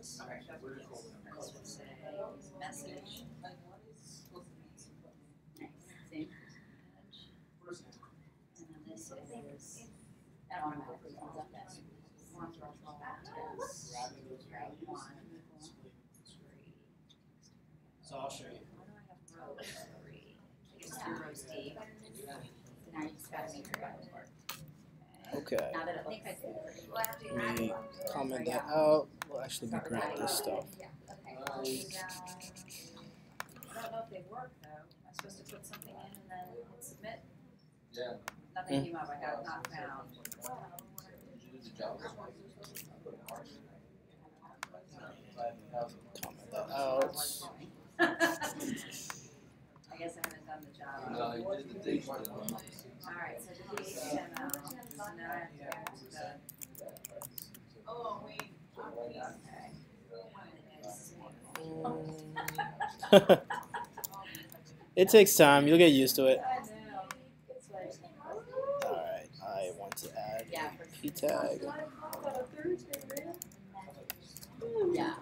F: Message. Same. And then this is, that automatically comes up as one threshold is
C: grabbing those values and then displaying them on the screen. So I'll show you.
F: why do I have rows three? I guess 2 rows deep. So now you just gotta make your rows work.
A: Okay.
F: Now that it looks like
A: Let me comment that out. We'll actually be grab this stuff.
F: I don't know if they work though. I'm supposed to put something in and then hit submit.
D: Yeah.
F: Nothing came up. I got not found.
D: Do the job.
A: Comment that out.
F: I guess I haven't done the job.
D: No, you did the thing.
F: Alright, so the HTML. So now I have to go to the. Oh, wait.
A: It takes time. You'll get used to it.
F: I know. It's like,
A: Alright, I want to add
F: yeah,
A: a p tag.
F: yeah.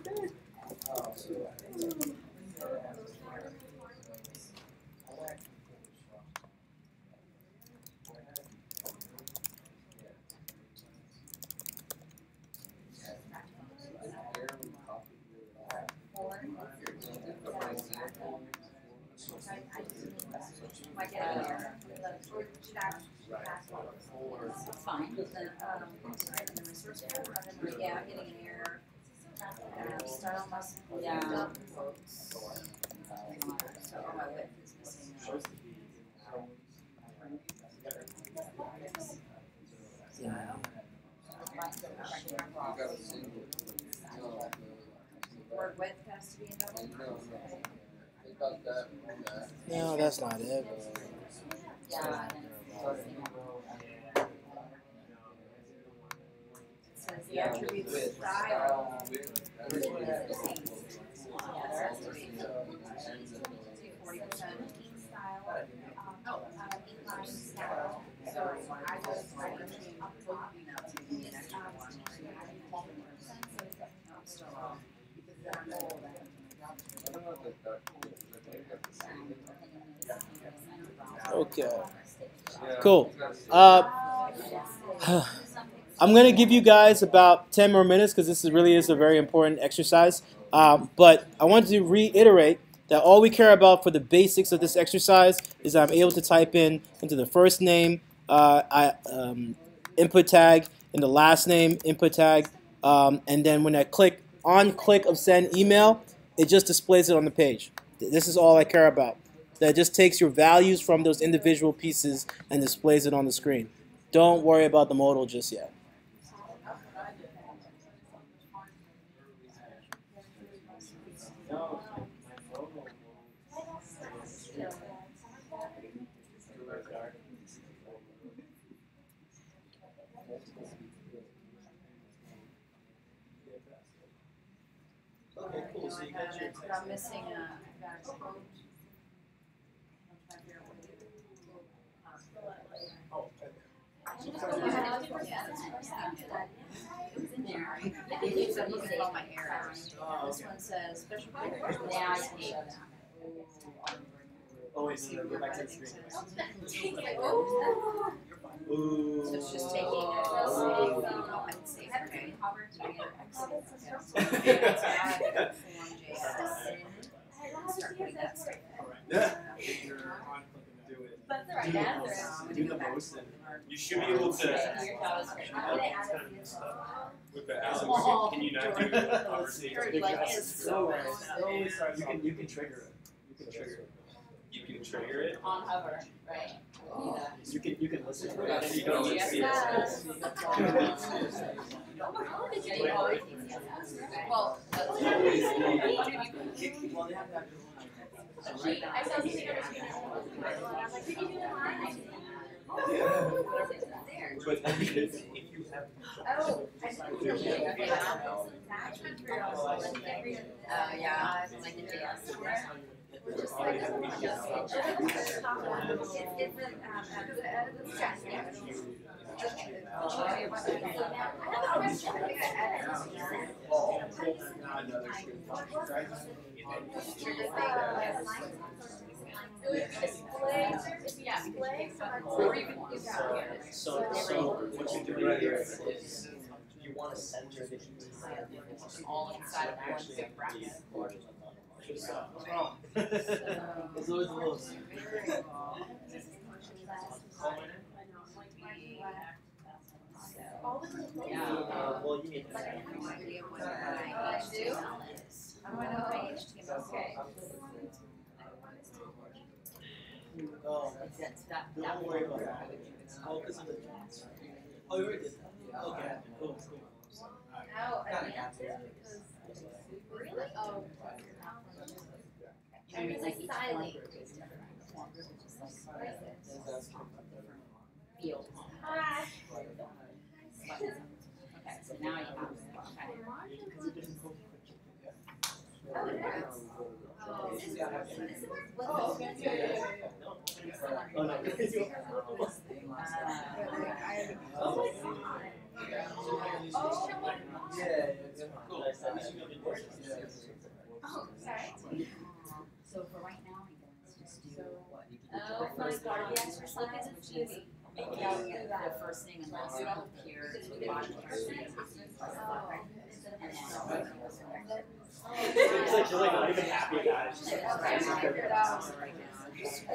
F: It's fine. Yeah, I'm getting an error. Style must, yeah. So all my width is missing now. Word width has to be in double?
A: No, that's not it.
F: Yeah. It says the attribute style. Yeah, there has to be 40%. So I was still wrong.
A: Okay. Cool. I'm going to give you guys about 10 more minutes because this really is a very important exercise. But I wanted to reiterate that all we care about for the basics of this exercise is I'm able to type into the first name input tag, in the last name input tag, And then when I click of send email, it just displays it on the page. This is all I care about. That just takes your values from those individual pieces and displays it on the screen. Don't worry about the modal just yet.
C: Okay, cool. So you got your
F: But I'm missing a quote. It was in there. I'm looking at all my errors. This one says special characters. Yeah, I hate that.
C: Oh, wait, no, go back to the screen.
F: So it's just taking it. Oh, I can see. Okay. Start putting that stuff in.
J: That's the right answer.
C: Do the most.
I: You should be able to. With the Alex, can you not do the conversation?
C: You can trigger it. You can trigger it.
I: You can trigger it.
J: On hover, right.
C: You can listen to it and you don't see it.
F: Well,
J: I saw the sticker. I'm like, did you do the line?
C: But if you have
F: yeah, like the jazz.
C: So what you do here is you want to center the
J: All inside of one big bracket.
C: It's always a little. Well, you need to.
F: How do I know my HTML? Okay.
C: Don't worry about that. Oh, because of the dots. Oh, you already did that. Okay, cool, cool.
B: How advanced? Really? Oh. It's like silent.
J: Field.
B: Hi.
J: Okay, so now you have
B: Oh, it is. This is what
C: Oh, no.
B: Oh, sorry.
J: So for right now, I'm going to just do what you can do.
B: Oh, my God, the exercise is beauty.
J: The first thing and last up here to the bottom here. And then
C: It's like you're like not even happy about it.
B: Okay, I figured it out. Right now, let's get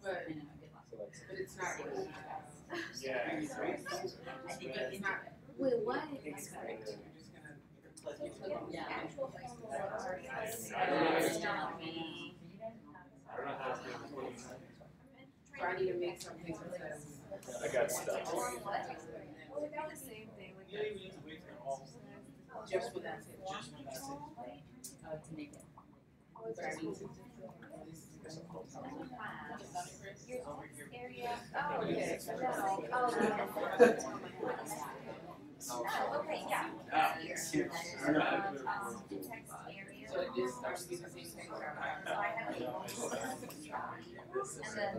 E: But it's not working.
G: Yeah.
J: I think it's not.
B: Wait, what?
J: Yeah.
B: Actual
G: I don't know how to do it.
E: Trying to make something that says.
G: I got stuck.
B: Well, we got the same thing. Like
E: Just for that.
J: To make it.
B: area. Oh, okay. Oh, okay, yeah. Here. Text area.
E: So it is actually the same thing.
B: So I have a and then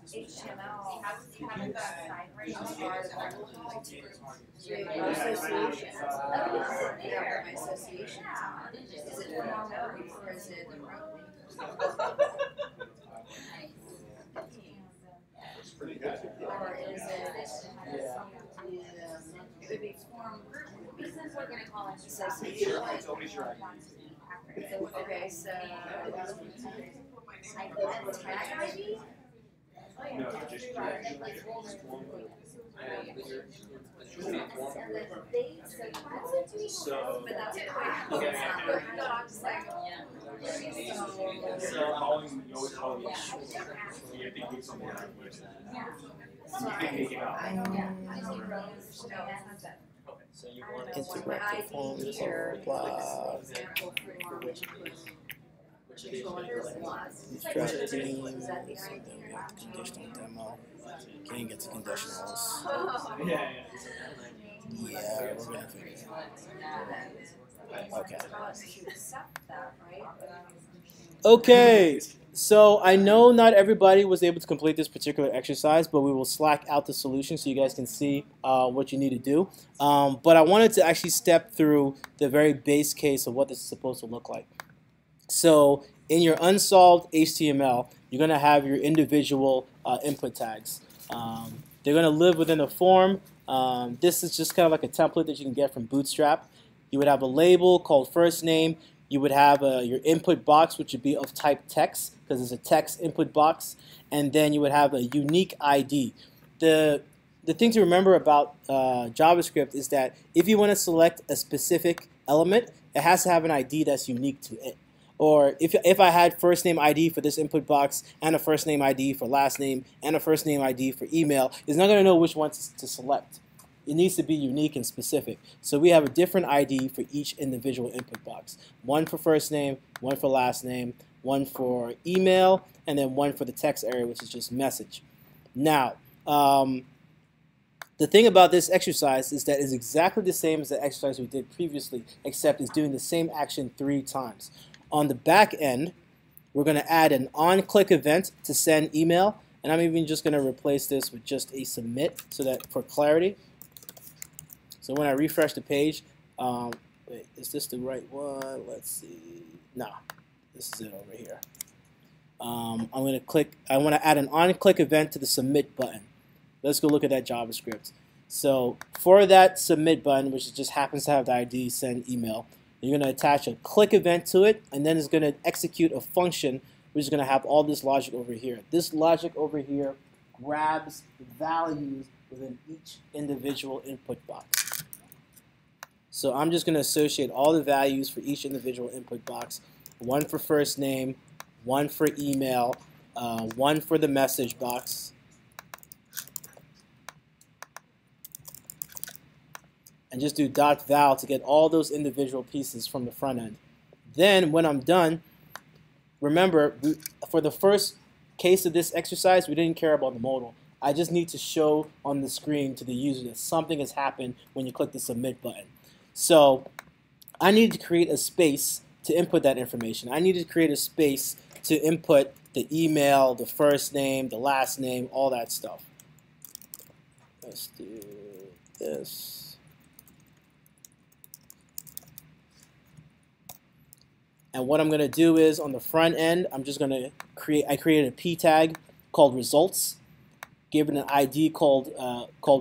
B: HTML. Having that side right association. Yeah, my association. Is it or is it
F: Or is it? It would be form. We're going to call it association. Okay, so tag ID?
I: No, just
F: So, but that's quick. No, I'm just like,
I: so calling, you always call it you have to give someone that question. You can take it out.
J: So you want
A: Interactive forms, blah, Extract team, so then we have conditional demo. Can't get to conditionals.
J: Yeah.
A: Yeah, we're gonna figure it out. Okay. Okay, so I know not everybody was able to complete this particular exercise, but we will Slack out the solution so you guys can see what you need to do. But I wanted to actually step through the very base case of what this is supposed to look like. So in your unsolved HTML, you're going to have your individual input tags. They're going to live within a form. This is just kind of like a template that you can get from Bootstrap. You would have a label called first name. You would have your input box, which would be of type text, because it's a text input box. And then you would have a unique ID. The thing to remember about JavaScript is that if you want to select a specific element, it has to have an ID that's unique to it. Or if I had first name ID for this input box and a first name ID for last name and a first name ID for email, it's not going to know which one to select. It needs to be unique and specific. So we have a different ID for each individual input box. One for first name, one for last name, one for email, and then one for the text area, which is just message. Now, the thing about this exercise is that it's exactly the same as the exercise we did previously, except it's doing the same action 3 times. On the back end, we're going to add an on-click event to send email, and I'm even just going to replace this with just a submit so that for clarity. So when I refresh the page, wait, is this the right one? Let's see. No, this is it over here. I'm going to click. I want to add an on-click event to the submit button. Let's go look at that JavaScript. So for that submit button, which just happens to have the ID send email, you're going to attach a click event to it, and then it's going to execute a function which is going to have all this logic over here. This logic over here grabs values within each individual input box. So I'm just going to associate all the values for each individual input box. One for first name, one for email, one for the message box, and just do .val to get all those individual pieces from the front end. Then when I'm done, remember, for the first case of this exercise, we didn't care about the modal. I just need to show on the screen to the user that something has happened when you click the submit button. So I needed to create a space to input that information. I needed to create a space to input the email, the first name, the last name, all that stuff. Let's do this. And what I'm going to do is on the front end, I'm just going to I created a p tag called results, given an ID called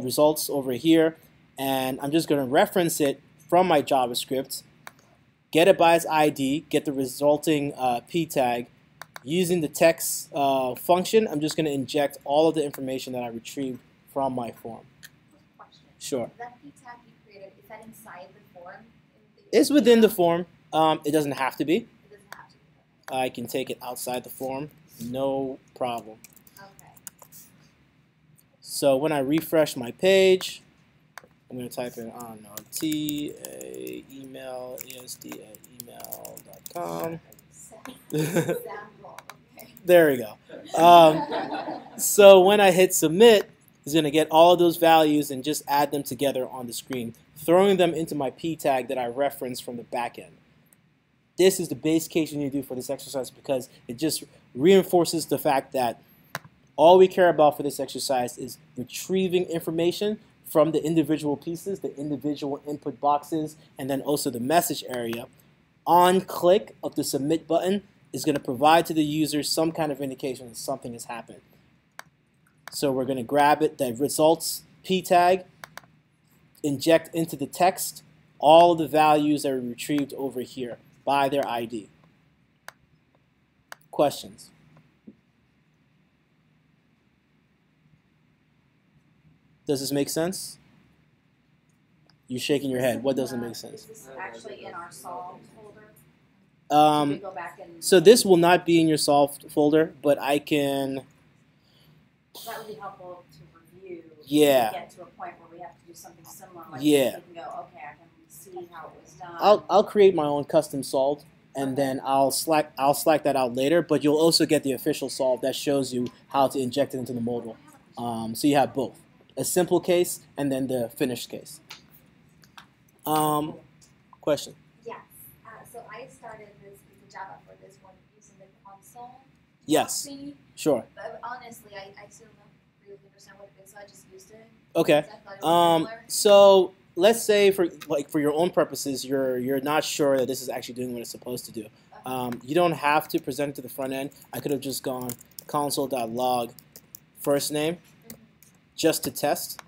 A: results over here, and I'm just going to reference it from my JavaScript, get it by its ID, get the resulting p tag. Using the text function, I'm just going to inject all of the information that I retrieved from my form.
K: Question.
A: Sure.
K: That p tag you created, is that inside the form?
A: It's within the form. It doesn't have to be.
K: It doesn't have to be.
A: I can take it outside the form, no problem.
K: Okay.
A: So when I refresh my page, I'm going to type in, I don't know, email, asd@email.com. There we go. So when I hit submit, it's going to get all of those values and just add them together on the screen, throwing them into my p tag that I referenced from the back end. This is the base case you need to do for this exercise because it just reinforces the fact that all we care about for this exercise is retrieving information from the individual pieces, the individual input boxes, and then also the message area. On click of the submit button, is going to provide to the user some kind of indication that something has happened. So we're going to grab it, that results p tag, inject into the text all of the values that are retrieved over here by their ID. Questions? Does this make sense? You're shaking your head. What doesn't make sense?
F: Is this actually in our solved folder?
A: Um,
F: Should we go back and
A: so this will not be in your solved folder, but I can.
F: that would be helpful to review.
A: Yeah.
F: To get to a point where we have to do something similar. Like
A: Yeah.
F: We can go, okay, I can see how it was done.
A: I'll create my own custom solved, and then I'll slack that out later. But you'll also get the official solve that shows you how to inject it into the modal. So you have both, a simple case and then the finished case. Question?
L: Yes. So I started this with Java for this one using the console.
A: Yes.
L: Thing.
A: Sure.
L: But honestly, I still don't really understand what it is, so I just used it.
A: Okay.
L: So I thought it was similar.
A: So let's say for your own purposes, you're not sure that this is actually doing what it's supposed to do. You don't have to present it to the front end. I could have just gone console.log first name just to test.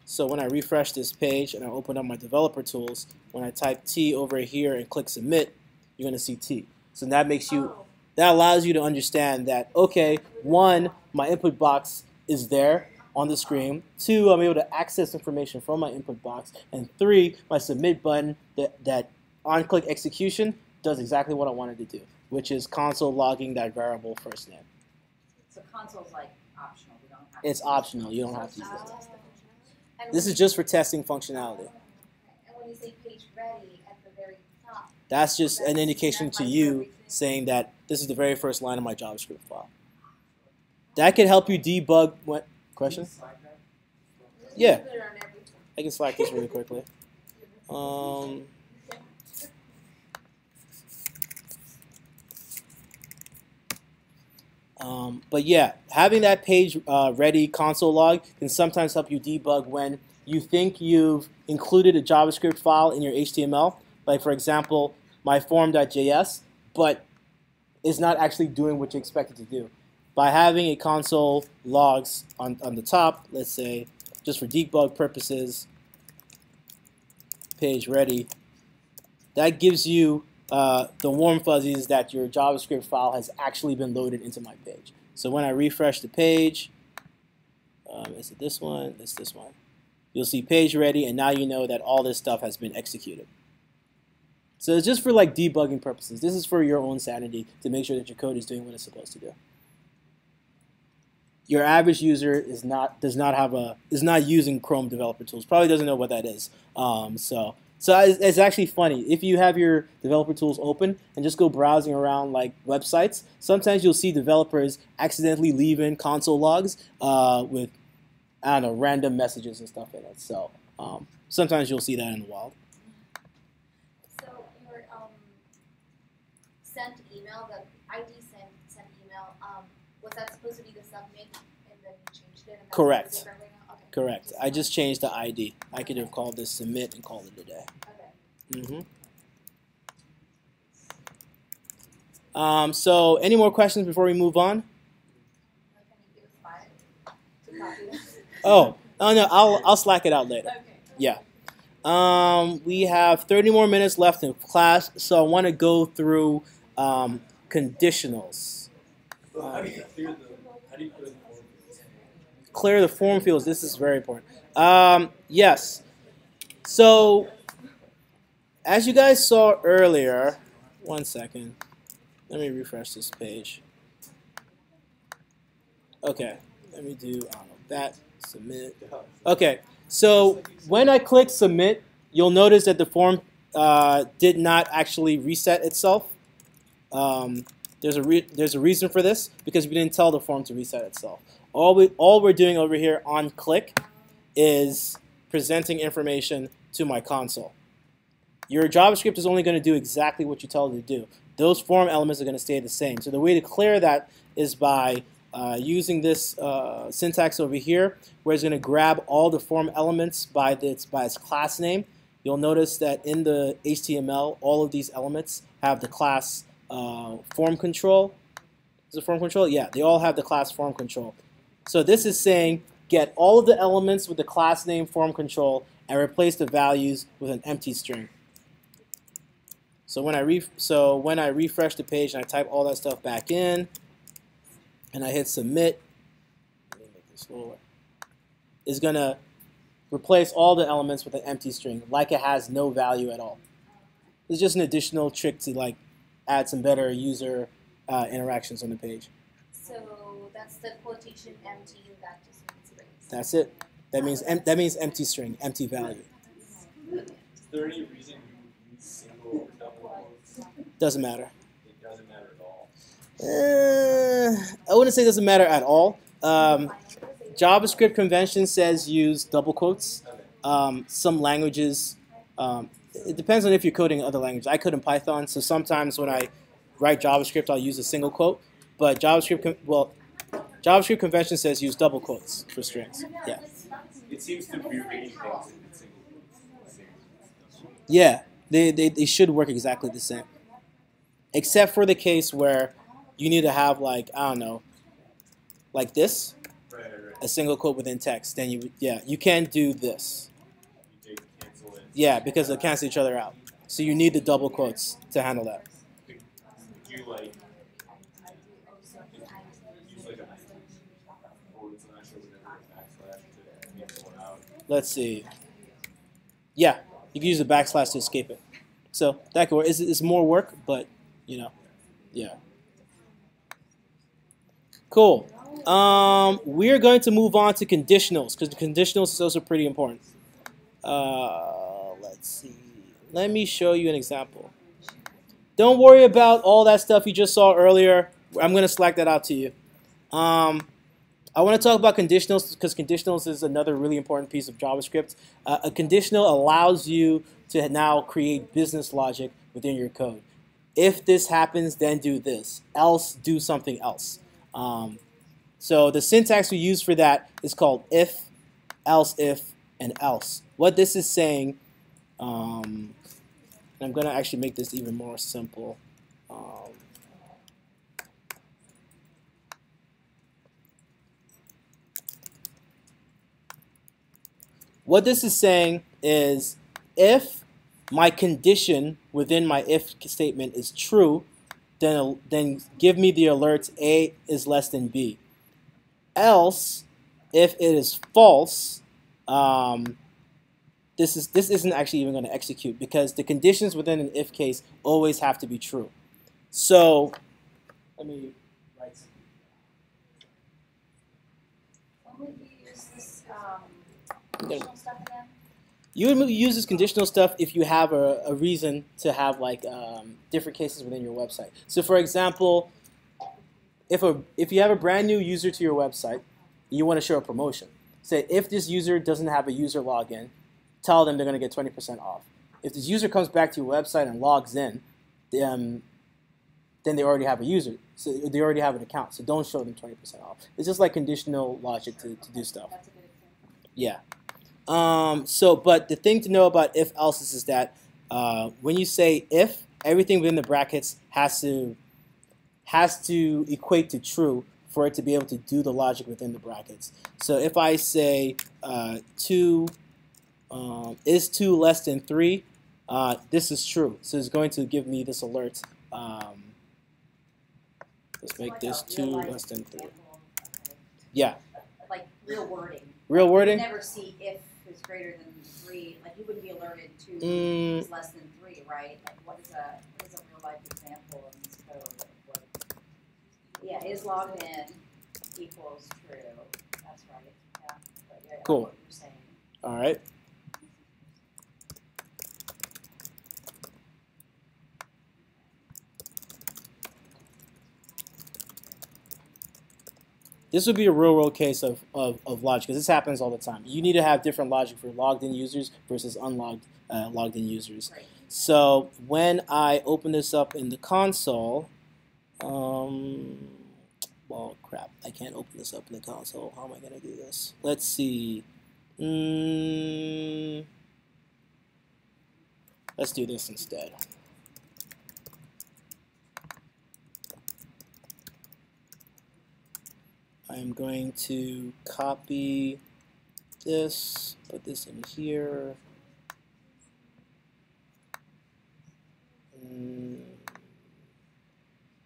A: So when I refresh this page and I open up my developer tools, when I type T over here and click submit, you're going to see T. So that makes you, that allows you to understand that, okay, one, my input box is there on the screen. Two, I'm able to access information from my input box. And three, my submit button, that on-click execution does exactly what I wanted to do, which is console logging that variable first name.
F: So console's like optional. We don't have
A: It's
F: to
A: optional. You don't have to use it.
L: And
A: This is just for testing functionality.
L: And when you say page ready at the very top,
A: That's just an indication to you saying that this is the very first line of my JavaScript file. That could help you debug what question? Yeah.
L: put it on everything.
A: I can Slack this really quickly. But yeah, having that page ready console log can sometimes help you debug when you think you've included a JavaScript file in your HTML. Like for example, my form.js, but it's not actually doing what you expect it to do. By having a console logs on the top, let's say, just for debug purposes, page ready, that gives you the warm fuzzies that your JavaScript file has actually been loaded into my page. So when I refresh the page, is it this one? It's this one. You'll see page ready, and now you know that all this stuff has been executed. So it's just for like debugging purposes. This is for your own sanity to make sure that your code is doing what it's supposed to do. Your average user is not using Chrome developer tools. Probably doesn't know what that is. So it's actually funny. If you have your developer tools open and just go browsing around like websites, sometimes you'll see developers accidentally leave in console logs with, I don't know, random messages and stuff in it. So sometimes you'll see that in the wild.
L: So your sent email, the ID sent email, was that supposed to be the submit and then you changed it? And that's
A: Correct.
L: different right now? Okay.
A: Correct. I just changed the ID. I could have called this submit and called it a day.
L: Okay.
A: So any more questions before we move on?
L: Can you give us 5 to copy this?
A: Oh no, I'll Slack it out later.
L: Okay.
A: Yeah. We have 30 more minutes left in class, so I want to go through conditionals.
G: How do you clear the form?
A: Clear the form fields. This is very important. Yes. So, as you guys saw earlier, one second. Let me refresh this page. Okay. Let me do, I don't know, that, submit. Okay. So, when I click submit, you'll notice that the form did not actually reset itself. There's a reason for this, because we didn't tell the form to reset itself. All we're doing over here on click is presenting information to my console. Your JavaScript is only going to do exactly what you tell it to do. Those form elements are going to stay the same. So the way to clear that is by using this syntax over here, where it's going to grab all the form elements by its class name. You'll notice that in the HTML, all of these elements have the class form control. Is it form control? Yeah, they all have the class form control. So this is saying get all of the elements with the class name form control and replace the values with an empty string. So when I refresh the page and I type all that stuff back in and I hit submit, let me make this slower, it's gonna replace all the elements with an empty string like it has no value at all. It's just an additional trick to like add some better user interactions on the page.
L: So that's the quotation empty, that just means erase.
A: That's it. That means empty string, empty value.
G: Is there any reason you use single or double quotes?
A: Doesn't matter.
G: It doesn't matter at all.
A: I wouldn't say it doesn't matter at all. JavaScript convention says use double quotes. Some languages, it depends on if you're coding other languages. I code in Python, so sometimes when I write JavaScript, I'll use a single quote. But JavaScript convention says use double quotes for strings. Yeah.
G: It seems to be reading things in single quotes.
A: Yeah, they should work exactly the same, except for the case where you need to have like, I don't know, like this,
G: Right.
A: a single quote within text. Then you can't do this.
G: You take cancel it.
A: Yeah, because they'll cancel each other out. So you need the double quotes to handle that.
G: Could you like use like a quotes? I'm not sure whatever backslash to cancel it out.
A: Let's see. Yeah, you can use the backslash to escape it. So that could work. It's more work, but yeah. Cool. We're going to move on to conditionals because the conditionals is also pretty important. Let's see. Let me show you an example. Don't worry about all that stuff you just saw earlier. I'm going to select that out to you. I want to talk about conditionals because conditionals is another really important piece of JavaScript. A conditional allows you to now create business logic within your code. If this happens, then do this. Else, do something else. So the syntax we use for that is called if, else, and else. What this is saying, and I'm going to actually make this even more simple. What this is saying is if my condition within my if statement is true, then give me the alert A is less than B. Else, if it is false, this isn't actually even going to execute because the conditions within an if case always have to be true. So let me write something.
F: When would you use this conditional stuff again?
A: You would use this conditional stuff if you have a reason to have like different cases within your website. So for example, if you have a brand new user to your website, you want to show a promotion. Say if this user doesn't have a user login, tell them they're going to get 20% off. If this user comes back to your website and logs in, then they already have a user. So they already have an account. So don't show them 20% off. It's just like conditional logic to do stuff.
F: That's a good example.
A: Yeah. But the thing to know about if else's is that when you say if, everything within the brackets has to equate to true for it to be able to do the logic within the brackets. So if I say 2 is 2 less than 3, this is true. So it's going to give me this alert. Let's make this 2 less than 3. Yeah.
F: Like real wording.
A: Real wording?
F: You never see if is greater than 3. Like you wouldn't be alerted to is less than 3, right? Like what is a real life example of this code? Like what, yeah, is logged in equals true. That's right. Yeah. But yeah,
A: Cool.
F: What you're saying.
A: All right. This would be a real world case of logic because this happens all the time. You need to have different logic for logged in users versus unlogged logged in users.
F: Right.
A: So when I open this up in the console, well, crap, I can't open this up in the console. How am I going to do this? Let's see. Let's do this instead. I'm going to copy this, put this in here.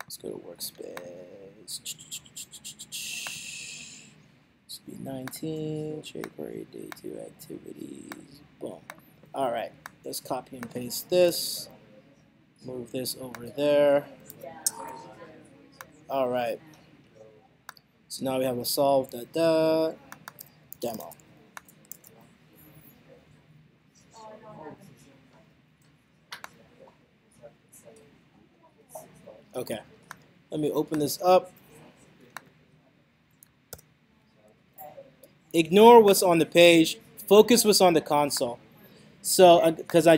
A: Let's go to workspace. This be 19, jQuery day 2 activities. Boom. All right, let's copy and paste this. Move this over there. All right. So now we have a solve demo. Okay. Let me open this up. Ignore what's on the page. Focus what's on the console. So, because I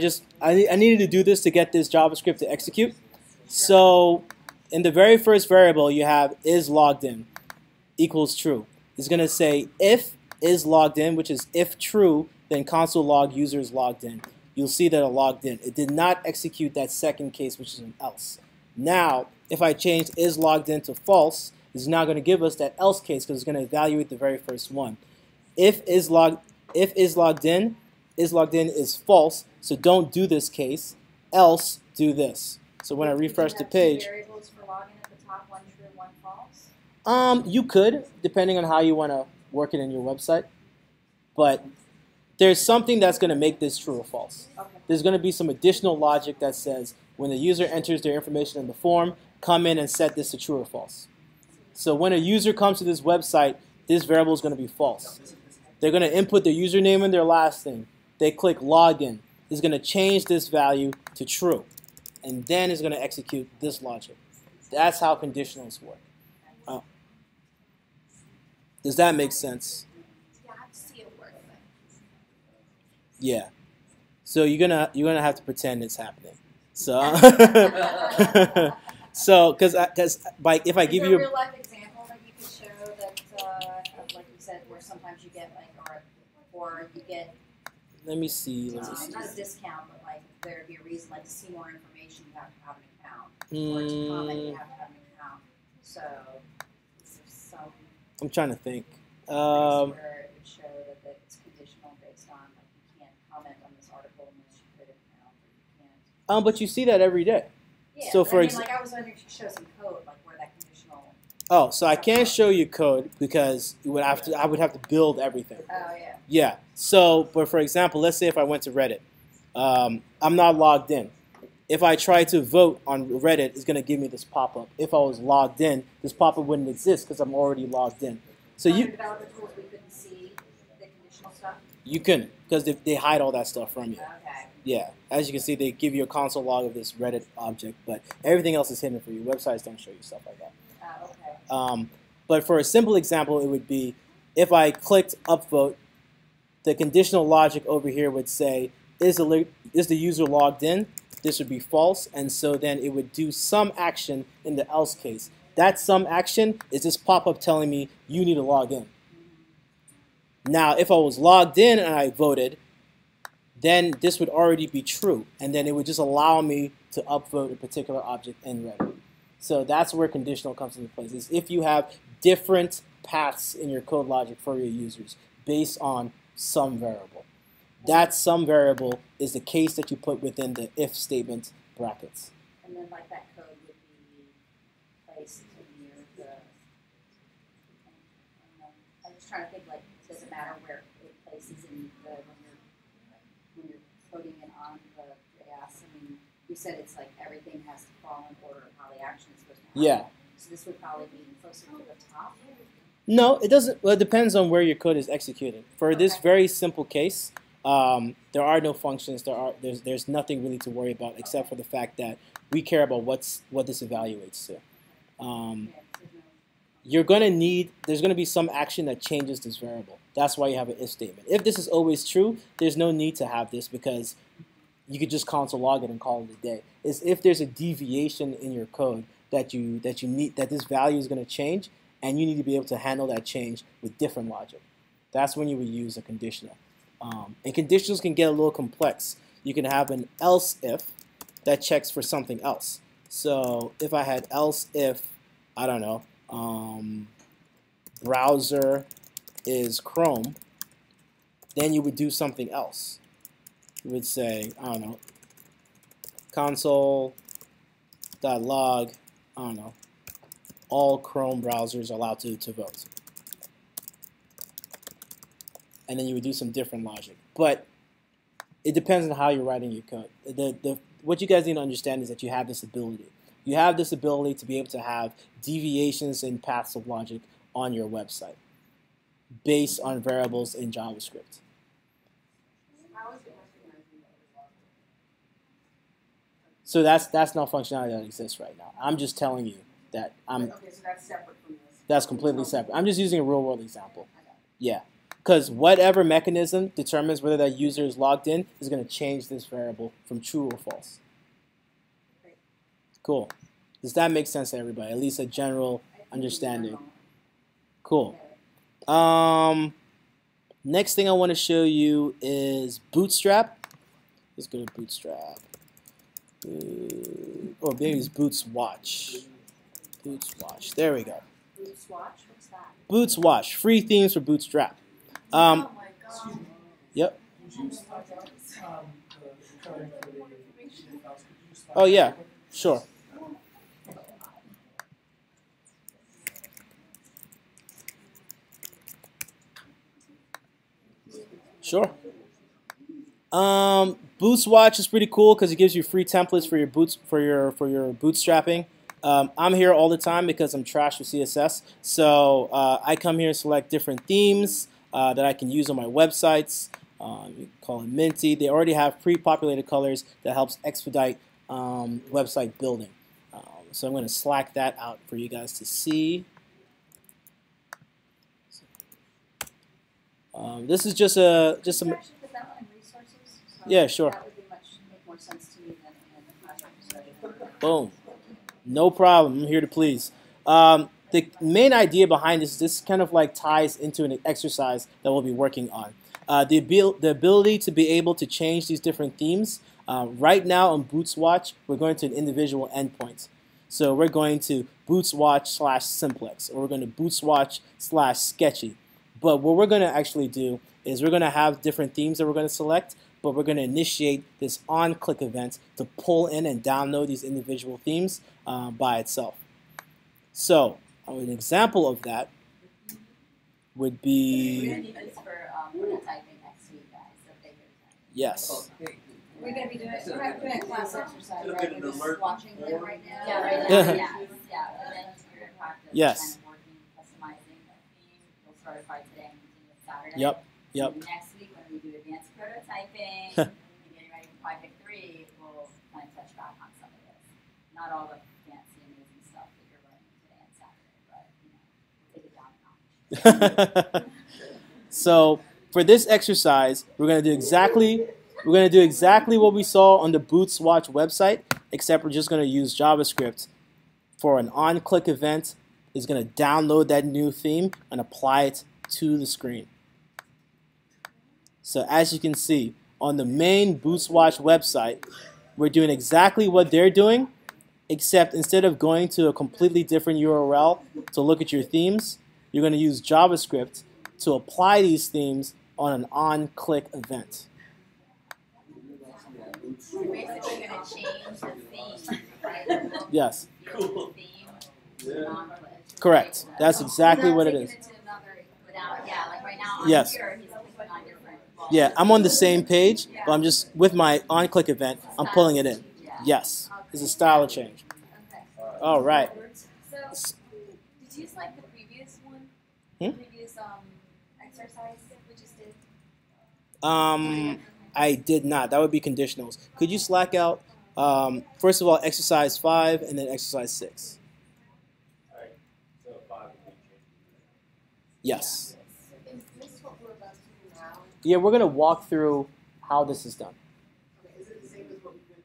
A: needed to do this to get this JavaScript to execute. So, in the very first variable, you have is logged in equals true. It's going to say if is logged in, which is if true, then console log user is logged in. You'll see that it logged in. It did not execute that second case, which is an else. Now, if I change is logged in to false, it's now going to give us that else case because it's going to evaluate the very first one. If is logged in is false, so don't do this case, else do this. So when I refresh the page,
F: variables for login at the top, one true, one false?
A: you could, depending on how you want to work it in your website, but there's something that's going to make this true or false.
F: Okay.
A: There's going to be some additional logic that says when the user enters their information in the form, come in and set this to true or false. So when a user comes to this website, this variable is going to be false. They're going to input their username and their last name. They click login. It's going to change this value to true. And then it's going to execute this logic. That's how conditionals work. Does that make sense?
L: Yeah, I have to see it work.
A: Yeah. So you're gonna have to pretend it's happening. So because if I give you
F: a real life example that you could show that of, like you said, where sometimes you get like or you get
A: let me see.
F: not a discount, but like there'd be a reason like to see more information, you have to have an account, or to comment, you have to have an account. So there's some
A: I'm trying to think.
F: where it would show that it's conditional based on like you can't comment on this article unless you create an account, or you can't.
A: But you see that every day.
F: Yeah,
A: So
F: but
A: for
F: I mean, like I was wondering if you could show some code, like where that conditional.
A: Oh, so I can't show you code because I would have to build everything.
F: Oh yeah.
A: Yeah. So, but for example, let's say if I went to Reddit, I'm not logged in. If I try to vote on Reddit, it's going to give me this pop-up. If I was logged in, this pop-up wouldn't exist because I'm already logged in. So
F: you developer tools, we couldn't see the conditional stuff.
A: You couldn't because they hide all that stuff from you.
F: Okay.
A: Yeah. As you can see, they give you a console log of this Reddit object, but everything else is hidden for you. Websites don't show you stuff like that.
F: Okay.
A: But for a simple example, it would be if I clicked upvote, the conditional logic over here would say, is the user logged in? This would be false, and so then it would do some action in the else case. That some action is this pop-up telling me you need to log in. Now, if I was logged in and I voted, then this would already be true, and then it would just allow me to upvote a particular object in Reddit. So that's where conditional comes into place, is if you have different paths in your code logic for your users based on some variable. That some variable is the case that you put within the if statement brackets.
F: And then like that code would be placed near the, I'm just trying to think like, does it matter where it places in the, when you're coding it on the JS? I mean, you said it's like everything has to fall in order of how the action is supposed to happen.
A: Yeah.
F: So this would probably be closer to the top?
A: No, it doesn't. Well, it depends on where your code is executed. For this very simple case, there are no functions. There's nothing really to worry about except for the fact that we care about what this evaluates to. You're going to need, there's going to be some action that changes this variable. That's why you have an if statement. If this is always true, there's no need to have this because you could just console log it and call it a day. It's if there's a deviation in your code that this value is going to change, and you need to be able to handle that change with different logic. That's when you would use a conditional. And conditionals can get a little complex. You can have an else if that checks for something else. So if I had else if, I don't know, browser is Chrome, then you would do something else. You would say, I don't know, console.log, I don't know, all Chrome browsers are allowed to vote. And then you would do some different logic. But it depends on how you're writing your code. What you guys need to understand is that you have this ability. You have this ability to be able to have deviations in paths of logic on your website based on variables in JavaScript. So that's not functionality that exists right now. I'm just telling you that
E: Okay, so that's separate from this.
A: that's completely separate. I'm just using a real-world example. Yeah. Because whatever mechanism determines whether that user is logged in is going to change this variable from true or false. Cool. Does that make sense to everybody? At least a general understanding. Cool. Next thing I want to show you is Bootstrap. Let's go to Bootstrap. Or maybe it's Bootswatch. Bootswatch. There we go.
E: Bootswatch? What's that?
A: Bootswatch. Free themes for Bootstrap.
E: Oh my God.
A: Yep. Oh yeah, sure. Sure. Bootswatch is pretty cool because it gives you free templates for your bootstrapping. I'm here all the time because I'm trash with CSS. So I come here and select different themes that I can use on my websites. You call it Minty. They already have pre-populated colors that helps expedite website building. So I'm going to slack that out for you guys to see. This is just a yeah, sure.
F: That would make more sense to me than in the classroom setting.
A: Boom. No problem. I'm here to please. The main idea behind this kind of like ties into an exercise that we'll be working on. The ability to be able to change these different themes. Right now on Bootswatch, we're going to an individual endpoint. So we're going to Bootswatch/simplex, or we're going to Bootswatch/sketchy. But what we're going to actually do is we're going to have different themes that we're going to select, but we're going to initiate this on-click event to pull in and download these individual themes by itself. So an example of that would be...
F: We're going to need this for prototyping next week, guys. So
A: yes.
F: we're going to be doing a class exercise, right? We're just watching them right now.
K: Yeah, right now.
F: Yeah. And then we're going to practice
A: Yes.
F: kind of working, customizing the theme. We'll start it by today and continue with Saturday.
A: Yep.
F: And next week when we do advanced prototyping, and getting ready for Project 3, we'll kind of touch back on some of this. Not all the fancy, amazing stuff that you're learning today and Saturday, but we'll take it down a notch.
A: So for this exercise, we're going to do exactly what we saw on the Bootswatch website, except we're just going to use JavaScript for an on-click event. Is going to download that new theme and apply it to the screen. So as you can see, on the main Bootswatch website, we're doing exactly what they're doing, except instead of going to a completely different URL to look at your themes, you're going to use JavaScript to apply these themes on an on-click event.
F: You're basically going to change the theme, right?
A: Yes.
F: Cool. Theme to non-click.
A: Correct. That's exactly what it is.
F: Yeah, like right now on
A: Yes.
F: here, he's clicking on different.
A: Yeah, I'm on the same page, but I'm just, with my on-click event, I'm pulling it in. Yes. It's a style change. All right.
L: So, did you select the previous one? Previous exercise we just did?
A: I did not. That would be conditionals. Could you slack out, first of all, exercise 5 and then exercise 6? Yes.
E: Is this what we're about to do now?
A: Yeah, we're going to walk through how this is done.
E: Okay, is it the same as what we've been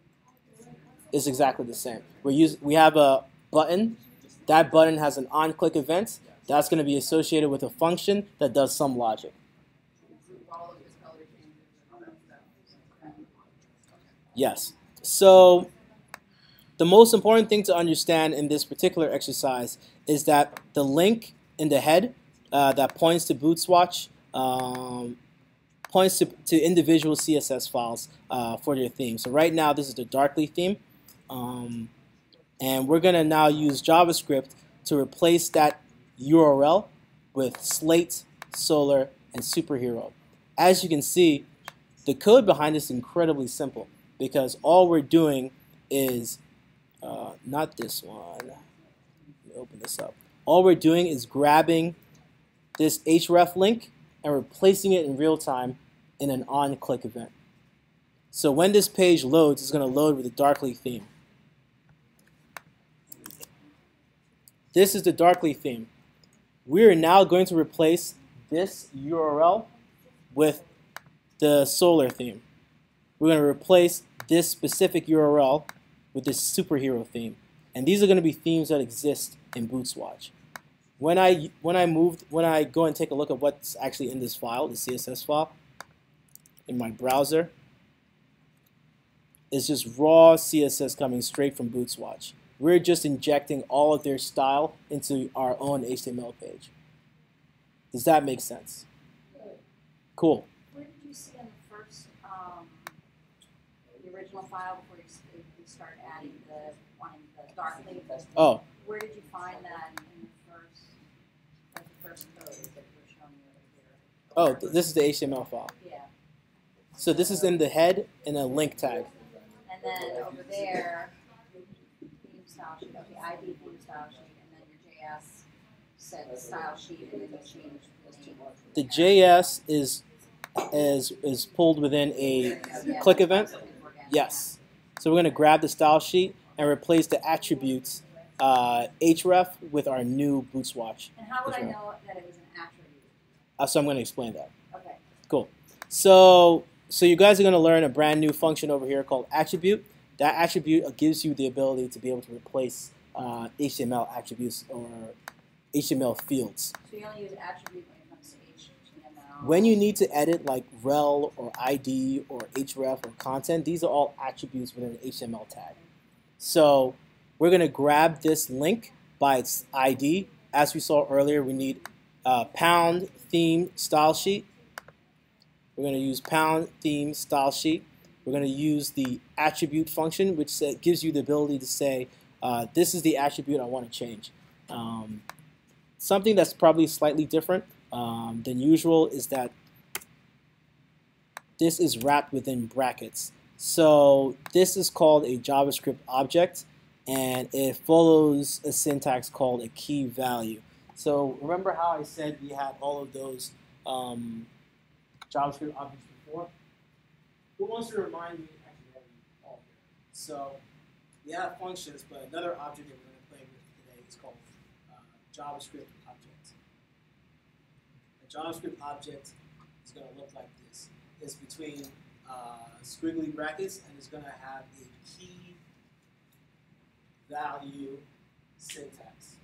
E: doing?
A: It's exactly the same. We have a button. That button has an on-click event. That's going to be associated with a function that does some logic.
E: All of this color changes and all that stuff.
A: Yes. So the most important thing to understand in this particular exercise is that the link in the head that points to BootSwatch, points to individual CSS files for their theme. So right now, this is the Darkly theme. And we're going to now use JavaScript to replace that URL with Slate, Solar, and Superhero. As you can see, the code behind this is incredibly simple because all we're doing is, not this one, let me open this up. All we're doing is grabbing this href link and replacing it in real time in an on-click event. So when this page loads, it's going to load with the Darkly theme. This is the Darkly theme. We are now going to replace this URL with the Solar theme. We're going to replace this specific URL with this Superhero theme. And these are going to be themes that exist in BootSwatch. When I go and take a look at what's actually in this file, the CSS file, in my browser, it's just raw CSS coming straight from BootSwatch. We're just injecting all of their style into our own HTML page. Does that make sense? Cool.
F: Where did you see in the first, the original file before you start adding the Darkly?
A: Oh.
F: Where did you find that in the first code that we're showing you over here?
A: Oh, this is the HTML file.
F: Yeah.
A: So this is in the head and a link tag.
F: And then over there, theme style sheet. Okay, ID theme style sheet, and then your JS set style sheet, and then you change the name.
A: The JS is pulled within a click event. Yes. So we're going to grab the style sheet and replace the attributes href with our new BootSwatch.
F: And how would I know that it was an attribute?
A: So I'm going to explain that.
F: Okay.
A: Cool. So you guys are going to learn a brand new function over here called attribute. That attribute gives you the ability to be able to replace HTML attributes or HTML fields.
F: So you only use attribute when it comes to HTML?
A: When you need to edit like rel or ID or href or content, these are all attributes within an HTML tag. So we're going to grab this link by its ID. As we saw earlier, we need pound theme style sheet. We're going to use pound theme style sheet. We're going to use the attribute function, which gives you the ability to say, this is the attribute I want to change. Something that's probably slightly different than usual is that this is wrapped within brackets. So this is called a JavaScript object, and it follows a syntax called a key value. So remember how I said we had all of those JavaScript objects before? Who wants to remind me? Actually, all here. So we have functions, but another object that we're going to play with today is called JavaScript object. A JavaScript object is going to look like this. It's between squiggly brackets, and it's going to have a key value syntax.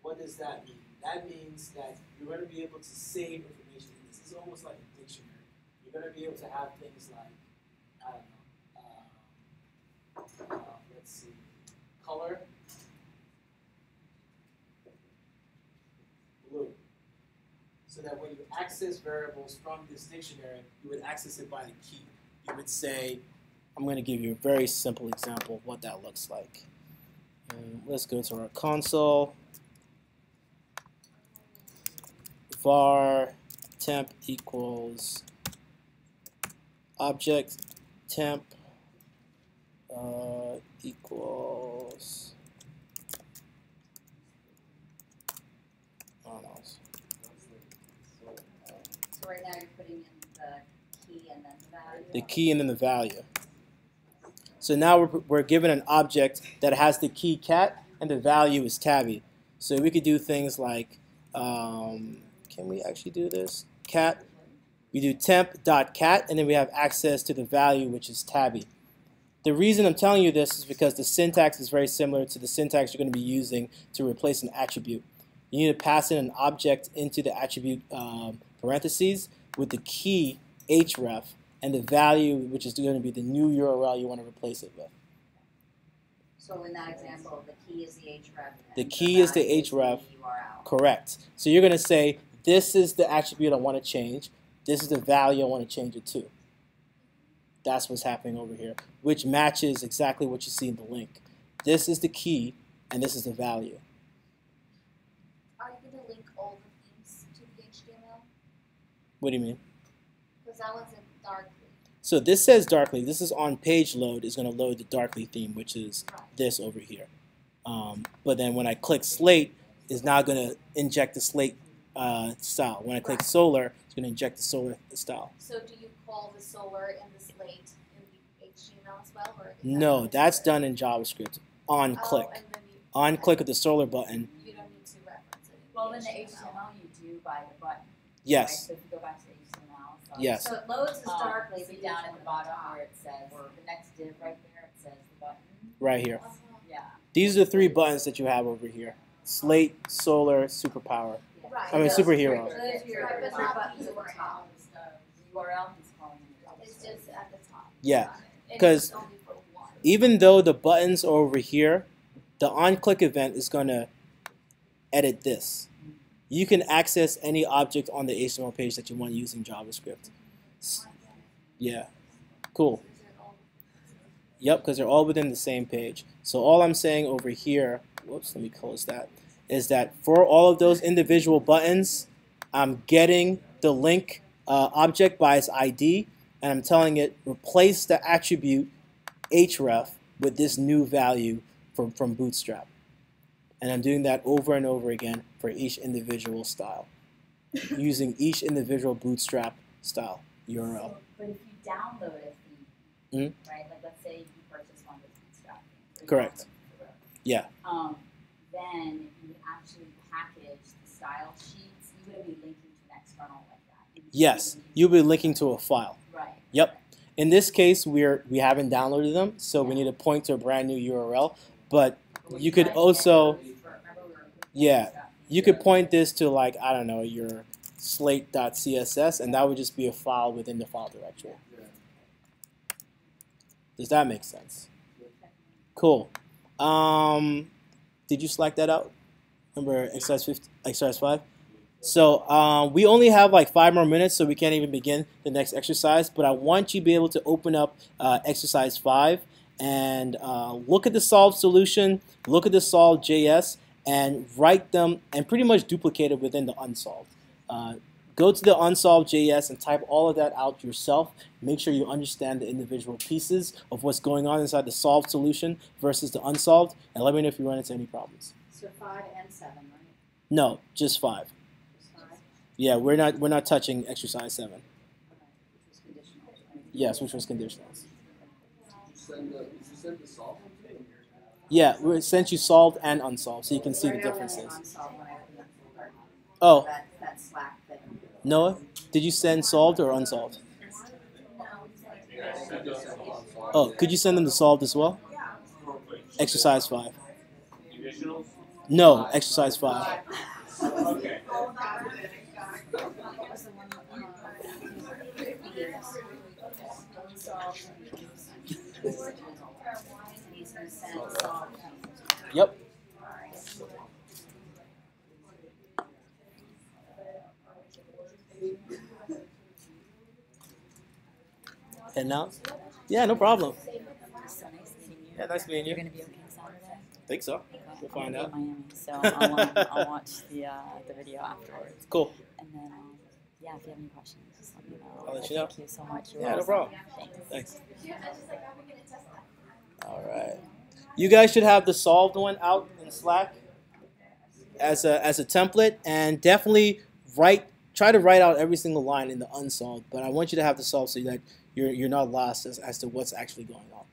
A: What does that mean? That means that you're going to be able to save information in this. This is almost like a dictionary. You're going to be able to have things like, I don't know, let's see, color, blue. So that when you access variables from this dictionary, you would access it by the key. You would say, I'm going to give you a very simple example of what that looks like. Let's go to our console. Var temp equals object temp equals,
F: So right now you're putting in the key and then the value?
A: The key and then the value. So now we're given an object that has the key cat and the value is tabby. So we could do things like, can we actually do this? Cat. We do temp.cat, and then we have access to the value, which is tabby. The reason I'm telling you this is because the syntax is very similar to the syntax you're going to be using to replace an attribute. You need to pass in an object into the attribute parentheses with the key href and the value, which is going to be the new URL you want to replace it with.
F: So in that example, the key is the href.
A: The key is the href.
F: URL.
A: Correct. So you're going to say, this is the attribute I want to change. This is the value I want to change it to. That's what's happening over here, which matches exactly what you see in the link. This is the key, and this is the value.
L: Are you going to link all the themes to the HTML?
A: What do you mean?
L: Because that one's in darkly.
A: So this says darkly. This is on page load. Is going to load the darkly theme, which is this over here. But then when I click slate, it's now going to inject the slate style. When I click solar, it's going to inject the solar style.
L: So do you call the solar and the slate in the HTML as well? Or
A: No, that's done in JavaScript. On click.
L: And then
A: On click of the solar button.
L: you don't need to reference it.
F: Well, in the HTML, you do by the button.
A: Yes.
F: Right? So if you go back to HTML. So
A: Yes.
F: So it loads as darkly, but down at the bottom where it says, the next div right there, it says the button.
A: Right here.
F: Yeah.
A: These are the 3 buttons that you have over here. Slate, solar, superpower.
L: Right.
A: I mean superhero.
F: So those are your
L: Right, but
F: your
L: not
F: buttons
L: the
F: at the top. The URL he's calling it.
L: It's just at the top.
A: Yeah.
L: And
A: 'Cause
L: it's only for one.
A: Even though the buttons are over here, the on-click event is going to edit this. You can access any object on the HTML page that you want to use in JavaScript. Yeah. Cool. Yep, because they're all within the same page. So all I'm saying over here, whoops, let me close that, is that for all of those individual buttons, I'm getting the link object by its ID, and I'm telling it replace the attribute href with this new value from Bootstrap. And I'm doing that over and over again for each individual style, using each individual Bootstrap style URL.
F: But if you download a theme, right? Like let's say you purchase one with Bootstrap.
A: Correct. Yeah.
F: Then you would actually package the style sheets. You wouldn't be linking to an external like that.
A: Yes, you'll be linking to a file.
F: Right.
A: Yep. In this case, we haven't downloaded them, so we need to point to a brand new URL. But you could also, yeah, you could point this to, like, I don't know, your slate.css, and that would just be a file within the file directory. Does that make sense? Cool. Did you select that out? Remember exercise 5? So we only have like 5 more minutes, so we can't even begin the next exercise. But I want you to be able to open up exercise 5 and look at the solved solution, look at the solved JS, and write them and pretty much duplicate it within the unsolved. Go to the unsolved JS and type all of that out yourself. Make sure you understand the individual pieces of what's going on inside the solved solution versus the unsolved, and let me know if you run into any problems.
F: So 5 and 7, right?
A: No, just 5. Yeah, we're not touching exercise 7.
F: Which was conditional, right?
A: Yes, which was conditional.
D: Did you send the solved?
A: Yeah, we sent you solved and unsolved, so you can see the differences.
F: Unsolved when I opened up the part.
A: Oh,
F: That Slack thing.
A: Noah, did you send solved or unsolved? Oh, could you send them to solved as well? Exercise 5.
I: Conditionals?
A: No, exercise 5.
I: Okay.
A: Yep. And now? Yeah, no problem. Yeah, nice meeting you.
M: You're gonna be okay Saturday?
A: Think so. We'll find out.
M: Miami, so I'll watch the video afterwards.
A: Cool.
M: And then yeah, if you have any questions, just let me know.
A: I'll let you know.
M: Thank you so much. You're
A: Yeah, no
M: awesome.
A: problem.
M: Thanks.
A: Thanks. All right. You guys should have the solved one out in Slack as a template, and definitely try to write out every single line in the unsolved. But I want you to have the solved so that you're not lost as to what's actually going on.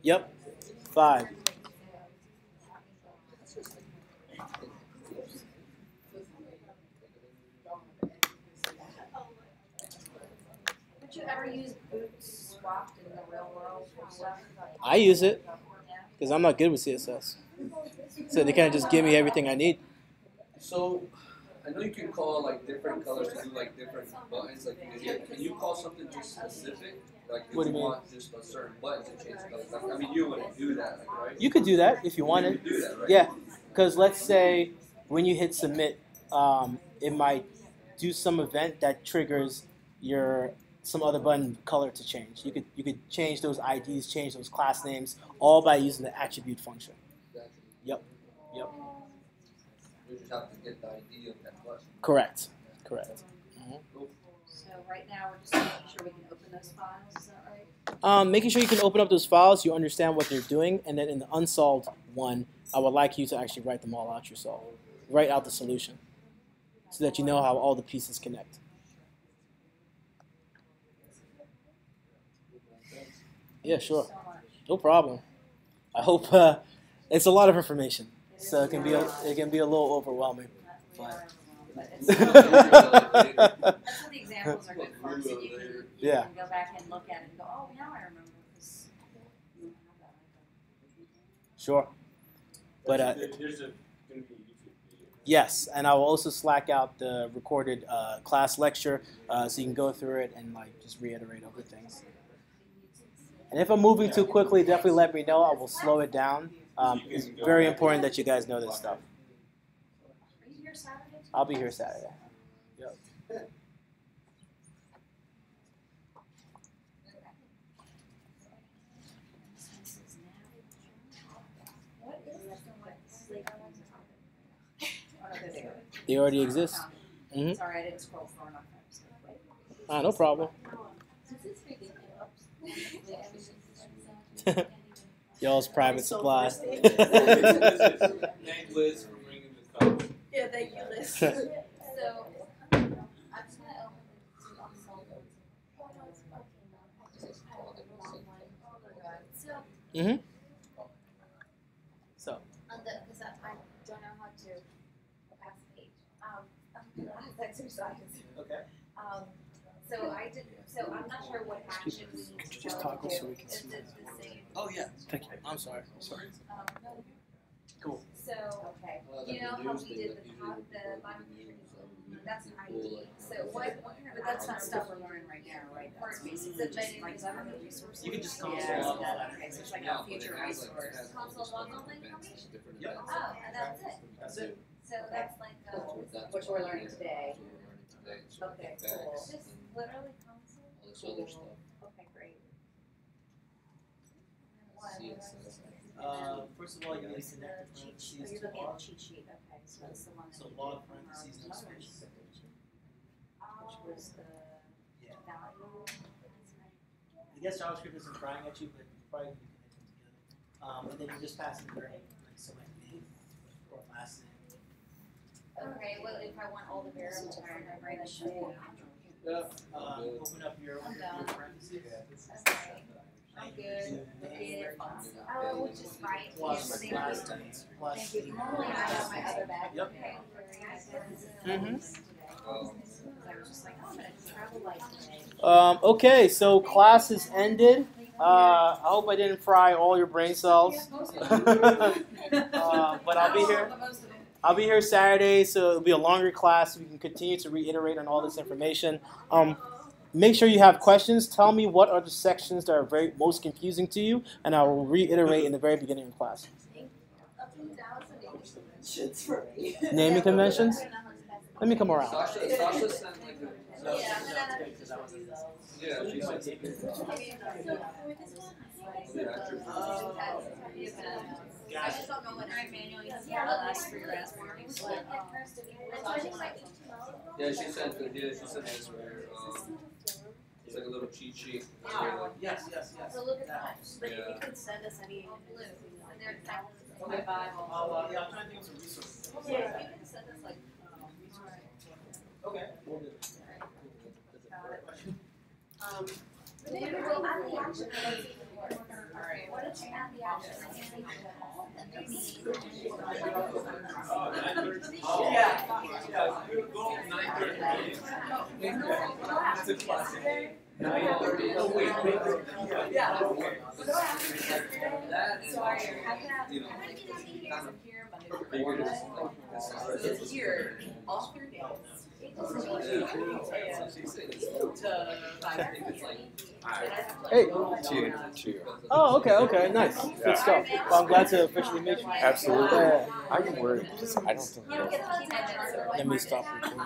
A: Yep. 5.
F: Would you ever use boot swapped in the real world for stuff?
A: I use it because I'm not good with CSS. So they can't just give me everything I need.
C: So
D: I know you can call like different colors to do like different buttons. Like, can you call something just specific? Like, if
A: What do
D: you
A: you mean?
D: want just a certain button to change colors. Like, I mean, you wouldn't do that, like, right?
A: You could do that if you wanted.
D: You could do that, right?
A: Yeah, because let's say when you hit submit, it might do some event that triggers some other button color to change. You could change those IDs, change those class names, all by using the attribute function. Yep.
D: You just have to get the ID of that button.
A: Correct.
F: So right now we're just making sure we can open those files, is that right?
A: Making sure you can open up those files, you understand what they're doing, and then in the unsolved one, I would like you to actually write them all out yourself. Write out the solution so that you know how all the pieces connect. Yeah, sure. No problem. I hope it's a lot of information, so it can be a little overwhelming. But
F: That's what the examples are good for. So you can go back and look at it and go, oh, now I remember this.
A: Sure. But
G: there's going to be a YouTube video.
A: yes, and I will also Slack out the recorded class lecture so you can go through it and like just reiterate over things. And if I'm moving too quickly, definitely let me know. I will slow it down. It's very important that you guys know this stuff.
F: Are you here Saturday?
A: I'll be here Saturday. Yep.
F: What is this and what Slater ones are? Oh, no, there.
A: They already exist.
F: Mm-hmm. Sorry, I didn't scroll far enough.
A: No problem. Y'all's private supply.
G: Thank Liz for bringing the cup.
E: Yeah, thank you, Liz.
L: So, I'm just gonna open the unsolved ones. So,
A: So.
L: Because I don't know how to pass the page. Exercise.
C: Okay.
L: So I'm not sure what action we need
A: Could you
L: to
A: just
L: go
A: toggle
L: to.
A: so we can
L: Is
A: see
L: it the same?
C: Oh yeah.
A: Thank you. I'm sorry.
L: No.
A: Cool.
L: So, you know how we did the biometric, that's an ID. So what kind of,
F: But that's not stuff we're learning right now, right? That's basically just like government resources.
C: You can just
F: Yeah,
C: console
F: okay, so it's like a future resource.
L: console log on the information?
C: Yep.
L: Oh, and that's it.
C: That's it.
L: So that's like
F: Which we're learning today.
L: okay, cool. Just literally console.
D: All this other stuff.
L: Okay, great.
C: First of all, you need to connect the parentheses
F: You're
C: to
F: looking at
C: log.
F: the cheat sheet, okay, so that's the one. that
C: So
F: you
C: log
F: did from our
C: parentheses, no space.
F: Which was the
C: Yeah.
F: value.
C: I guess JavaScript isn't crying at you, but you probably can connect them together. And then you just pass in your name, like select name or last name.
L: Okay, well, if I want all the variables, I write a show.
C: Open up your parentheses.
L: Okay. I'm good. Oh, which is right.
C: Plus
L: Yes,
C: last
L: thank
C: name.
L: you.
C: Plus.
L: Thank you. Normally I have my other bag.
C: Yep.
L: Okay.
F: I was just like, oh, I'm gonna travel light today.
A: Okay, so class is ended. I hope I didn't fry all your brain cells. But I'll be here. I'll be here Saturday, so it'll be a longer class. We can continue to reiterate on all this information. Make sure you have questions. Tell me what are the sections that are most confusing to you, and I will reiterate in the very beginning of class. Naming conventions? Let me come around.
D: Sasha sent like
F: I just don't know what Emmanuel you have ask for your ass warnings.
D: Yeah, she sent this where it's like a little cheat sheet.
C: Yes.
L: So look at
C: That
L: that.
C: helps.
F: But if you could send us any
L: Blue. And they're exactly the same.
F: my Bible.
C: Yeah, I'm trying to think of some resources.
F: Yeah, if you can send us like
C: Okay, we'll do it.
L: Then we go add the action. What if you add the action?
D: That's a classic. 9:30. Oh wait. Yeah. That
F: It's here, all 3 days.
A: Hey.
N: Two.
A: Oh, okay, nice. Good stuff. Well, I'm glad to officially meet you.
N: Absolutely.
A: Yeah.
N: I'm worried because I don't think.
A: Let me stop recording.